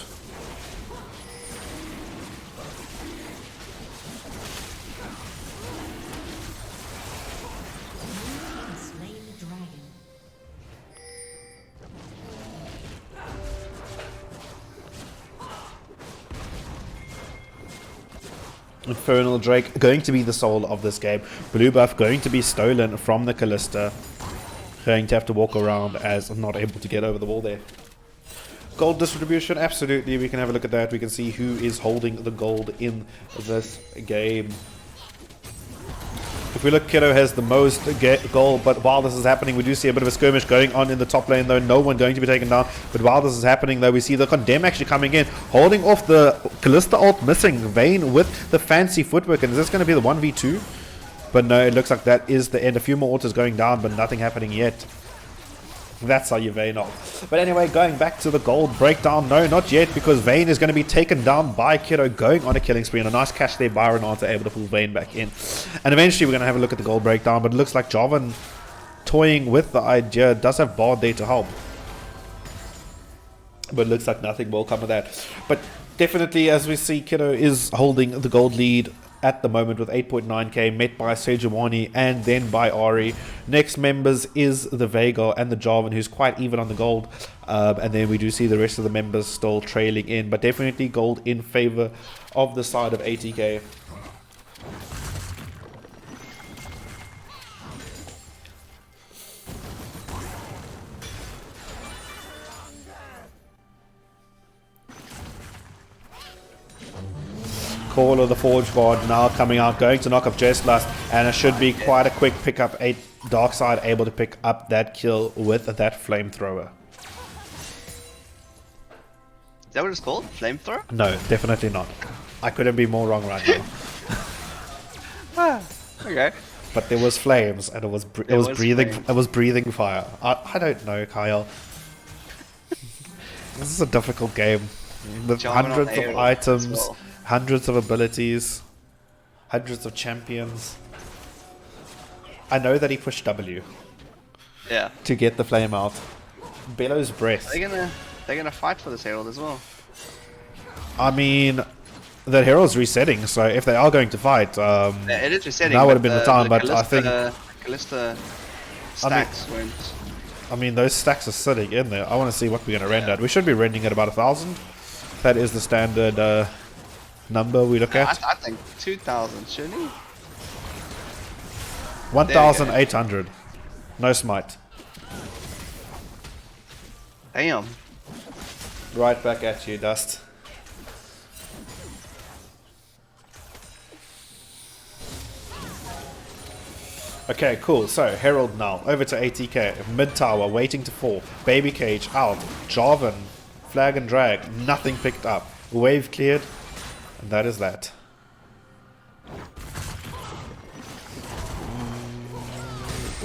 Slain the dragon. Infernal Drake going to be the soul of this game. Blue buff going to be stolen from the Callista. Going to have to walk around as not able to get over the wall there. Gold distribution, absolutely. We can have a look at that. We can see who is holding the gold in this game. If we look, Kiddo has the most gold, but while this is happening, we do see a bit of a skirmish going on in the top lane, though. No one going to be taken down. But while this is happening, though, we see the Condemn actually coming in, holding off the Callista ult, missing Vayne with the fancy footwork. And is this going to be the 1v2? But no, it looks like that is the end. A few more autos going down, but nothing happening yet. That's how you Vayne off. But anyway, going back to the gold breakdown. No, not yet, because Vayne is going to be taken down by Kiddo, going on a killing spree. And a nice catch there by Renata, able to pull Vayne back in. And eventually we're going to have a look at the gold breakdown. But it looks like Jarvan toying with the idea. Does have Bard there to help. But it looks like nothing will come of that. But definitely, as we see, Kiddo is holding the gold lead at the moment with 8.9k, met by Sejuani and then by Ari. Next members is the Veigar and the Jarvan, who's quite even on the gold. And then we do see the rest of the members still trailing in, but definitely gold in favor of the side of ATK. Call of the Forge Guard now coming out, going to knock up Jesslust, and it should be quite a quick pickup. Darkseid able to pick up that kill with that flamethrower. Is that what it's called? Flamethrower? No, definitely not. I couldn't be more wrong right now. Okay. But there was flames, and it was breathing fire. I don't know, Kyle. This is a difficult game with hundreds of items. Hundreds of abilities, hundreds of champions. I know that he pushed W. Yeah. To get the flame out. Bellow's breath. They're gonna fight for this herald as well. I mean, that herald's resetting, so if they are going to fight, yeah, it is resetting. that would have been the time. But I think Callista stacks went. I mean, those stacks are sitting in there. I want to see what we're gonna render at. We should be rendering at about 1,000. That is the standard number we look at. I think 2,000, shouldn't he? 1,800. No smite. Damn. Right back at you, Dust. Okay, cool. So, Herald now. Over to ATK. Mid tower, waiting to fall. Baby Cage out. Jarvan. Flag and drag. Nothing picked up. Wave cleared. And that is that.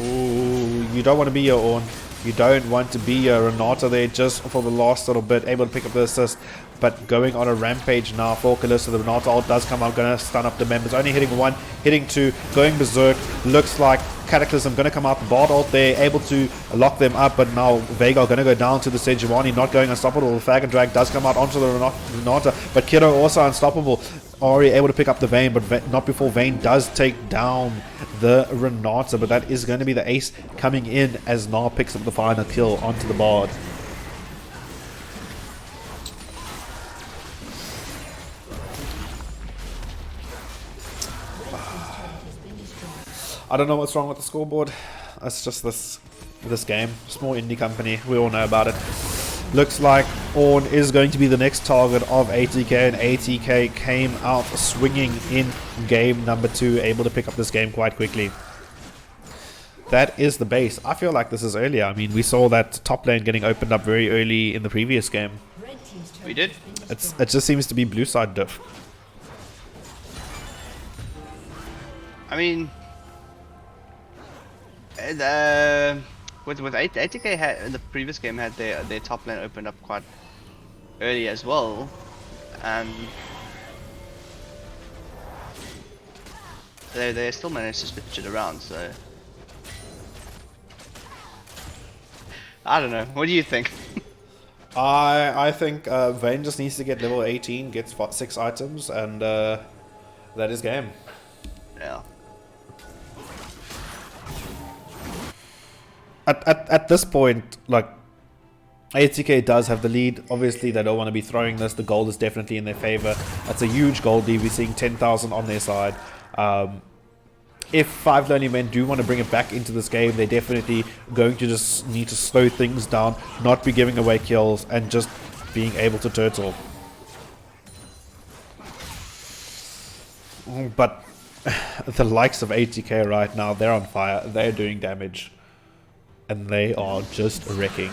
Ooh, you don't want to be your own. You don't want to be a Renata there just for the last little bit. Able to pick up the assist. But going on a rampage now for Kalista. The Renata ult does come out. Going to stun up the members. Only hitting 1, hitting 2. Going berserk. Looks like Cataclysm going to come out. Bard ult there. Able to lock them up. But now Veigar going to go down to the Sejuani. Not going unstoppable. The Flag and Drag does come out onto the Renata. But Kiddo also unstoppable. Ori able to pick up the Vayne. But not before Vayne does take down the Renata. But that is going to be the ace coming in as Gnar picks up the final kill onto the Bard. I don't know what's wrong with the scoreboard. It's just this game. Small indie company. We all know about it. Looks like Ornn is going to be the next target of ATK, and ATK came out swinging in game number 2, able to pick up this game quite quickly. That is the base. I feel like this is earlier. I mean, we saw that top lane getting opened up very early in the previous game. We did. It just seems to be blue side diff. I mean, with ATK had in the previous game had their top lane opened up quite early as well, and they still managed to switch it around. So I don't know. What do you think? I think Vayne just needs to get level 18, gets 6 items, and that is game. Yeah. At this point, like, ATK does have the lead. Obviously, they don't want to be throwing this. The gold is definitely in their favor. That's a huge gold lead. We're seeing 10,000 on their side. If 5 Lonely Men do want to bring it back into this game, they're definitely going to just need to slow things down, not be giving away kills, and just being able to turtle. But the likes of ATK right now, they're on fire. They're doing damage. And they are just wrecking.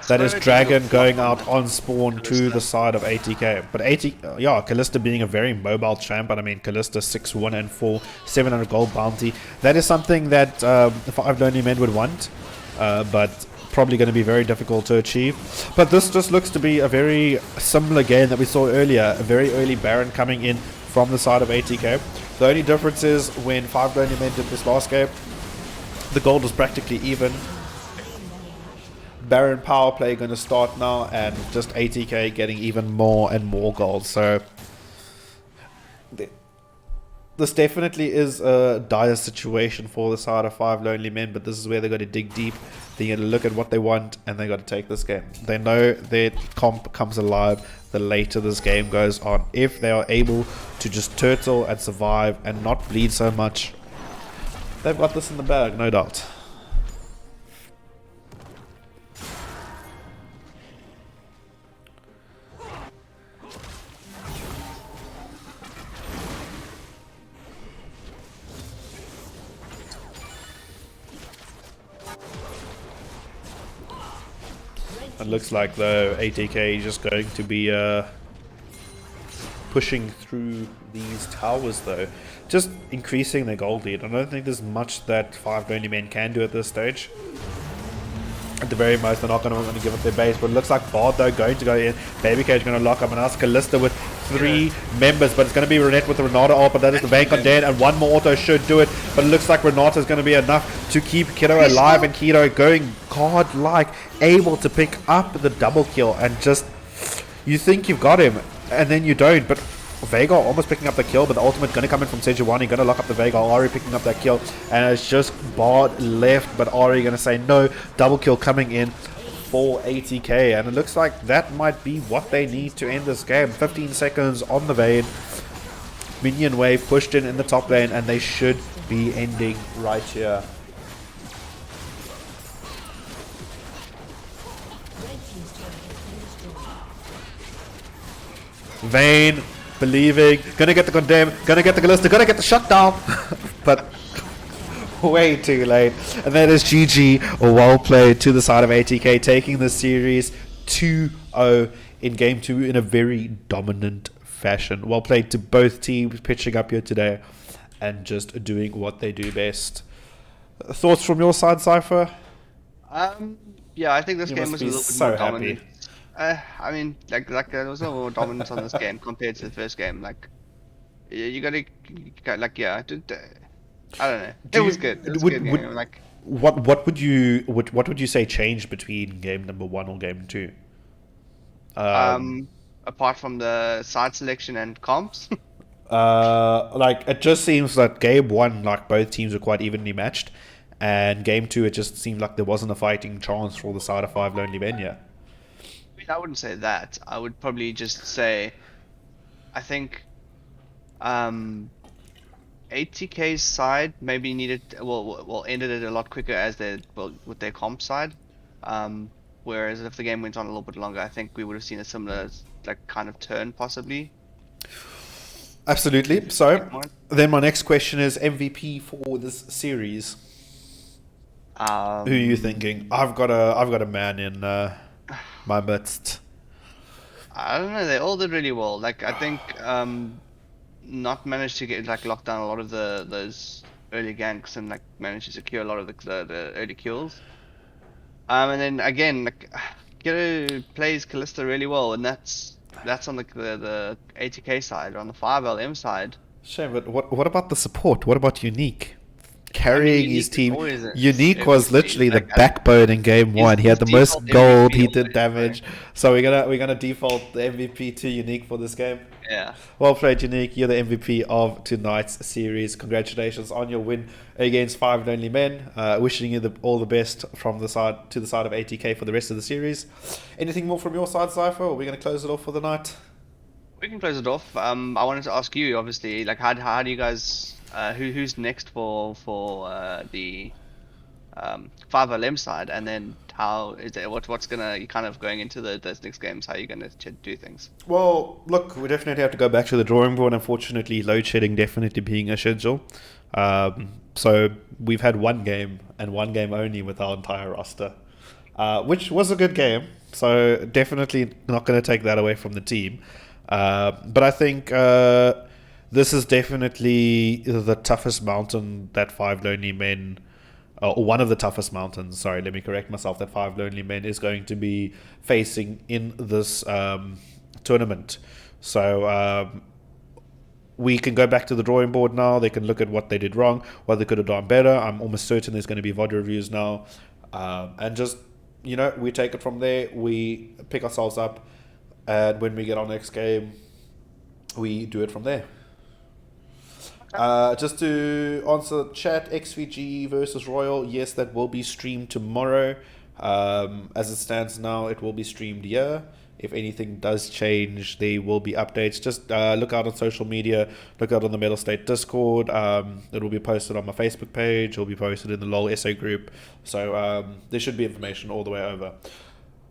That is Dragon going out on spawn to the side of ATK. But Kalista being a very mobile champ. But I mean, Kalista 6-1 and 4, 700 gold bounty. That is something that the 5 Lonely Men would want. But probably going to be very difficult to achieve. But this just looks to be a very similar game that we saw earlier. A very early Baron coming in from the side of ATK. The only difference is when 5 Lonely Men did this last game, the gold was practically even. Baron power play going to start now, and just ATK getting even more and more gold. So this definitely is a dire situation for the side of 5 Lonely Men, but this is where they're going to dig deep. They're going to look at what they want, and they got to take this game. They know their comp comes alive the later this game goes on. If they are able to just turtle and survive and not bleed so much, they've got this in the bag, no doubt. It looks like the ATK is just going to be pushing through these towers though. Just increasing their gold lead. I don't think there's much that 5 Lonely Men can do at this stage. At the very most, they're not going to give up their base. But it looks like Bard though going to go in. Baby Cage going to lock up and ask Kalista with 3 members. But it's going to be Renette with the Renata ult. But that is the Vayne Condemned. And one more auto should do it. But it looks like Renata is going to be enough to keep Kiddo alive. And Kiddo going godlike. Able to pick up the double kill. And just, you think you've got him. And then you don't. But Veigar almost picking up the kill, but the ultimate going to come in from Sejuani, going to lock up the Veigar. Ari picking up that kill, and it's just Bard left, but Ari going to say no. Double kill coming in for ATK, and it looks like that might be what they need to end this game. 15 seconds on the Vayne. minion wave pushed in the top lane, and they should be ending right here. Vayne, believing, gonna get the condemn, gonna get the Galista, gonna get the shutdown, but way too late. And that is GG, well played to the side of ATK, taking the series 2-0 in game 2 in a very dominant fashion. Well played to both teams pitching up here today and just doing what they do best. Thoughts from your side, Cypher? Yeah, I think this You game must was a be little bit so more happy. dominant. I mean, like there was no more dominance on this game compared to the first game. Like, you gotta, like, yeah, I don't know. It was good. It was a good game. Like, what would you say changed between game number 1 or game 2? apart from the side selection and comps. Like, it just seems that game 1, like, both teams were quite evenly matched, and game 2 it just seemed like there wasn't a fighting chance for the side of 5 Lonely Men. Yeah, I mean, I wouldn't say that. I would probably just say, I think, ATK's side maybe needed, ended it a lot quicker as with their comp side. Whereas if the game went on a little bit longer, I think we would have seen a similar, like, kind of turn possibly. absolutely. So then my next question is MVP for this series. Who are you thinking? I've got a man in my midst. I don't know. They all did really well. Like, I think not managed to get, like, lock down a lot of those early ganks and, like, managed to secure a lot of the early kills. And then again, like, Kiro plays Callista really well, and that's on the ATK side. On the 5LM side, Shame, but what about the support? What about Unique? Carrying his team. Unique Unique was literally the like, backbone in game 1. He had the most default gold. MVP He did always, damage. So we're gonna default the MVP to Unique for this game. yeah. Well played, Unique. You're the MVP of tonight's series. Congratulations on your win against 5 Lonely Men. Wishing you all the best from the side to the side of ATK for the rest of the series. Anything more from your side, Cypher? Or are we gonna close it off for the night? We can close it off. I wanted to ask you, obviously, like, how do you guys, who's next for the 5LM side, and then how is it? What's gonna you kind of going into those next games? How are you gonna do things? Well, look, we definitely have to go back to the drawing board. Unfortunately, load shedding definitely being a schedule. So we've had one game and one game only with our entire roster, which was a good game. So definitely not going to take that away from the team. But I think this is definitely the toughest mountain that 5 Lonely Men, or one of the toughest mountains, sorry, let me correct myself, that 5 Lonely Men is going to be facing in this tournament. So we can go back to the drawing board now. They can look at what they did wrong, what they could have done better. I'm almost certain there's going to be VOD reviews now. And just, we take it from there. We pick ourselves up. And when we get our next game, we do it from there. Just to answer chat, XVG versus Royal, yes, that will be streamed tomorrow. As it stands now, it will be streamed here. If anything does change, there will be updates. Just look out on social media, look out on the Mettlestate Discord. It will be posted on my Facebook page, it will be posted in the LOL SA group. So there should be information all the way over.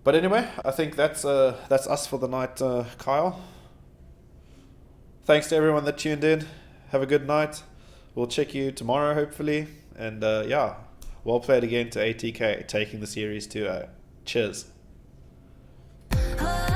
But anyway, I think that's us for the night, Kyle. Thanks to everyone that tuned in. Have a good night. We'll check you tomorrow, hopefully. And yeah, well played again to ATK, taking the series to cheers. Oh,